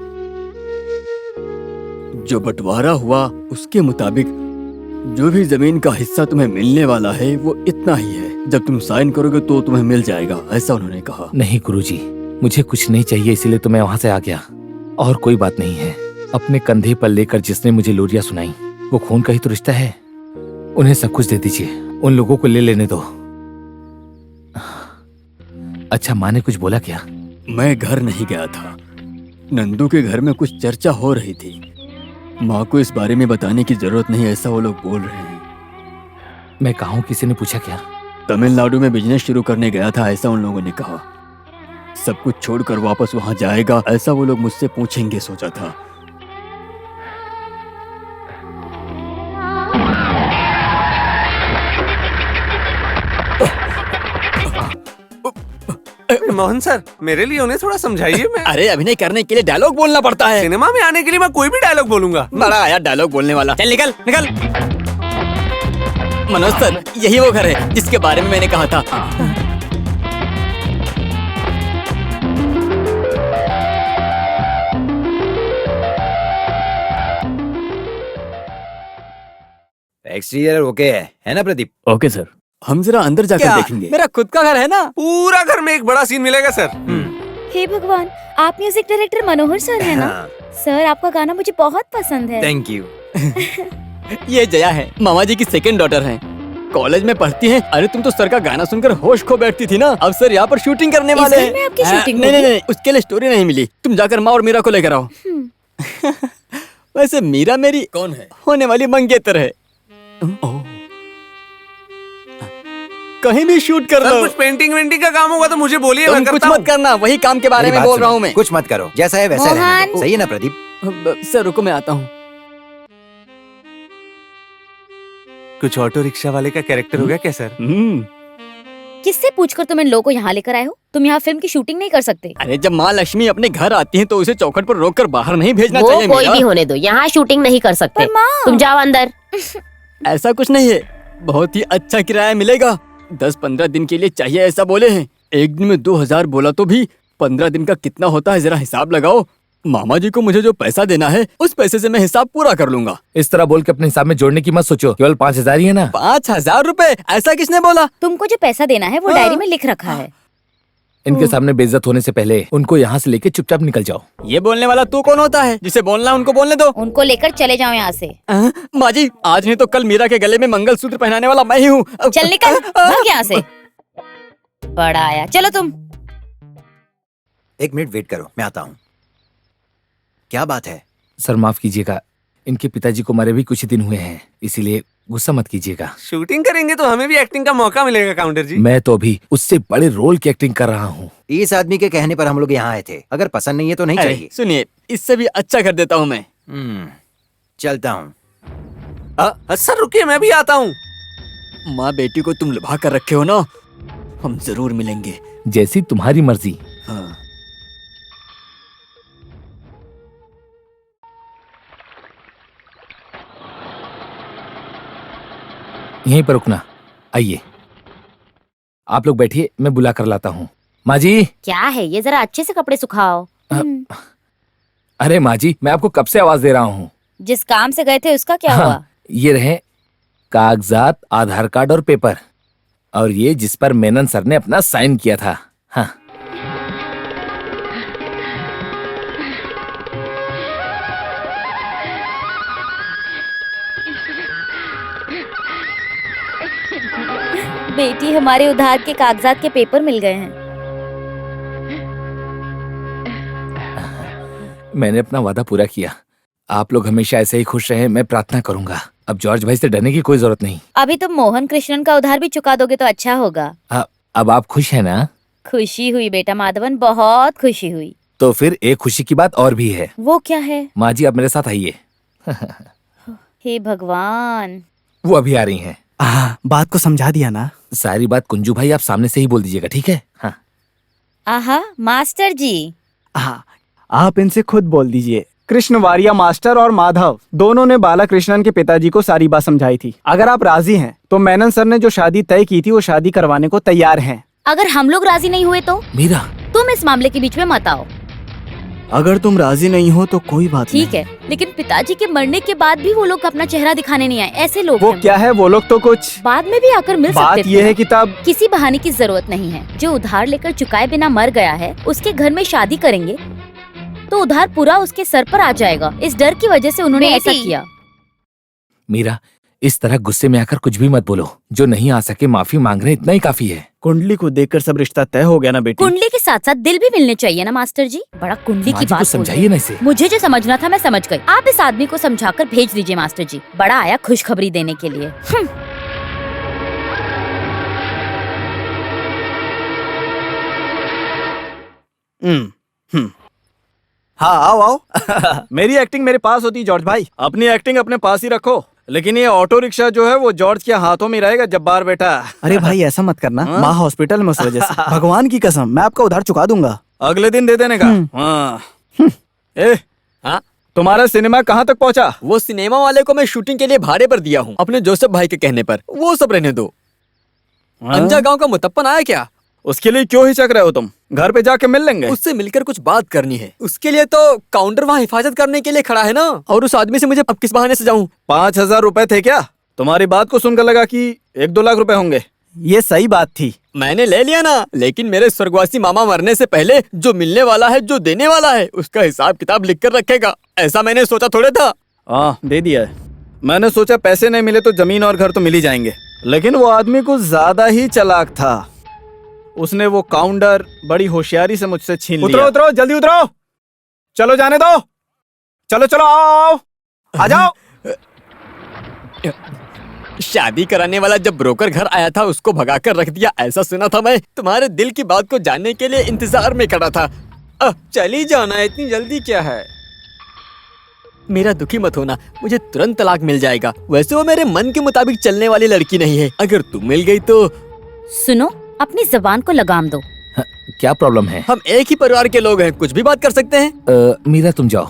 जो बंटवारा हुआ उसके मुताबिक जो भी जमीन का हिस्सा तुम्हें मिलने वाला है वो इतना ही है। जब तुम साइन करोगे तो तुम्हें मिल जाएगा, ऐसा उन्होंने कहा। नहीं गुरुजी, मुझे कुछ नहीं चाहिए, इसीलिए तो मैं वहाँ से आ गया। और कोई बात नहीं है। अपने कंधे पर लेकर जिसने मुझे लोरियां सुनाई वो खून का ही तो रिश्ता है। उन्हें सब कुछ दे दीजिए, उन लोगों को ले लेने दो। अच्छा, माँ ने कुछ बोला क्या? मैं घर नहीं गया था। नंदू के घर में कुछ चर्चा हो रही थी। माँ को इस बारे में बताने की जरूरत नहीं, ऐसा वो लोग बोल रहे हैं। मैं कहूँ, किसी ने पूछा क्या? तमिलनाडु में बिजनेस शुरू करने गया था, ऐसा उन लोगों ने कहा। सब कुछ छोड़कर वापस वहां जाएगा, ऐसा वो लोग मुझसे पूछेंगे सोचा था। मोहन सर, मेरे लिए उन्हें थोड़ा समझाइए। मैं अरे अभिनय करने के लिए डायलॉग बोलना पड़ता है। सिनेमा में आने के लिए मैं कोई भी डायलॉग बोलूंगा। बड़ा आया डायलॉग बोलने वाला। चल निकल निकल। मनोज सर, यही वो घर है जिसके बारे में मैंने कहा था। एक्सटीरियर ओके है ना प्रदीप? ओके सर, हम जरा अंदर जाकर देखेंगे। मेरा खुद का घर है ना। पूरा घर में एक बड़ा सीन मिलेगा सर। हे भगवान, आप म्यूजिक डायरेक्टर मनोहर सर है ना? सर, आपका गाना मुझे बहुत पसंद है। Thank you. ये जया है, मामा जी की सेकंड डॉटर है, कॉलेज में पढ़ती है। अरे तुम तो सर का गाना सुनकर होश खो बैठती थी ना। अब सर यहाँ पर शूटिंग करने वाले हैं। में आपकी शूटिंग नहीं, नहीं नहीं, उसके लिए स्टोरी नहीं मिली। तुम जाकर माँ और मीरा को लेकर आओ। वैसे मीरा मेरी कौन है? होने वाली मंगेतर है। कहीं भी शूट कर लो। कुछ पेंटिंग वेंटिंग का काम होगा तो मुझे बोलिए, मैं कुछ करता मत करना, वही काम के बारे में बोल रहा हूँ मैं। कुछ मत करो, जैसा है वैसा रहने दो। सही है ना प्रदीप? सर रुको, मैं आता हूँ। कुछ ऑटो रिक्शा वाले का कैरेक्टर हो गया क्या सर? किससे पूछकर तुम इन लोगों को यहाँ लेकर आए हो? तुम यहाँ फिल्म की शूटिंग नहीं कर सकते। अरे जब माँ लक्ष्मी अपने घर आती है तो उसे चौखट पर रोककर बाहर नहीं भेजना वो चाहिए। कोई भी होने दो, यहाँ शूटिंग नहीं कर सकते। तुम जाओ अंदर। ऐसा कुछ नहीं है, बहुत ही अच्छा किराया मिलेगा। 10-15 दिन के लिए चाहिए ऐसा बोले हैं। एक दिन में 2000 बोला तो भी 15 दिन का कितना होता है, जरा हिसाब लगाओ। मामा जी को मुझे जो पैसा देना है उस पैसे से मैं हिसाब पूरा कर लूंगा। इस तरह बोल के अपने हिसाब में जोड़ने की मत सोचो, केवल 5000 ही है ना। 5000 रुपए? ऐसा किसने बोला? तुमको जो पैसा देना है वो डायरी में लिख रखा है। इनके सामने बेइज्जत होने से पहले उनको यहाँ से लेके चुपचाप निकल जाओ। ये बोलने वाला तू कौन होता है? जिसे बोलना उनको बोलने दो। उनको लेकर चले जाओ यहाँ से। माँ जी, आज नहीं तो कल मीरा के गले में मंगलसूत्र पहनाने वाला मैं ही हूँ। चल निकल, भाग यहाँ से। बड़ा आया, चलो तुम। 1 मिनट वेट करो, मैं आता हूँ। क्या बात है? सर माफ कीजिएगा, इनके पिताजी को मरे भी कुछ ही दिन हुए हैं, इसीलिए गुस्सा मत कीजिएगा। शूटिंग करेंगे तो हमें भी एक्टिंग का मौका मिलेगा काउंटर जी। मैं तो अभी उससे बड़े रोल की एक्टिंग कर रहा हूँ। इस आदमी के कहने पर हम लोग यहाँ आए थे, अगर पसंद नहीं है तो नहीं चाहिए। सुनिए, इससे भी अच्छा कर देता हूँ मैं। चलता हूँ। सर रुकिए, मैं भी आता हूँ। माँ बेटी को तुम लुभा कर रखे हो ना, हम जरूर मिलेंगे। जैसी तुम्हारी मर्जी। हाँ। यहीं पर रुकना, आइए। आप लोग बैठिए, मैं बुला कर लाता हूँ। माँ जी। क्या है ये? जरा अच्छे से कपड़े सुखाओ। अरे माँ जी, मैं आपको कब से आवाज दे रहा हूँ। जिस काम से गए थे उसका क्या हुआ? ये रहे कागजात, आधार कार्ड और पेपर, और ये जिस पर मेनन सर ने अपना साइन किया था। हाँ। बेटी, हमारे उधार के कागजात के पेपर मिल गए हैं। मैंने अपना वादा पूरा किया। आप लोग हमेशा ऐसे ही खुश रहे, मैं प्रार्थना करूंगा। अब जॉर्ज भाई से डरने की कोई जरूरत नहीं। अभी तुम मोहन कृष्णन का उधार भी चुका दोगे तो अच्छा होगा। अब आप खुश हैं ना? खुशी हुई बेटा माधवन, बहुत खुशी हुई। तो फिर एक खुशी की बात और भी है। वो क्या है? माँ जी, आप मेरे साथ आइए। हे भगवान। वो अभी आ रही हैं। बात को समझा दिया ना? सारी बात कुंजू भाई आप सामने से ही बोल दीजिएगा, ठीक है? हाँ। आहा, मास्टर जी। हाँ, आप इनसे खुद बोल दीजिए। कृष्ण वारिया मास्टर और माधव दोनों ने बालाकृष्णन के पिताजी को सारी बात समझाई थी। अगर आप राजी हैं तो मेनन सर ने जो शादी तय की थी वो शादी करवाने को तैयार हैं। अगर हम लोग राजी नहीं हुए तो? मीरा, तुम इस मामले के बीच में मत आओ। अगर तुम राजी नहीं हो तो कोई बात ठीक है, लेकिन पिताजी के मरने के बाद भी वो लोग अपना चेहरा दिखाने नहीं आए। ऐसे लोग वो क्या है, वो लोग तो कुछ बाद में भी आकर मिल सकते बात थे। ये है कि तब किसी बहाने की जरूरत नहीं है। जो उधार लेकर चुकाए बिना मर गया है, उसके घर में शादी करेंगे तो उधार पूरा उसके सर पर आ जाएगा। इस डर की वजह से उन्होंने ऐसा किया। मीरा, इस तरह गुस्से में आकर कुछ भी मत बोलो। जो नहीं आ सके माफी मांग रहे, इतना ही काफी है। कुंडली को देखकर सब रिश्ता तय हो गया ना बेटी? कुंडली के साथ साथ दिल भी मिलने चाहिए ना मास्टर जी। बड़ा कुंडली की बात समझाइए ना इसे। मुझे जो समझना था मैं समझ गई। आप इस आदमी को समझाकर भेज दीजिए मास्टर जी। बड़ा आया खुशखबरी देने के लिए। हाँ, आओ आओ। मेरी एक्टिंग मेरे पास होती जॉर्ज भाई, अपनी एक्टिंग अपने पास ही रखो। लेकिन ये ऑटो रिक्शा जो है वो जॉर्ज के हाथों में रहेगा, जब्बार बेटा। अरे भाई ऐसा मत करना, माँ हॉस्पिटल में उस वजह से। भगवान की कसम, मैं आपका उधार चुका दूंगा। अगले दिन दे देने का। हाँ, तुम्हारा सिनेमा कहाँ तक पहुँचा? वो सिनेमा वाले को मैं शूटिंग के लिए भाड़े पर दिया हूँ, अपने जोसेफ भाई के कहने पर। वो सब रहने दो। अंजा गांव का मुतप्पन आया क्या? उसके लिए क्यों हिचक रहे हो तुम? घर पे जाके मिल लेंगे। उससे मिलकर कुछ बात करनी है। उसके लिए तो काउंटर वहाँ हिफाजत करने के लिए खड़ा है ना। और उस आदमी से मुझे अब किस बहाने से जाऊँ? 5,000 रुपए थे क्या? तुम्हारी बात को सुनकर लगा कि 1-2 लाख रुपए होंगे। ये सही बात थी। मैंने ले लिया ना, लेकिन मेरे स्वर्गवासी मामा मरने से पहले जो मिलने वाला है, जो देने वाला है, उसका हिसाब किताब लिख कर रखेगा। ऐसा मैंने सोचा थोड़े था। हाँ, दे दिया है। मैंने सोचा पैसे नहीं मिले तो जमीन और घर तो मिल ही जाएंगे, लेकिन वो आदमी कुछ ज्यादा ही चालाक था। उसने वो काउंटर बड़ी होशियारी से मुझसे छीन लिया। उतरो उतरो, जल्दी उतरो। चलो जाने दो। चलो चलो, आओ आ जाओ। शादी कराने वाला जब ब्रोकर घर आया था उसको भगाकर रख दिया, ऐसा सुना था मैं। तुम्हारे दिल की बात को जानने के लिए इंतजार में खड़ा था। चली जाना, इतनी जल्दी क्या है? मेरा दुखी मत होना, मुझे तुरंत तलाक मिल जाएगा। वैसे वो मेरे मन के मुताबिक चलने वाली लड़की नहीं है। अगर तुम मिल गई तो। सुनो, अपनी जबान को लगाम दो। क्या प्रॉब्लम है? हम एक ही परिवार के लोग हैं, कुछ भी बात कर सकते हैं। मीरा, तुम जाओ।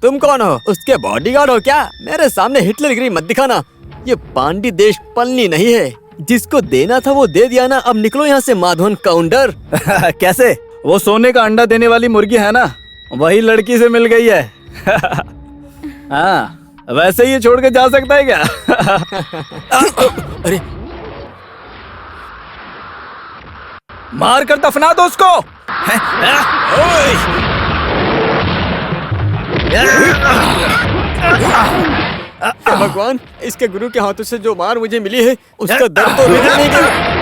तुम कौन हो? उसके बॉडीगार्ड हो क्या? मेरे सामने हिटलरगिरी मत दिखाना। ये पांडी देश पलनी नहीं है। जिसको देना था वो दे दिया ना, अब निकलो यहाँ से माधवन काउंटर। कैसे? वो सोने का अंडा देने वाली मुर्गी है ना, वही लड़की से मिल गई है। हाँ, वैसे ये छोड़ के जा सकता है क्या? अरे, मार कर दफना दो उसको। भगवान, इसके गुरु के हाथों से जो मार मुझे मिली है उसका दर्द तो नहीं गया।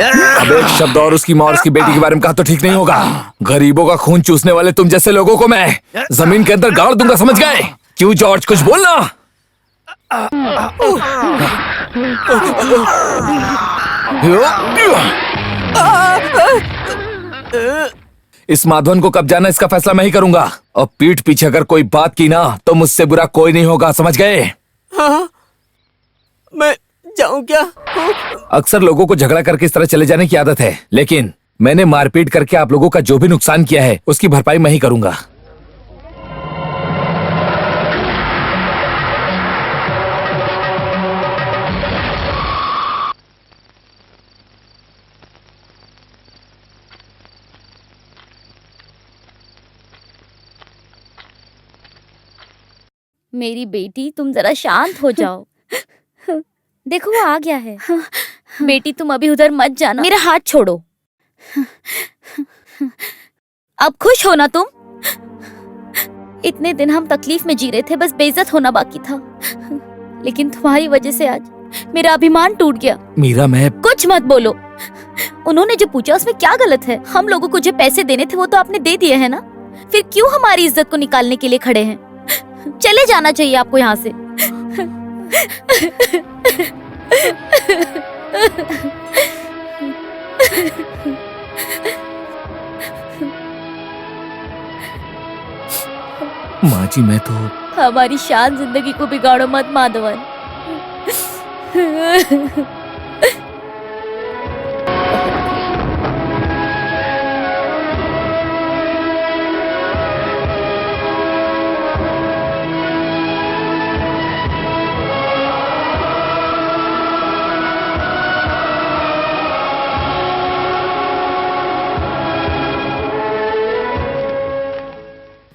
अब एक शब्द और उसकी माँ और उसकी बेटी के बारे में कहा तो ठीक नहीं होगा। गरीबों का खून चूसने वाले तुम जैसे लोगों को मैं जमीन के अंदर गाड़ दूंगा, समझ गए? क्यों जॉर्ज, कुछ बोलना? इस माधवन को कब जाना इसका फैसला मैं ही करूंगा, और पीठ पीछे अगर कोई बात की ना तो मुझसे बुरा कोई नहीं होगा, समझ गए? हाँ, मैं जाऊं क्या? अक्सर लोगों को झगड़ा करके इस तरह चले जाने की आदत है, लेकिन मैंने मारपीट करके आप लोगों का जो भी नुकसान किया है उसकी भरपाई मैं ही करूंगा। मेरी बेटी, तुम जरा शांत हो जाओ। देखो वो आ गया है। बेटी तुम अभी उधर मत जाना, मेरा हाथ छोड़ो। अब खुश हो ना तुम? इतने दिन हम तकलीफ में जी रहे थे, बस बेइज्जत होना बाकी था, लेकिन तुम्हारी वजह से आज मेरा अभिमान टूट गया। मीरा, मैं कुछ मत बोलो। उन्होंने जो पूछा उसमें क्या गलत है? हम लोगों को जो पैसे देने थे वो तो आपने दे दिए हैं ना, फिर क्यों हमारी इज्जत को निकालने के लिए खड़े हैं? चले जाना चाहिए आपको यहाँ से। माँ जी, मैं तो हमारी शान जिंदगी को बिगाड़ो मत माधवन।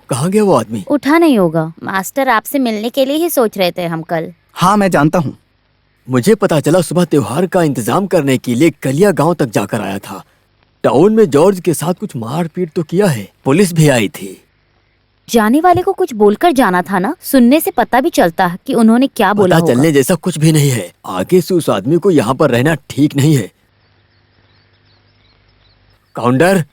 कहाँ गया वो आदमी? उठा नहीं होगा। मास्टर आपसे मिलने के लिए ही सोच रहे थे हम कल। हाँ, मैं जानता हूँ। मुझे पता चला सुबह त्योहार का इंतजाम करने के लिए कलिया गांव तक जाकर आया था। टाउन में जॉर्ज के साथ कुछ मारपीट तो किया है, पुलिस भी आई थी। जाने वाले को कुछ बोलकर जाना था ना, सुनने से पता भी चलता है कि उन्होंने क्या बोला पता चलने जैसा कुछ भी नहीं है। आगे से उस आदमी को यहाँ पर रहना ठीक नहीं है। काउंटर,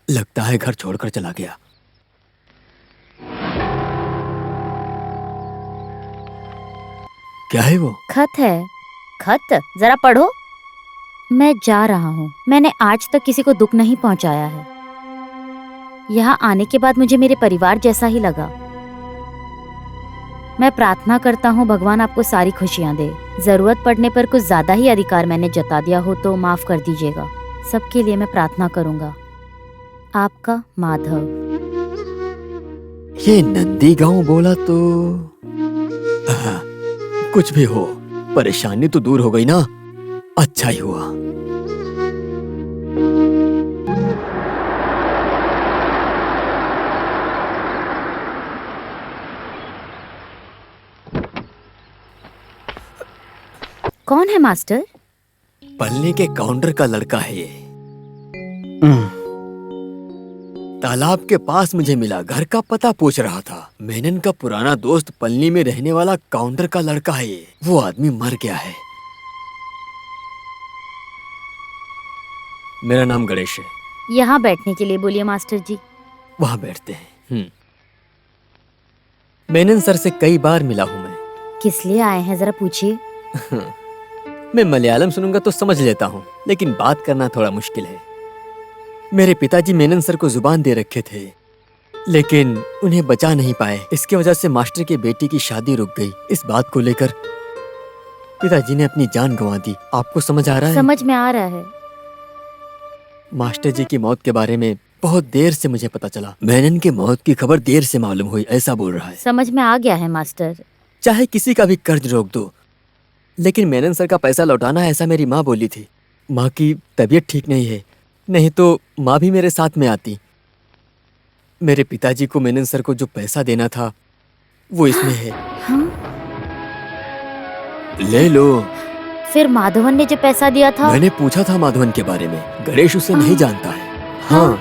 लगता है घर छोड़कर चला गया। क्या है वो? खत है। खत जरा पढ़ो। मैं जा रहा हूँ। मैंने आज तक किसी को दुख नहीं पहुँचाया है। यहाँ आने के बाद मुझे मेरे परिवार जैसा ही लगा। मैं प्रार्थना करता हूँ भगवान आपको सारी खुशियाँ दे। जरूरत पड़ने पर कुछ ज्यादा ही अधिकार मैंने जता दिया हो तो माफ कर दीजिएगा। सबके लिए मैं प्रार्थना करूँगा। आपका माधव। ये नंदी गांव बोला तो कुछ भी हो, परेशानी तो दूर हो गई ना। अच्छा ही हुआ। कौन है मास्टर? पलने के काउंटर का लड़का है ये। तालाब के पास मुझे मिला, घर का पता पूछ रहा था। मेनन का पुराना दोस्त पलनी में रहने वाला काउंटर का लड़का है ये। वो आदमी मर गया है। मेरा नाम गणेश है। यहाँ बैठने के लिए बोलिए मास्टर जी। वहाँ बैठते हैं। मेनन सर से कई बार मिला हूँ मैं। किस लिए आए हैं जरा पूछिए। मैं मलयालम सुनूंगा तो समझ लेता हूँ, लेकिन बात करना थोड़ा मुश्किल है। मेरे पिताजी मेनन सर को जुबान दे रखे थे, लेकिन उन्हें बचा नहीं पाए। इसकी वजह से मास्टर की बेटी की शादी रुक गई। इस बात को लेकर पिताजी ने अपनी जान गंवा दी। आपको समझ आ रहा है? समझ में आ रहा है। मास्टर जी की मौत के बारे में बहुत देर से मुझे पता चला। मेनन की मौत की खबर देर से मालूम हुई, ऐसा बोल रहा है। समझ में आ गया है मास्टर। चाहे किसी का भी कर्ज रोक दो, लेकिन मेनन सर का पैसा लौटाना है, ऐसा मेरी माँ बोली थी। माँ की तबीयत ठीक नहीं है, नहीं तो माँ भी मेरे साथ में आती। मेरे पिताजी को मेनन सर को जो पैसा देना था वो इसमें है। ले लो। फिर माधवन ने जो पैसा दिया था? मैंने पूछा था माधवन के बारे में। गणेश उसे नहीं जानता है। हाँ,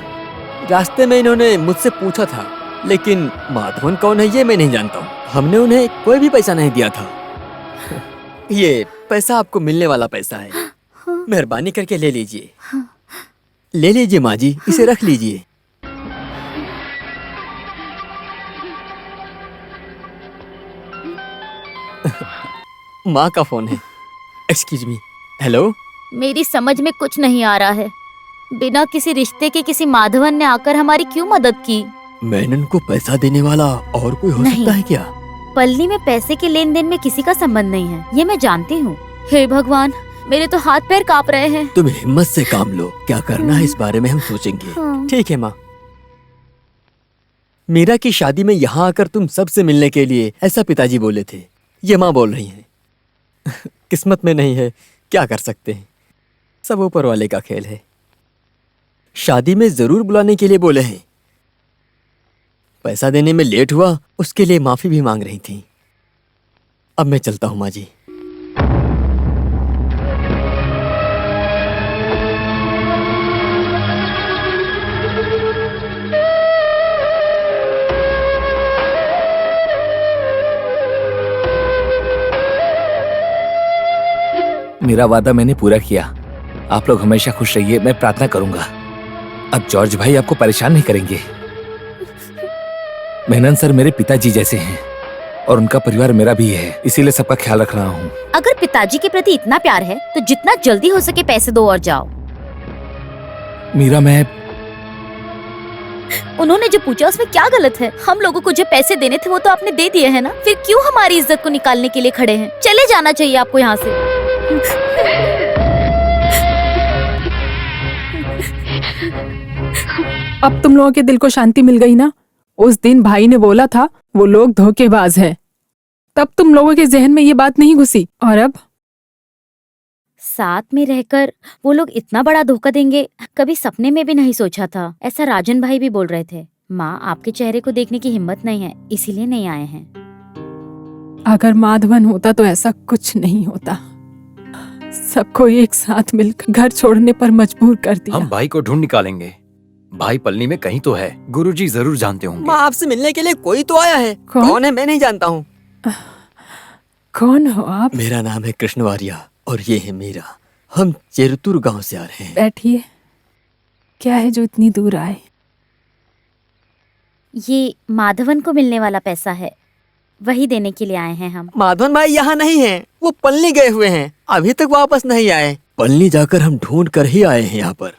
रास्ते में इन्होंने मुझसे पूछा था, लेकिन माधवन कौन है ये मैं नहीं जानता हूँ। हमने उन्हें कोई भी पैसा नहीं दिया था। ये पैसा आपको मिलने वाला पैसा है, मेहरबानी करके ले लीजिए। ले लीजिए माँ जी, इसे रख लीजिए। माँ का फोन है। Excuse me. हेलो। मेरी समझ में कुछ नहीं आ रहा है। बिना किसी रिश्ते के किसी माधवन ने आकर हमारी क्यों मदद की? मैंने उनको पैसा देने वाला और कोई हो नहीं। सकता है क्या? पल्ली में पैसे के लेन देन में किसी का संबंध नहीं है, ये मैं जानती हूँ। हे भगवान, मेरे तो हाथ पैर कांप रहे हैं। तुम हिम्मत से काम लो, क्या करना है इस बारे में हम सोचेंगे। ठीक है माँ। मीरा की शादी में यहाँ आकर तुम सबसे मिलने के लिए ऐसा पिताजी बोले थे, ये माँ बोल रही हैं। किस्मत में नहीं है, क्या कर सकते हैं, सब ऊपर वाले का खेल है। शादी में जरूर बुलाने के लिए बोले हैं। पैसा देने में लेट हुआ, उसके लिए माफी भी मांग रही थी। अब मैं चलता हूँ माँ जी। मेरा वादा मैंने पूरा किया। आप लोग हमेशा खुश रहिए, मैं प्रार्थना करूंगा। अब जॉर्ज भाई आपको परेशान नहीं करेंगे। मेनन सर मेरे पिताजी जैसे हैं और उनका परिवार मेरा भी है, इसीलिए सबका ख्याल रख रहा हूँ। अगर पिताजी के प्रति इतना प्यार है तो जितना जल्दी हो सके पैसे दो और जाओ। मीरा, मैं उन्होंने जो पूछा उसमें क्या गलत है? हम लोगों को जो पैसे देने थे वो तो आपने दे दिए हैं ना, फिर क्यों हमारी इज्जत को निकालने के लिए खड़े हैं? चले जाना चाहिए आपको यहाँ से। अब तुम लोगों के दिल को शांति मिल गई ना? उस दिन भाई ने बोला था वो लोग धोखेबाज हैं, तब तुम लोगों के जहन में ये बात नहीं घुसी, और अब साथ में रहकर वो लोग इतना बड़ा धोखा देंगे, कभी सपने में भी नहीं सोचा था। ऐसा राजन भाई भी बोल रहे थे। माँ, आपके चेहरे को देखने की हिम्मत नहीं है, इसीलिए नहीं आए हैं। अगर माधवन होता तो ऐसा कुछ नहीं होता। सबको एक साथ मिलकर घर छोड़ने पर मजबूर कर दिया। हम भाई को ढूंढ निकालेंगे। भाई पलनी में कहीं तो है, गुरुजी जरूर जानते होंगे। माँ, आपसे मिलने के लिए कोई तो आया है। कौन है मैं नहीं जानता हूँ। कौन हो आप? मेरा नाम है कृष्ण वारिया और ये है मीरा। हम चेरतुर गांव से आ रहे हैं। बैठिए। क्या है जो इतनी दूर आए? ये माधवन को मिलने वाला पैसा है, वही देने के लिए आए हैं हम। माधवन भाई यहाँ नहीं हैं, वो पलनी गए हुए हैं, अभी तक वापस नहीं आए। पलनी जाकर हम ढूंढ कर ही आए हैं यहाँ पर।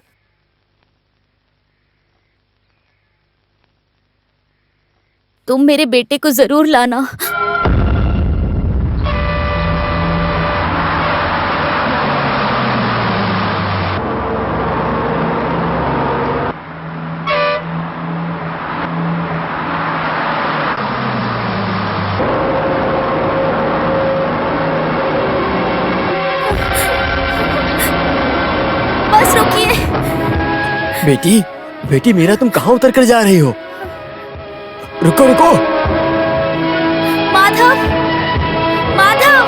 तुम मेरे बेटे को जरूर लाना। बस रुकिए। बेटी, बेटी मीरा, तुम कहाँ उतर कर जा रही हो? रुको रुको। माधव, माधव।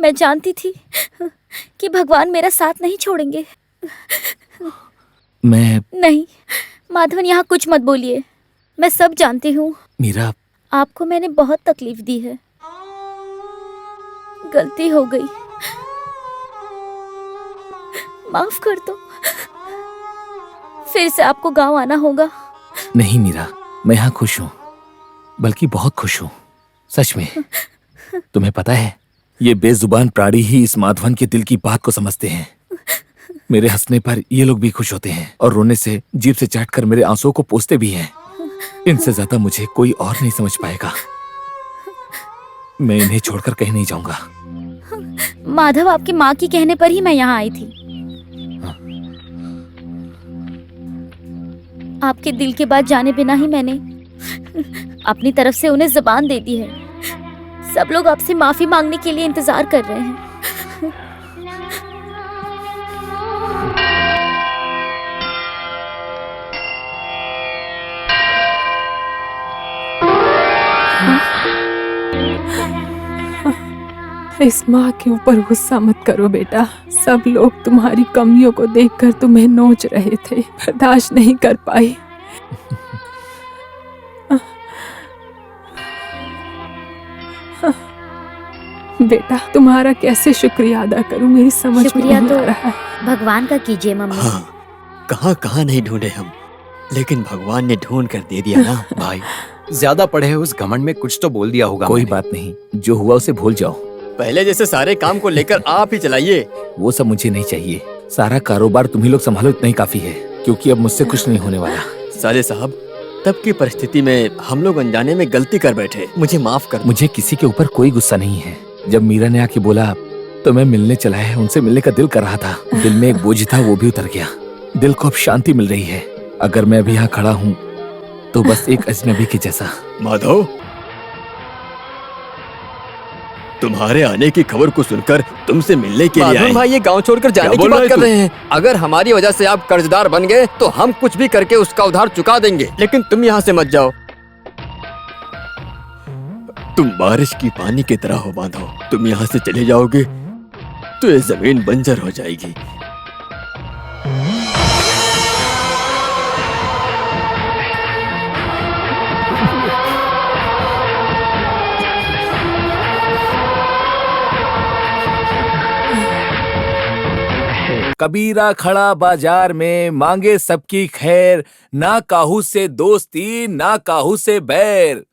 मैं जानती थी कि भगवान मेरा साथ नहीं छोड़ेंगे। मैं नहीं माधवन, यहाँ कुछ मत बोलिए, मैं सब जानती हूँ। मीरा, आपको मैंने बहुत तकलीफ दी है, गलती हो गई, माफ कर दो। फिर से आपको गांव आना होगा। नहीं मीरा, मैं यहाँ खुश हूँ, बल्कि बहुत खुश हूँ, सच में। तुम्हें पता है, ये बेजुबान प्राणी ही इस माधवन के दिल की बात को समझते हैं। मेरे हंसने पर ये लोग भी खुश होते हैं और रोने से जीभ से चाटकर मेरे आंसुओं को पोंछते भी हैं। इनसे ज्यादा मुझे कोई और नहीं समझ पाएगा। मैं इन्हें छोड़कर कहीं नहीं जाऊंगा। माधव, आपकी माँ की कहने पर ही मैं यहाँ आई थी। आपके दिल की बात जाने बिना ही मैंने अपनी तरफ से उन्हें जुबान दे दी है। सब लोग आपसे माफी मांगने के लिए इंतजार कर रहे हैं। इस माँ के ऊपर गुस्सा मत करो बेटा। सब लोग तुम्हारी कमियों को देखकर तुम्हें नोच रहे थे, बर्दाश्त नहीं कर पाई। बेटा तुम्हारा कैसे शुक्रिया अदा करूं, मेरी समझ में शुक्रिया नहीं तो आ रहा है। भगवान का कीजिए मम्मी। हाँ, कहाँ कहाँ नहीं ढूंढे हम, लेकिन भगवान ने ढूंढ कर दे दिया ना भाई। ज्यादा पढ़े हैं उस घमंड में कुछ तो बोल दिया होगा। कोई मैंने। बात नहीं, जो हुआ उसे भूल जाओ। पहले जैसे सारे काम को लेकर आप ही चलाइए। वो सब मुझे नहीं चाहिए। सारा कारोबार तुम ही लोग संभालो, इतना ही काफी है, क्योंकि अब मुझसे कुछ नहीं होने वाला। साले साहब, तब की परिस्थिति में हम लोग अनजाने में गलती कर बैठे, मुझे माफ कर। मुझे किसी के ऊपर कोई गुस्सा नहीं है। जब मीरा ने आके बोला तो मैं मिलने चला है, उनसे मिलने का दिल कर रहा था। दिल में एक बोझ था, वो भी उतर गया। दिल को अब शांति मिल रही है। अगर मैं अभी यहाँ खड़ा हूँ तो बस एक अजनबी के जैसा। माधव, तुम्हारे आने की खबर को सुनकर तुमसे मिलने के लिए आए। भाई ये गांव छोड़कर जाने की बात कर रहे हैं। अगर हमारी वजह से आप कर्जदार बन गए तो हम कुछ भी करके उसका उधार चुका देंगे। लेकिन तुम यहाँ से मत जाओ। तुम बारिश की पानी की तरह हो माधव। तुम यहाँ से चले जाओगे तो ये जमीन बंजर हो जाएगी। कबीरा खड़ा बाजार में, मांगे सबकी खैर, ना काहू से दोस्ती ना काहू से बैर।